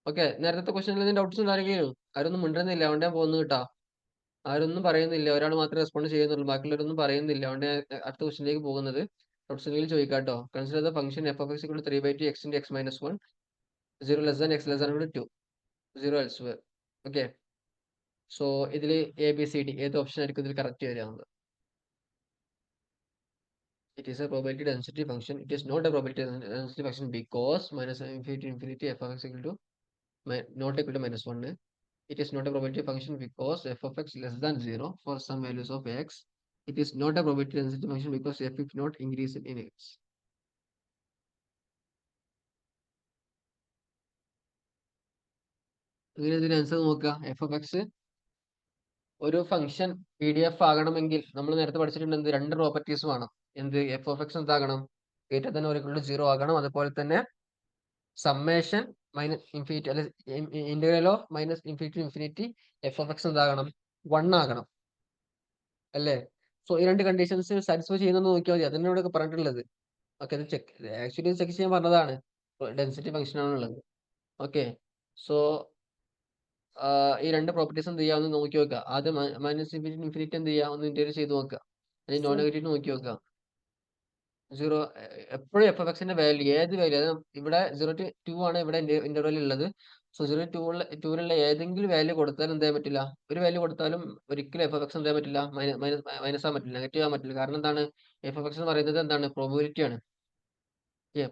Okay, നേരത്തെ ക്വസ്റ്റനിൽ doubts ഉണ്ടായിരിക്കും. ആരൊന്നും മിണ്ടുന്നില്ല, അതുകൊണ്ട് ഞാൻ പോകുന്നു കേട്ടോ. ആരൊന്നും പറയുന്നില്ല, ഒരാൾ മാത്രമേ റെസ്പോണ്ട് ചെയ്യുന്നുള്ളൂ, ബാക്കിയുള്ളവരൊന്നും പറയുന്നില്ല. അതുകൊണ്ട് അടുത്ത ക്വസ്റ്റിലേക്ക് പോകുന്നത്. ഡൗട്ട്സ് ഉണ്ടെങ്കിൽ ചോദിക്കാം കേട്ടോ. Consider the function f of x equal to 3/2 x into x minus 1, 0 less than x less than equal to 2, 0 elsewhere. Okay, so ഇതിൽ ABCD ഏത് ഓപ്ഷൻ ആയിരിക്കും ഇതിൽ കറക്റ്റ് വരിക? It is a probability density function. It is not a probability density function because minus infinity to infinity f of x equal to not equal to -1. It is not a probability function because f of x less than 0 for some values of x. It is not a probability density function because f is not increase in x. അങ്ങനെ ഇതിന് answer നോക്കുക. F of X ഒരു function PDF ആകണമെങ്കിൽ നമ്മൾ നേരത്തെ പഠിച്ചിട്ടുണ്ട് എന്ത്? 2 properties വേണം. എന്ത്? എഫ് ഓഫ് എക്സ് എന്താകണം? Greater than or equal to 0 ആകണം. അതുപോലെ തന്നെ സമ്മേഷൻ മൈനസ് ഇൻഫിനിറ്റി അല്ലെ integral of minus infinity to infinity F of X എന്താകണം? 1 ആകണം അല്ലേ? സോ ഈ 2 കണ്ടീഷൻസ് സാറ്റിസ്ഫൈ ചെയ്യുന്നത് നോക്കിയാൽ മതി. അതന്നെ ഇവിടെ പറഞ്ഞിട്ടുള്ളത്. ഓക്കെ, ഇത് ആക്ച്വലി ചെക്ക് ചെയ്യാൻ പറഞ്ഞതാണ്. ഡെൻസിറ്റി ഫംഗ്ഷൻ ആണുള്ളത്. ഓക്കെ, സോ ഈ 2 പ്രോപ്പർട്ടീസ് എന്ത് ചെയ്യാം ഒന്ന് നോക്കി നോക്കുക. ആദ്യം മൈനസ് ഇൻഫിനിറ്റി ഇൻഫിനിറ്റി എന്ത് ചെയ്യുക ഒന്ന് ഇന്റഗ്രേറ്റ് ചെയ്ത് നോക്കുക. അല്ലെങ്കിൽ നോൺ നെഗറ്റീവ് നോക്കി നോക്കുക. 0 എപ്പോഴും എഫ് എഫ് എക്സിന്റെ വാല്യൂ ഏത് വാല്യൂ, അത് ഇവിടെ 0 to 2 ആണ് ഇവിടെ ഇന്റർവെൽ ഉള്ളത്. സോ 0 to 2 ഏതെങ്കിലും വാല്യൂ കൊടുത്താലും എന്ത് ചെയ്യാൻ പറ്റില്ല? ഒരു വാല്യൂ കൊടുത്താലും ഒരിക്കലും എഫ് എഫ് എക്സ് എന്ത് ചെയ്യാൻ പറ്റില്ല? മൈനസ് ആകാൻ പറ്റില്ല, നെഗറ്റീവ് ആകാൻ പറ്റില്ല. കാരണം എന്താണ്? എഫ് എഫ് എക്സ് എന്ന് പറയുന്നത് എന്താണ്? പ്രോബിലിറ്റി ആണ്.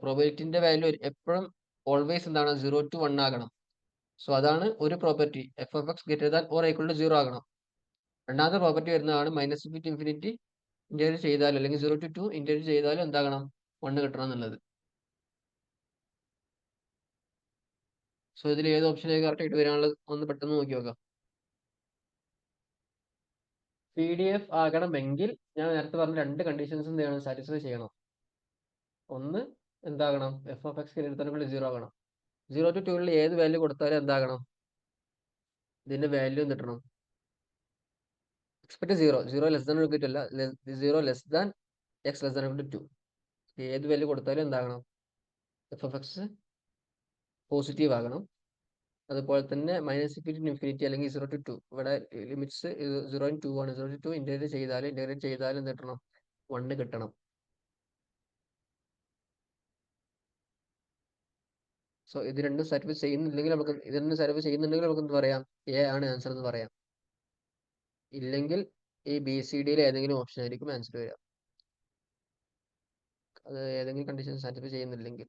പ്രോബിലിറ്റിന്റെ വാല്യൂ എപ്പോഴും ഓൾവേസ് എന്താണ്? 0 to 1 ആകണം. സോ അതാണ് ഒരു property. F F X greater than or equal to 0 ആകണം. രണ്ടാമത്തെ പ്രോപ്പർട്ടി വരുന്നതാണ് മൈനസ് ഇൻഫിനിറ്റി ഇൻഫിനിറ്റി ഇന്റഗ്രേറ്റ് ചെയ്താലും അല്ലെങ്കിൽ 0 to 2 ഇന്റഗ്രേറ്റ് ചെയ്താലും എന്താകണം? 1 കിട്ടണം എന്നുള്ളത്. സോ ഇതിൽ ഏത് ഓപ്ഷനിലേക്ക് കറക്റ്റ് ആയിട്ട് വരാനുള്ളത് ഒന്ന് പെട്ടെന്ന് നോക്കി നോക്കാം. PDF ആകണമെങ്കിൽ ഞാൻ നേരത്തെ പറഞ്ഞ രണ്ട് കണ്ടീഷൻസ് എന്ത് ചെയ്യണം, സാറ്റിസ്ഫൈ ചെയ്യണം. ഒന്ന് എന്താകണം, f(x) 0 ആകണം. 0 to 2 ഏത് വാല്യൂ കൊടുത്താലും എന്താകണം, ഇതിന്റെ വാല്യൂ കിട്ടണം. Expect 0 less than equal to അല്ല, 0 less than x less than equal to 2. ഏത് വാല്യൂ കൊടുത്താലും എന്താകണം, f(x) പോസിറ്റീവ് ആകണം. അതുപോലെ തന്നെ -∞ അല്ലെങ്കിൽ 0 to 2 ഇവിടെ ലിമിറ്റ്സ് 0 and 2 ആണ്. 0 to 2 ഇന്റഗ്രേറ്റ് ചെയ്താൽ എന്ത് കിട്ടണം, 1 കിട്ടണം. സോ ഇത് രണ്ടും സാറ്റിസ്ഫൈ ചെയ്യുന്നില്ലെങ്കിൽ നമുക്ക് എന്ത് പറയാം, എ ആണ് ആൻസർ എന്ന് പറയാം. ഇല്ലെങ്കിൽ ഈ BCDയിൽ ഏതെങ്കിലും ഓപ്ഷൻ ആയിരിക്കും ആൻസർ വരിക. അത് ഏതെങ്കിലും കണ്ടീഷൻ സാറ്റിസ്ഫൈ ചെയ്യുന്നില്ലെങ്കിൽ.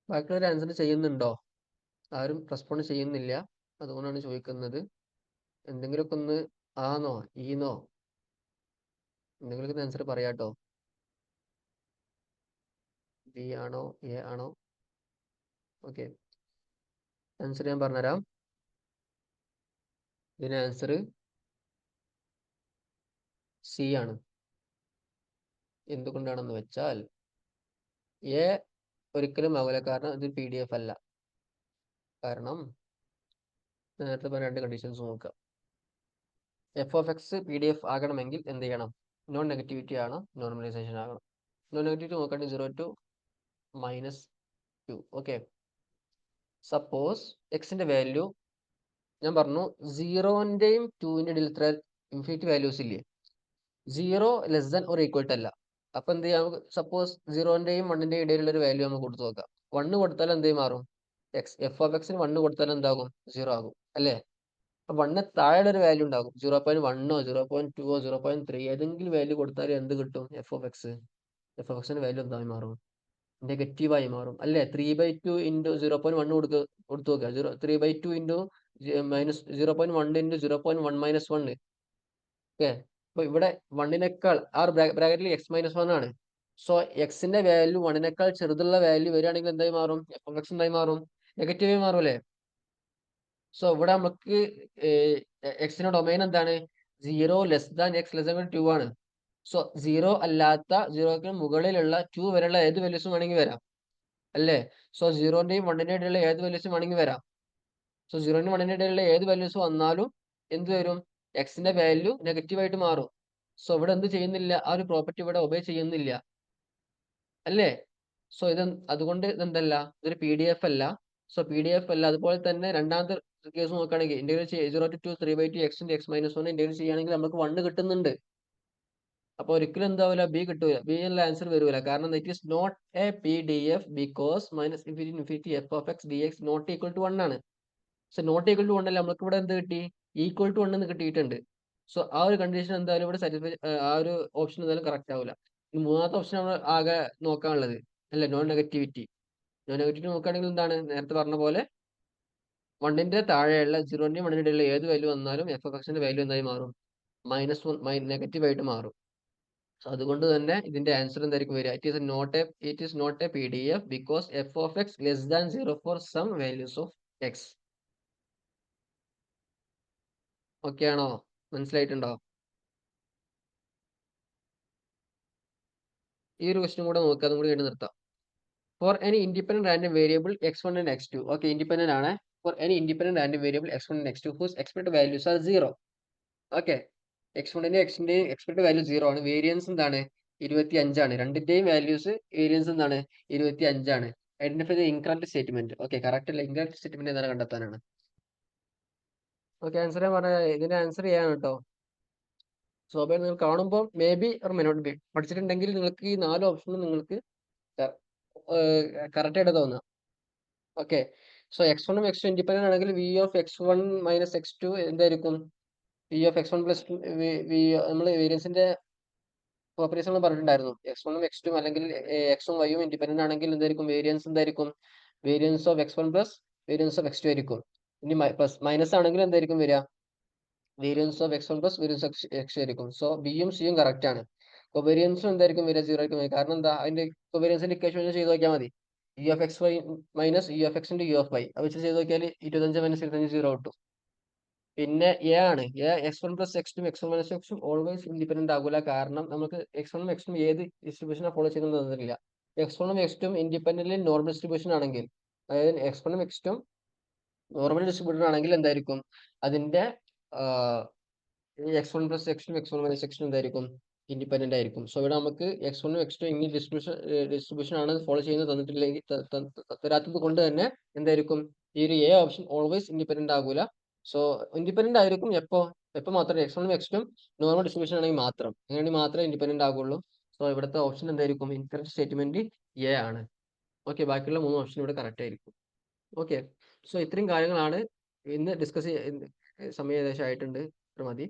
ബാക്കിയുള്ളവർ ആൻസർ ചെയ്യുന്നുണ്ടോ? ആരും റെസ്പോണ്ട് ചെയ്യുന്നില്ല, അതുകൊണ്ടാണ് ചോദിക്കുന്നത്. എന്തെങ്കിലുമൊക്കെ ഒന്ന് ആന്നോ ഈന്നോ എന്തെങ്കിലുമൊക്കെ ആൻസർ പറയാട്ടോ. ബി ആണോ എ ആണോ? ഓക്കെ, ആൻസർ ഞാൻ പറഞ്ഞുതരാം. ഇതിന് ആൻസർ സി ആണ്. എന്തുകൊണ്ടാണെന്ന് വെച്ചാൽ എ ഒരിക്കലും ആവില്ല, കാരണം ഇത് PDF അല്ല. കാരണം നേരത്തെ പറഞ്ഞ രണ്ട് കണ്ടീഷൻസ് നോക്കുക. f(x) PDF ആകണമെങ്കിൽ എന്ത് ചെയ്യണം, നോൺ നെഗറ്റിവിറ്റി ആണ്, നോർമലൈസേഷൻ ആകണം. നോൺ നെഗറ്റിവിറ്റി നോക്കുകയാണെങ്കിൽ 0 to -2. ഓക്കെ, സപ്പോസ് എക്സിന്റെ വാല്യൂ ഞാൻ പറഞ്ഞു 0ന്റെയും 2ന്റെ ഇടയിൽ ഇത്ര ഇൻഫിനിറ്റി വാല്യൂസ് ഇല്ലേ, 0 less than or equal to അല്ല. അപ്പൊ എന്ത് ചെയ്യാം, സപ്പോസ് 0ന്റെയും 1ന്റെയും ഇടയിലുള്ള ഒരു വാല്യൂ നമുക്ക് കൊടുത്തു നോക്കാം. 1 കൊടുത്താൽ എന്ത് മാറും, f(x) 1 കൊടുത്താൽ എന്താകും, 0 ആകും അല്ലേ. അപ്പൊ 1 താഴെ ഒരു വാല്യൂ ഉണ്ടാകും, 0.1 0.2 0.3 ഏതെങ്കിലും വാല്യൂ കൊടുത്താൽ എന്ത് കിട്ടും, f(x)ന്റെ വാല്യൂ എന്തായി മാറും, നെഗറ്റീവായി മാറും അല്ലേ. 3/2 ഇൻറ്റു 0.1 കൊടുത്തു നോക്കുക, 3/2 ഇൻറ്റു -0.1 ഇൻറ്റു 0.1 - 1. ഓക്കെ, അപ്പൊ ഇവിടെ 1നേക്കാൾ ആ ബ്രാക്കറ്റിൽ x-1 ആണ്. സോ എക്സിന്റെ വാല്യൂ 1നേക്കാൾ ചെറുതുള്ള വാല്യൂ വരികയാണെങ്കിൽ എന്തായി മാറും, f(x) എന്തായി മാറും, നെഗറ്റീവായി മാറും അല്ലേ. സോ ഇവിടെ നമുക്ക് എക്സിന്റെ ഡൊമൈൻ എന്താണ്, 0 less than x less than 2 ആണ്. സോ 0 അല്ലാത്ത 0ക്ക് മുകളിലുള്ള 2 വരെയുള്ള ഏത് വാല്യൂസും വേണമെങ്കിൽ വരാം അല്ലേ. സോ 0ന്റെയും 1ന്റെയും ഇടയിലുള്ള ഏത് വാല്യൂസും വേണമെങ്കിൽ വരാം. സോ 0ന്റെയും 1ന്റെയും ഇടയിലുള്ള ഏത് വാല്യൂസ് വന്നാലും എന്ത് വരും, എക്സിന്റെ വാല്യൂ നെഗറ്റീവായിട്ട് മാറും. സോ ഇവിടെ എന്ത് ചെയ്യുന്നില്ല, ആ ഒരു പ്രോപ്പർട്ടി ഇവിടെ ഒബേ ചെയ്യുന്നില്ല അല്ലേ. സോ അതുകൊണ്ട് ഇതെന്തല്ല, ഇതൊരു PDF അല്ല. സോ PDF അല്ല. അതുപോലെ തന്നെ രണ്ടാമത്തെ കേസ് നോക്കുകയാണെങ്കിൽ integrate 0 to 2 3/2 x into x-1 integrate ചെയ്യുകയാണെങ്കിൽ നമുക്ക് 1 കിട്ടുന്നുണ്ട്. അപ്പൊ ഒരിക്കലും എന്താവില്ല, ബി കിട്ടൂല, ബി എന്നുള്ള ആൻസർ വരൂല. കാരണം it is not a PDF because -∞ f(x) dx not equal to 1 ആണ്. സോ നോട്ട് ഈക്വൽ ടു 1 അല്ല, നമുക്ക് ഇവിടെ എന്ത് കിട്ടി, ഈക്വൽ ടു 1 എന്ന് കിട്ടിയിട്ടുണ്ട്. സോ ആ ഒരു കണ്ടീഷൻ എന്തായാലും ഇവിടെ സാറ്റിസ്ഫൈ, ആ ഒരു ഓപ്ഷൻ എന്തായാലും കറക്റ്റ് ആവില്ല. മൂന്നാമത്തെ ഓപ്ഷൻ നമ്മൾ ആകെ നോക്കാനുള്ളത് അല്ലെ, നോൺ നെഗറ്റിവിറ്റി. നോൺ നെഗറ്റിവിറ്റി നോക്കുകയാണെങ്കിൽ എന്താണ്, നേരത്തെ പറഞ്ഞ പോലെ 1ന്റെ താഴെയുള്ള 0ന്റെയും 1ന്റെയും ഇടയിലുള്ള ഏത് വാല്യൂ വന്നാലും f(x)ന്റെ വാല്യൂ എന്തായി മാറും, -1 നെഗറ്റീവായിട്ട് മാറും. സോ അതുകൊണ്ട് തന്നെ ഇതിന്റെ ആൻസർ എന്തായിരിക്കും വരിക, it is not a PDF because f(x) less than 0 for some values of x. Okay ആണോ, മനസ്സിലായിട്ടുണ്ടോ? ഈ ഒരു ക്വസ്റ്റ്യൻ കൂടെ നോക്കുക, അതും കൂടി വേണ്ടി നിർത്താം. For any independent random variable x1 and x2. Okay, independent ആണ്. For any independent random variable x1 and x2 whose expected values are 0. Okay, x1ന്റെയും x2ന്റെയും എക്സ്പെക്ടഡ് വാല്യൂ 0 ആണ്. വേരിയൻസ് എന്താണ്, 25 ആണ്. രണ്ടിന്റെയും വാല്യൂസ് വേരിയൻസ് എന്താണ്, 25 ആണ്. Identify the incorrect statement. Okay, correct അല്ല, ഇൻകറക്റ്റ് സ്റ്റേറ്റ്മെന്റ് എന്താണ് കണ്ടെത്താനാണ്. ഓക്കെ, ആൻസർ ഞാൻ പറഞ്ഞ ഇതിന്റെ ആൻസർ ചെയ്യാണ് കേട്ടോ. സ്വാഭാവികം നിങ്ങൾ കാണുമ്പോൾ may be or may not be പഠിച്ചിട്ടുണ്ടെങ്കിൽ നിങ്ങൾക്ക് ഈ 4 ഓപ്ഷനും നിങ്ങൾക്ക് കറക്റ്റ് ആയിട്ട് തോന്നുക. ഓക്കെ, സോ x1ഉം x2 ഇൻഡിപെൻഡന്റ് ആണെങ്കിൽ v(x1 - x2) എന്തായിരിക്കും, v(x1 + v) നമ്മൾ വേരിയൻസിന്റെ പ്രോപ്പർട്ടീസ് നമ്മൾ പറഞ്ഞിട്ടുണ്ടായിരുന്നു. x1ഉം x2 അല്ലെങ്കിൽ x ഉം y ഉം ഇൻഡിപെൻഡന്റ് ആണെങ്കിൽ എന്തായിരിക്കും, വേരിയൻസ് എന്തായിരിക്കും, variance of x1 plus variance of x2 ആയിരിക്കും. ഇനി മൈനസ് ആണെങ്കിൽ എന്തായിരിക്കും വരിക, variance of x1 plus variance of x2 ആയിരിക്കും. സോ ബിയും സിയും കറക്റ്റ് ആണ്. കൊവേരിയൻസും എന്തായിരിക്കും വരിക? 0 ആയിരിക്കും വരിക. കാരണം എന്താ? അതിന്റെ കൊവേരിയൻസിന്റെ ഇക്വേഷൻ വെച്ച് ചെയ്ത് നോക്കിയാൽ മതി. U of X Y minus U of X into U of Y. അത് വെച്ച് ചെയ്ത് നോക്കിയാൽ 25 മൈനസ് 25 0 കിട്ടും. പിന്നെ എ ആണ്. x1 plus x2 x1 minus x2 always independent ആകൂല. കാരണം നമുക്ക് x1 ഉം x2 ഏത് ഡിസ്ട്രിബ്യൂഷനാണ് ഫോളോ ചെയ്യുന്നത് തന്നിട്ടില്ല. x1 ഉം x2 ഇൻഡിപെൻഡന്റ്ലി നോർമൽ ഡിസ്ട്രിബ്യൂഷൻ ആണെങ്കിൽ, അതായത് x1 ഉം x2 നോർമൽ ഡിസ്ട്രിബ്യൂഷൻ ആണെങ്കിൽ എന്തായിരിക്കും അതിന്റെ x1 plus x2 x1 minus x2 എന്തായിരിക്കും? ഇൻഡിപെൻഡന്റ് ആയിരിക്കും. സോ ഇവിടെ നമുക്ക് x1 ഉം x2 ഇങ്ങനെ ഡിസ്ട്രിബ്യൂഷൻ ആണ് ഫോളോ ചെയ്യുന്നത് തന്നിട്ടില്ലെങ്കിൽ തരാത്തത് കൊണ്ട് തന്നെ എന്തായിരിക്കും? ഈ ഒരു എ ഓപ്ഷൻ ഓൾവേസ് ഇൻഡിപെൻഡന്റ് ആകൂല. സോ ഇൻഡിപെൻഡന്റ് ആയിരിക്കും എപ്പോ മാത്രമേ x1 ഉം x2 നോർമൽ ഡിസ്ട്രിബ്യൂഷൻ ആണെങ്കിൽ മാത്രം. അങ്ങനെയാണെങ്കിൽ മാത്രമേ ഇൻഡിപെൻഡന്റ് ആകുള്ളൂ. സോ ഇവിടുത്തെ ഓപ്ഷൻ എന്തായിരിക്കും? ഇൻകറക്റ്റ് സ്റ്റേറ്റ്മെന്റ് എ ആണ്. ഓക്കെ, ബാക്കിയുള്ള 3 ഓപ്ഷൻ ഇവിടെ കറക്റ്റ് ആയിരിക്കും. ഓക്കെ, സോ ഇത്രയും കാര്യങ്ങളാണ് ഇന്ന് ഡിസ്കസ് സമയം ഏകദേശം ആയിട്ടുണ്ട്. ഇത്ര മതി.